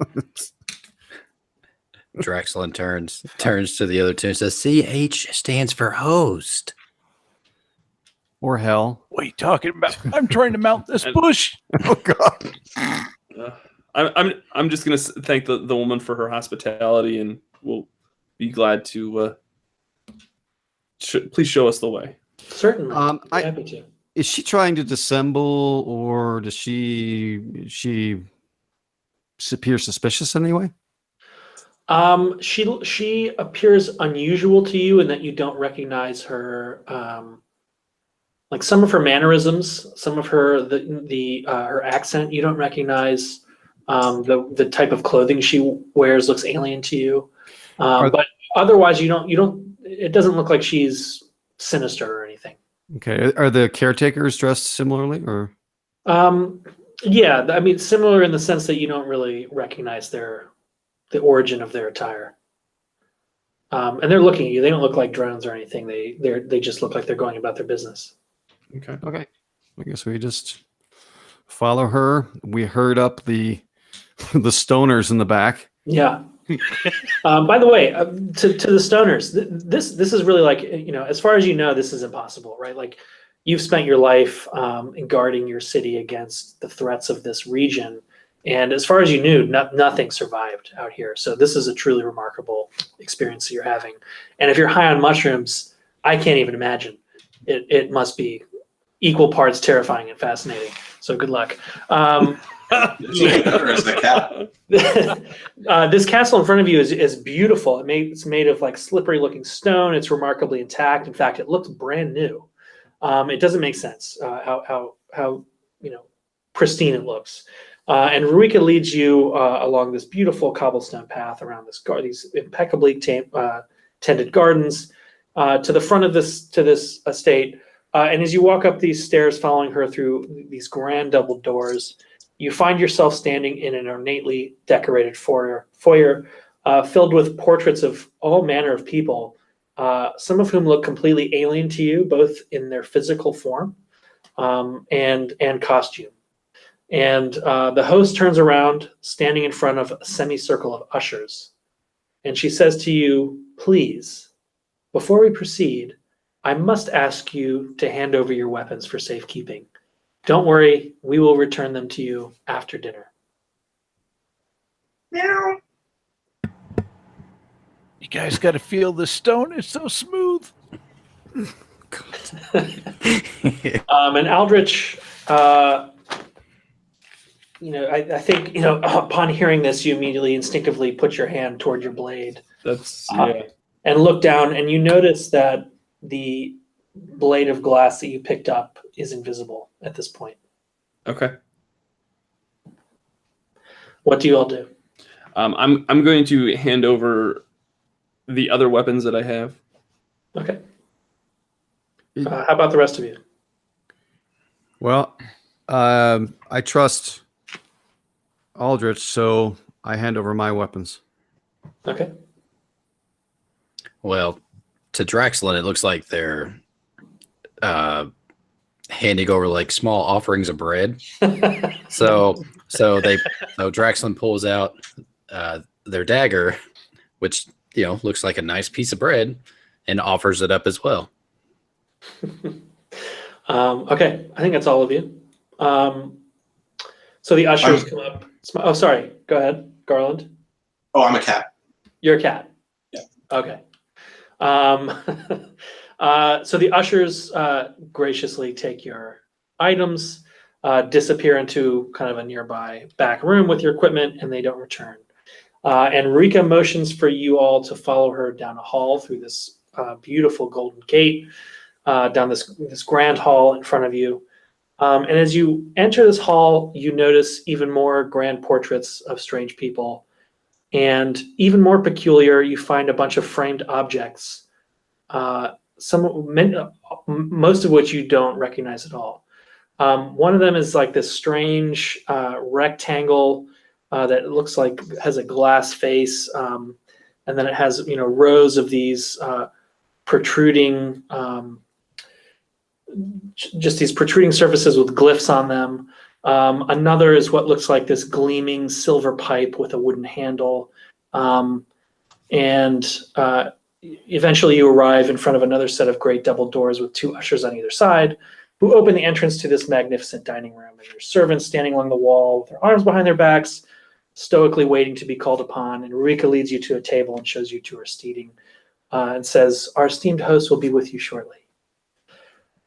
Draxlin turns to the other two and says, CH stands for host. Or hell. What are you talking about? I'm trying to mount this bush. Oh God. I'm just gonna thank the woman for her hospitality, and we'll be glad to. Please show us the way. Certainly. Happy to. Is she trying to dissemble, or does she appears suspicious in any way? She appears unusual to you in that you don't recognize her. Like some of her mannerisms, some of her her accent, you don't recognize. The type of clothing she wears looks alien to you. But otherwise, you don't. It doesn't look like she's sinister or anything. Okay. Are the caretakers dressed similarly, or? Yeah, I mean, similar in the sense that you don't really recognize the origin of their attire. And they're looking at you. They don't look like drones or anything. They just look like they're going about their business. Okay. I guess we just follow her. We herd up the stoners in the back. Yeah. By the way, to the stoners, this is really like, as far as you know, this is impossible, right? Like you've spent your life in guarding your city against the threats of this region. And as far as you knew, nothing survived out here. So this is a truly remarkable experience that you're having. And if you're high on mushrooms, I can't even imagine. It must be equal parts terrifying and fascinating. So good luck. This castle in front of you is beautiful. It's made of like slippery looking stone. It's remarkably intact. In fact, it looks brand new. It doesn't make sense how pristine it looks. And Ruika leads you along this beautiful cobblestone path around these impeccably tended gardens to the front of this estate. And as you walk up these stairs, following her through these grand double doors, you find yourself standing in an ornately decorated foyer filled with portraits of all manner of people, some of whom look completely alien to you, both in their physical form and costume. And the host turns around, standing in front of a semicircle of ushers. And she says to you, "Please, before we proceed, I must ask you to hand over your weapons for safekeeping. Don't worry, we will return them to you after dinner." Meow. You guys got to feel the stone. It's so smooth. And Aldrich, I think, upon hearing this, you immediately instinctively put your hand toward your blade That's and look down, and you notice that the blade of glass that you picked up is invisible at this point. Okay. What do you all do? I'm going to hand over the other weapons that I have. Okay. How about the rest of you? Well, I trust Aldrich, so I hand over my weapons. Okay. Well, to Draxlin, it looks like they're handing over like small offerings of bread. So Draxlin pulls out their dagger, which looks like a nice piece of bread, and offers it up as well. Okay, I think that's all of you. So the ushers come up. Oh, sorry. Go ahead, Garland. Oh, I'm a cat. You're a cat. Yeah. Okay. So the ushers graciously take your items, disappear into kind of a nearby back room with your equipment, and they don't return. And Rika motions for you all to follow her down a hall through this beautiful golden gate, down this grand hall in front of you. And as you enter this hall, you notice even more grand portraits of strange people. And even more peculiar, you find a bunch of framed objects, most of which you don't recognize at all. One of them is like this strange rectangle that looks like has a glass face, and then it has rows of these protruding, just these protruding surfaces with glyphs on them. Another is what looks like this gleaming silver pipe with a wooden handle. Eventually you arrive in front of another set of great double doors with two ushers on either side, who open the entrance to this magnificent dining room. And there's servants standing along the wall with their arms behind their backs, stoically waiting to be called upon. And Rika leads you to a table and shows you to her seating, and says, "Our esteemed host will be with you shortly."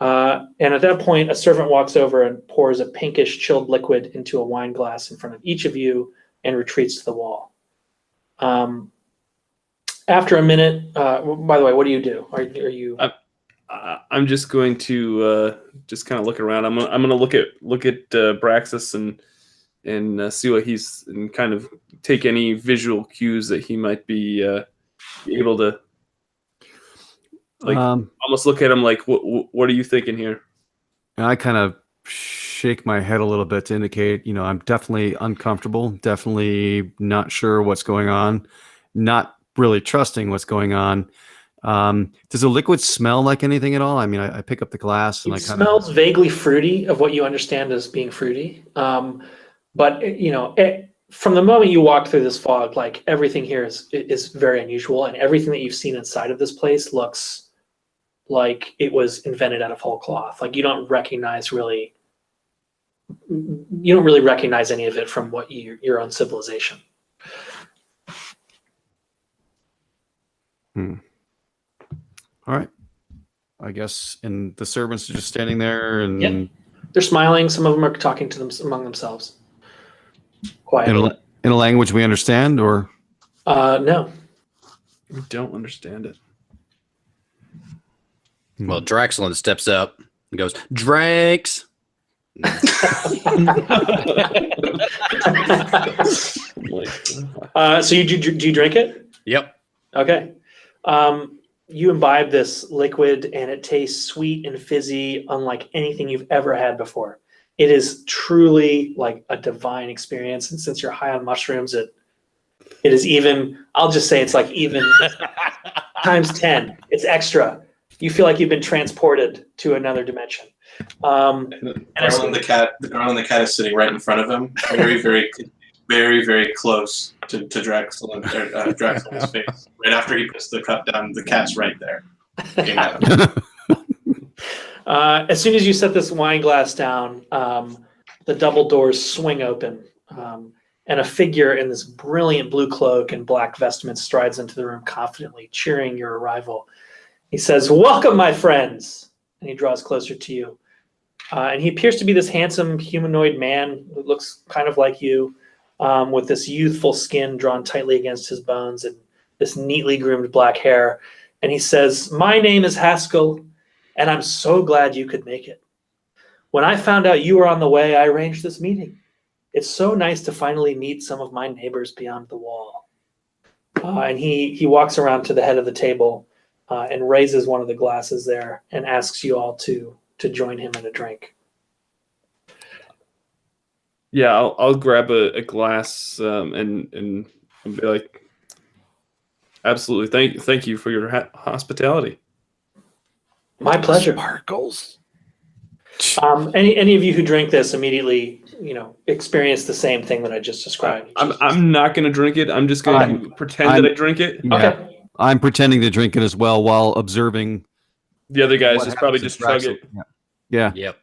And at that point, a servant walks over and pours a pinkish chilled liquid into a wine glass in front of each of you and retreats to the wall. After a minute, by the way, what do you do? Are you? I'm just going to just kind of look around. I'm gonna look at Braxis and see what he's, and kind of take any visual cues that he might be able to. Like, almost look at him like, what are you thinking here? And I kind of shake my head a little bit to indicate, I'm definitely uncomfortable, definitely not sure what's going on, not really trusting what's going on. Does the liquid smell like anything at all? I mean, I pick up the glass and it smells vaguely fruity, of what you understand as being fruity. But from the moment you walk through this fog, like everything here is very unusual, and everything that you've seen inside of this place looks like it was invented out of whole cloth. Like you don't really recognize any of it from what your own civilization. All right. I guess, and the servants are just standing there, and Yep. They're smiling. Some of them are talking to them among themselves quietly. In a language we understand, or no. We don't understand it. Well, Draxlin steps up and goes, "Drinks." So do you drink it? Yep. Okay. You imbibe this liquid, and it tastes sweet and fizzy, unlike anything you've ever had before. It is truly like a divine experience, and since you're high on mushrooms, it is even. I'll just say it's like even times 10. It's extra. You feel like you've been transported to another dimension. Garland the cat is sitting right in front of him, very, very, very, very close to Draxlin's face. Right after he puts the cup down, the cat's right there. As soon as you set this wine glass down, the double doors swing open, and a figure in this brilliant blue cloak and black vestments strides into the room confidently, cheering your arrival. He says, "Welcome, my friends," and he draws closer to you. And he appears to be this handsome humanoid man who looks kind of like you, with this youthful skin drawn tightly against his bones and this neatly groomed black hair. And he says, "My name is Haskell, and I'm so glad you could make it. When I found out you were on the way, I arranged this meeting. It's so nice to finally meet some of my neighbors beyond the wall." And he walks around to the head of the table and raises one of the glasses there and asks you all to join him in a drink. Yeah, I'll grab a glass and be like, absolutely, thank you for your hospitality. My pleasure. Sparkles. Any of you who drink this immediately, experience the same thing that I just described. I'm not going to drink it. I'm just going to pretend that I drink it. Yeah. Okay. I'm pretending to drink it as well while observing. The other guys what just probably happens just if chug it. Yeah. Yep.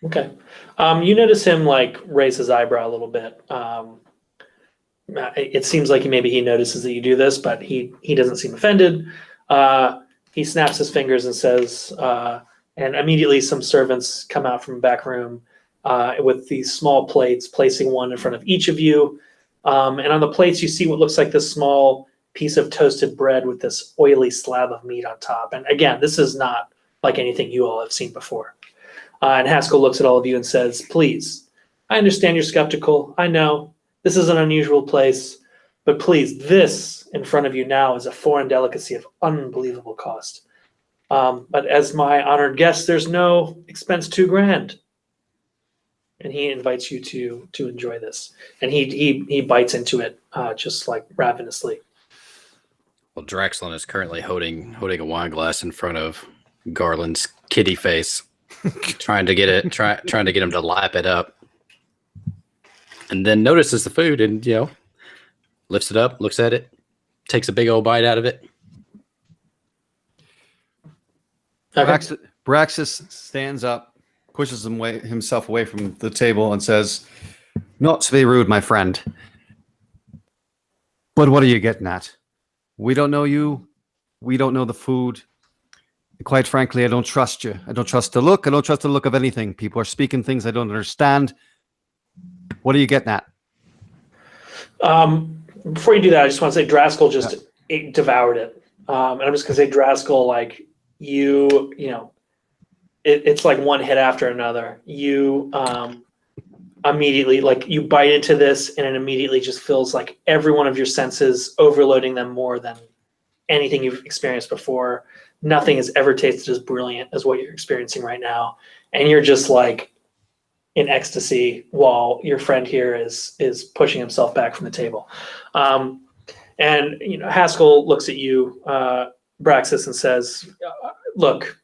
Okay. You notice him raise his eyebrow a little bit. It seems like maybe he notices that you do this, but he doesn't seem offended. He snaps his fingers and says, and immediately some servants come out from the back room with these small plates, placing one in front of each of you. And on the plates, you see what looks like this small piece of toasted bread with this oily slab of meat on top. And again, this is not like anything you all have seen before. And Haskell looks at all of you and says, "Please, I understand you're skeptical. I know this is an unusual place, but please, this in front of you now is a foreign delicacy of unbelievable cost. But as my honored guest, there's no expense too grand." And he invites you to enjoy this. And he bites into it just ravenously. Well, Draxlin is currently holding a wine glass in front of Garland's kitty face, trying to get him to lap it up. And then notices the food and lifts it up, looks at it, takes a big old bite out of it. Okay. Braxis stands up, pushes himself away from the table, and says, "Not to be rude, my friend, but what are you getting at? We don't know you. We don't know the food. Quite frankly, I don't trust you. I don't trust the look. I don't trust the look of anything. People are speaking things I don't understand. What are you getting at?" Before you do that, I just want to say Draskell just devoured it. And I'm just going to say, Draskell, it's like one hit after another. You immediately, you bite into this and it immediately just feels like every one of your senses, overloading them more than anything you've experienced before. Nothing has ever tasted as brilliant as what you're experiencing right now. And you're just in ecstasy while your friend here is pushing himself back from the table. And Haskell looks at you, Braxis, and says, "Look,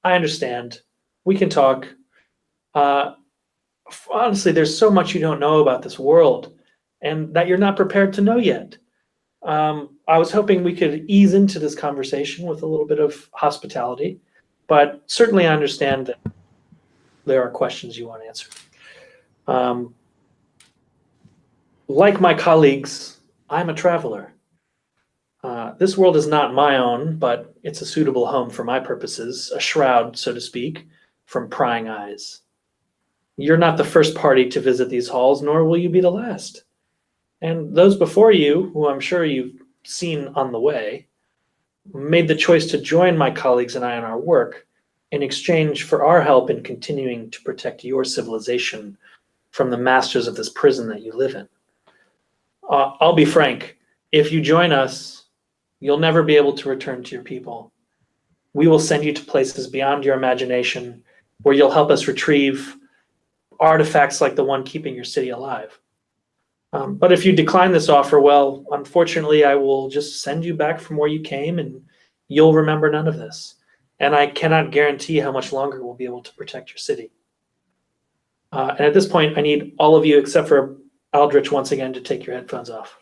I understand. We can talk. Honestly, there's so much you don't know about this world and that you're not prepared to know yet. I was hoping we could ease into this conversation with a little bit of hospitality, but certainly I understand that there are questions you want answered. Like my colleagues, I'm a traveler. This world is not my own, but it's a suitable home for my purposes, a shroud, so to speak, from prying eyes. You're not the first party to visit these halls, nor will you be the last. And those before you, who I'm sure you've seen on the way, made the choice to join my colleagues and I in our work in exchange for our help in continuing to protect your civilization from the masters of this prison that you live in. I'll be frank, if you join us, you'll never be able to return to your people. We will send you to places beyond your imagination where you'll help us retrieve artifacts like the one keeping your city alive. But if you decline this offer, well, unfortunately, I will just send you back from where you came and you'll remember none of this. And I cannot guarantee how much longer we'll be able to protect your city. And at this point, I need all of you, except for Aldrich, once again, to take your headphones off.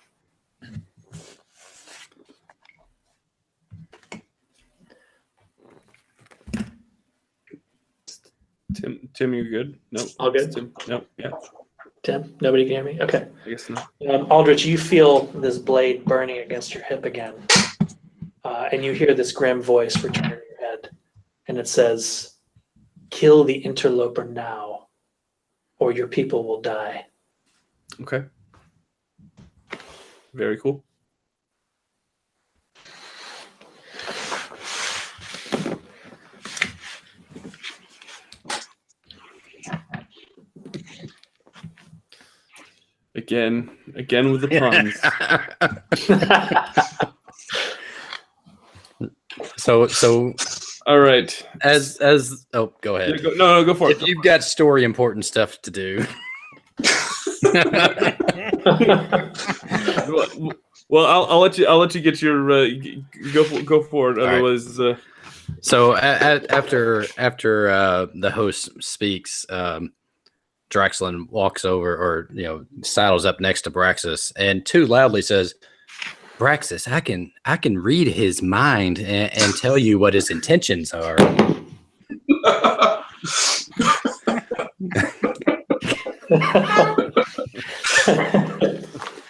Tim, you're good? No. All good? Tim? No. Yeah. Tim, nobody can hear me? Okay. I guess not. Aldrich, you feel this blade burning against your hip again. And you hear this grim voice return in your head. And it says, Kill the interloper now, or your people will die. Okay. Very cool. Again with the puns. So All right. as oh, go ahead. Yeah, no, go for it. If you've got story important stuff to do. Well, I'll let you get your go for it. All right. Otherwise, So after the host speaks, Draxlin walks over, or saddles up next to Braxis, and too loudly says, "Braxis, I can read his mind and tell you what his intentions are."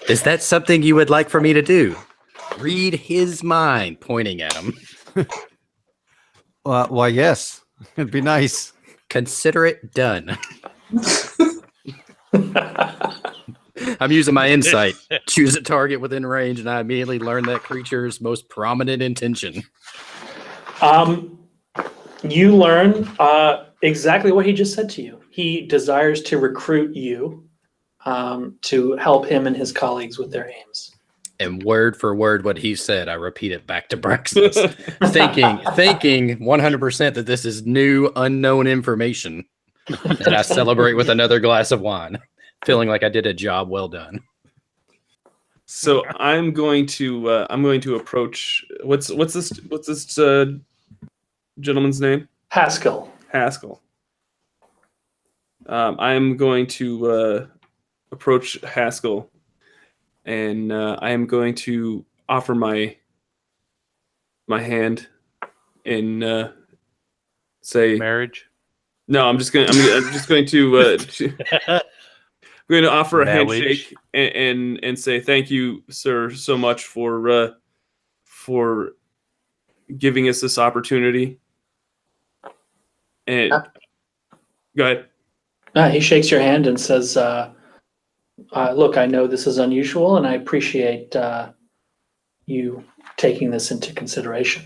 Is that something you would like for me to do? Read his mind, pointing at him. Why, yes, it'd be nice. Consider it done. I'm using my insight. Choose a target within range, and I immediately learn that creature's most prominent intention. You learn exactly what he just said to you. He desires to recruit you to help him and his colleagues with their aims. And word for word what he said, I repeat it back to Braxis, thinking 100% that this is new, unknown information. And I celebrate with another glass of wine, feeling like I did a job well done. so I'm going to approach. What's this gentleman's name? Haskell. Haskell. I'm going to approach Haskell, and I am going to offer my hand and say Marriage. no. I'm just going to offer a Marriage. handshake and say thank you, sir, so much for giving us this opportunity. And go ahead. He shakes your hand and says, look, I know this is unusual, and I appreciate you taking this into consideration.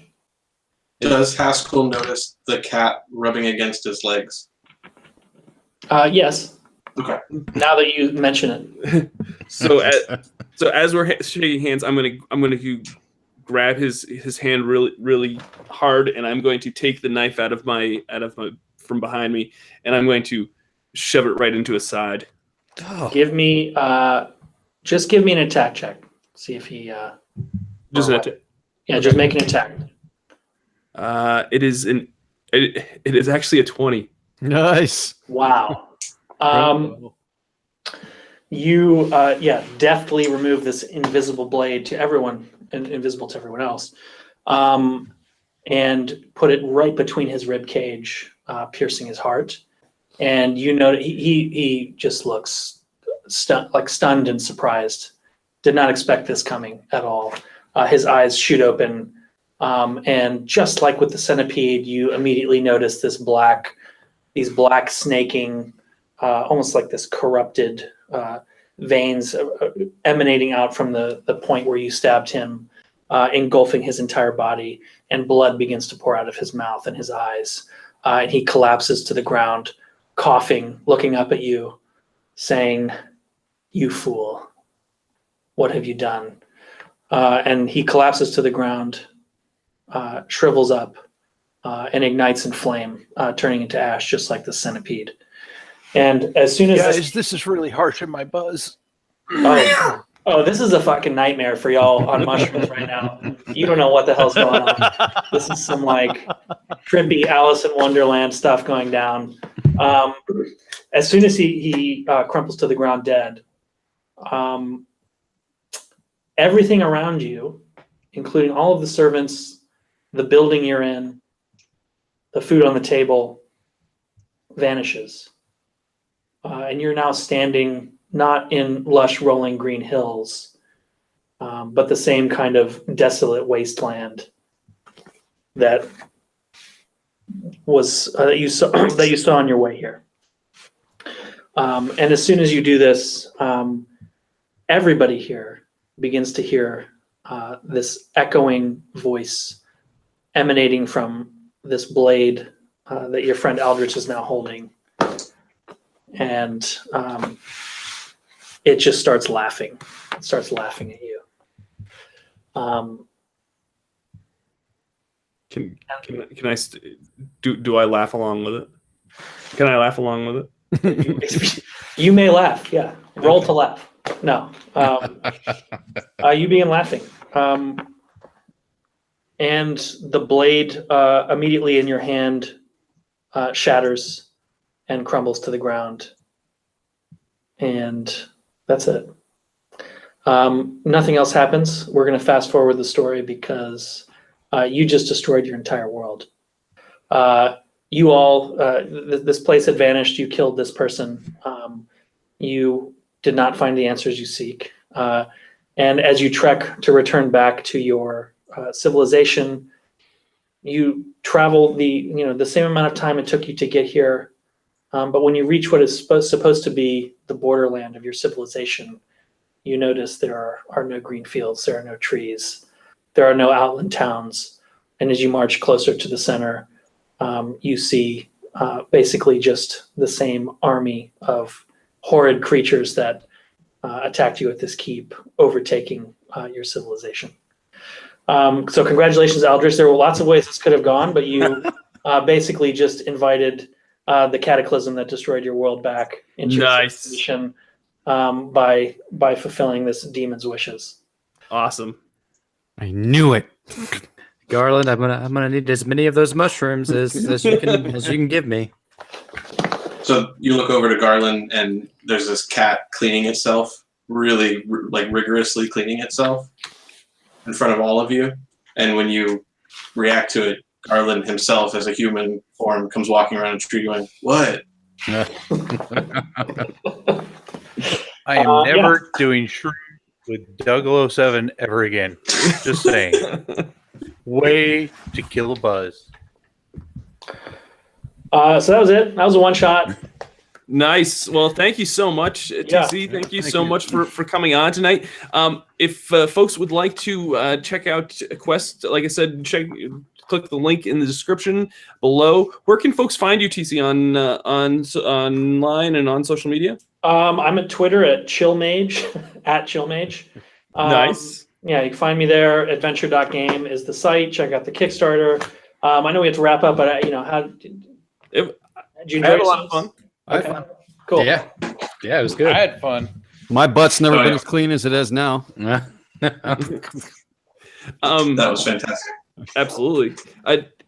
Does Haskell notice the cat rubbing against his legs? Yes. Okay. Now that you mention it. So as we're shaking hands, I'm gonna grab his hand really hard, and I'm going to take the knife out of my from behind me, and I'm going to shove it right into his side. Oh. Give me just give me an attack check. See if he Just or an what? attack. Yeah, just make an attack. It is actually a 20. Nice. Wow. You deftly remove this invisible blade to everyone and invisible to everyone else, and put it right between his rib cage, piercing his heart. And you know he just looks stunned and surprised. Did not expect this coming at all. His eyes shoot open, and just like with the centipede, you immediately notice these black snaking, almost like this corrupted veins emanating out from the point where you stabbed him, engulfing his entire body, and blood begins to pour out of his mouth and his eyes. And he collapses to the ground, coughing, looking up at you, saying, "You fool, what have you done?" And he collapses to the ground, shrivels up, and ignites in flame, turning into ash, just like the centipede. And as soon as this is really harsh in my buzz. Oh, this is a fucking nightmare for y'all on mushrooms right now. You don't know what the hell's going on. This is some like trippy Alice in Wonderland stuff going down. As soon as he crumples to the ground dead, everything around you, including all of the servants, the building you're in, the food on the table, vanishes. And you're now standing not in lush rolling green hills, but the same kind of desolate wasteland that was that you saw that you saw on your way here. And as soon as you do this, everybody here begins to hear this echoing voice emanating from this blade that your friend Aldrich is now holding. And it just starts laughing. It starts laughing at you. Can I do I laugh along with it? Can I laugh along with it? You may laugh, yeah. Roll to laugh. No. You begin laughing. And the blade immediately in your hand shatters and crumbles to the ground. And that's it. Nothing else happens. We're going to fast forward the story because you just destroyed your entire world. You all, this place had vanished. You killed this person. You did not find the answers you seek. And as you trek to return back to your civilization, you travel the same amount of time it took you to get here. But when you reach what is supposed to be the borderland of your civilization, you notice there are no green fields, there are no trees, there are no outland towns. And as you march closer to the center, you see basically just the same army of horrid creatures that attacked you at this keep, overtaking your civilization. So congratulations, Aldrich. There were lots of ways this could have gone, but you basically just invited the cataclysm that destroyed your world back into your civilization by fulfilling this demon's wishes. Awesome. I knew it. Garland, I'm gonna need as many of those mushrooms as you can give me. So you look over to Garland, and there's this cat cleaning itself, really rigorously cleaning itself in front of all of you. And when you react to it, Garland himself, as a human form, comes walking around a tree going, "What?" I am never doing shrooms with 007 ever again. Just saying. Way to kill a buzz. So that was it. That was a one shot. Nice. Well, thank you so much, TC. Thank you so much for coming on tonight. If folks would like to check out Quest, like I said, click the link in the description below. Where can folks find you, TC, online and on social media? I'm at Twitter at chillmage, at chillmage. Nice. Yeah, you can find me there. Adventure.game is the site. Check out the Kickstarter. I know we have to wrap up, but how did you enjoy had a lot of fun. Okay. I had fun. Cool. Yeah, it was good. I had fun. My butt's never been as clean as it is now. That was fantastic. Absolutely.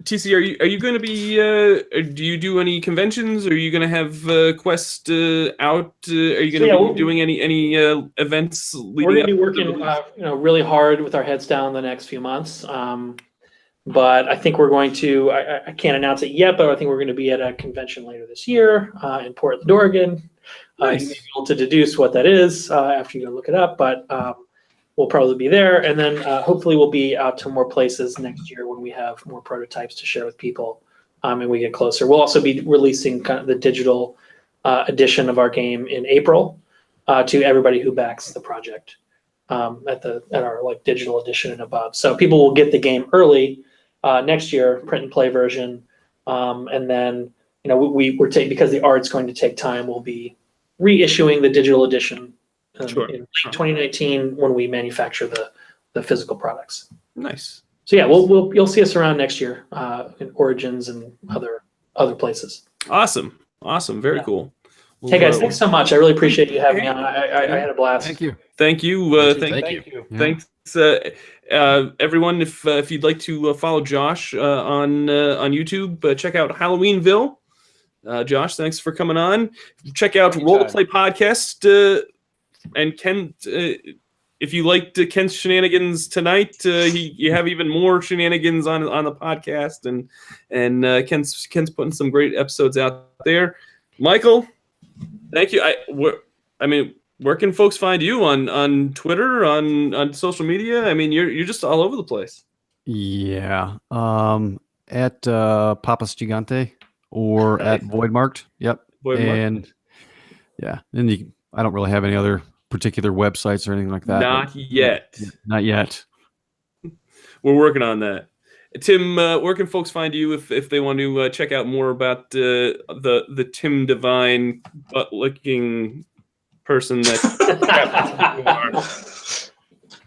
TC, are you going to be? Do you do any conventions? Are you going to have Quest out? Are you going to be doing any events? We're going to be working, really hard with our heads down the next few months. But I think we're going to. I can't announce it yet, but I think we're going to be at a convention later this year in Portland, Oregon. Nice. You may be able to deduce what that is after you go look it up, but. We'll probably be there, and then hopefully we'll be out to more places next year when we have more prototypes to share with people, and we get closer. We'll also be releasing kind of the digital edition of our game in April to everybody who backs the project at our digital edition and above. So people will get the game early next year, print and play version, and then because the art's going to take time, we'll be reissuing the digital edition. In late 2019 when we manufacture the physical products. Nice. So yeah, you'll see us around next year in Origins and other places. Awesome. Very cool. Well, hey guys, thanks so much. I really appreciate you having me on. I had a blast. Thank you. Thank you. Thank you. Thanks, everyone. If you'd like to follow Josh on YouTube, check out Halloweenville. Josh, thanks for coming on. Check out Roll to Play Podcast. And Ken, if you liked Ken's shenanigans tonight, you have even more shenanigans on the podcast, and Ken's putting some great episodes out there. Michael, thank you. Where can folks find you on Twitter, on social media? I mean, you're just all over the place. Yeah. at Papas Gigante or Nice. at Voidmarked. Yep. Voidmarked. And yeah, and I don't really have any other particular websites or anything like that. Not yet. Not yet. We're working on that. Tim, where can folks find you if they want to check out more about the Tim Devine butt licking person that?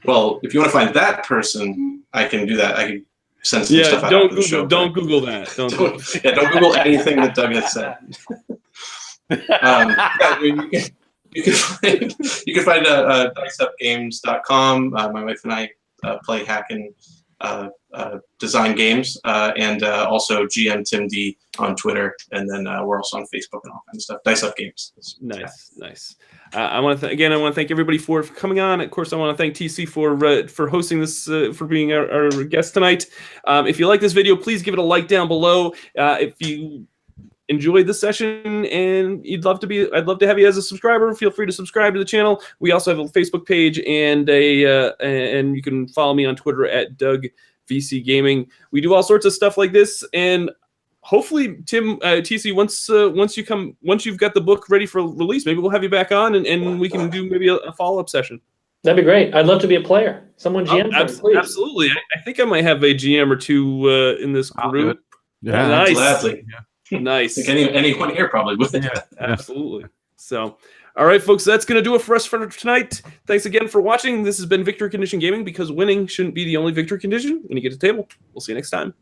Well, if you want to find that person, I can do that. I can send some stuff out after the show. Don't Google that. Don't Google anything that Doug has said. You can find diceupgames.com. My wife and I play hack and design games, and also GM Tim D on Twitter, and then we're also on Facebook and all kinds of stuff. Dice Up Games. Nice. I want to thank everybody for coming on. Of course, I want to thank TC for hosting this, for being our guest tonight. If you like this video, please give it a like down below. If you enjoyed this session and I'd love to have you as a subscriber, feel free to subscribe to the channel. We also have a Facebook page and and you can follow me on Twitter at DougVC Gaming. We do all sorts of stuff like this, and hopefully, Tim, TC, once you've got the book ready for release, maybe we'll have you back on and we can do maybe a follow-up session. That'd be great. I'd love to be a player. Someone GM for me, please. Absolutely. I think I might have a GM or two in this group. Yeah, nice. Gladly. Nice. I think anyone here probably would. Yeah, absolutely. So, all right, folks, that's going to do it for us for tonight. Thanks again for watching. This has been Victory Condition Gaming, because winning shouldn't be the only victory condition when you get to the table. We'll see you next time.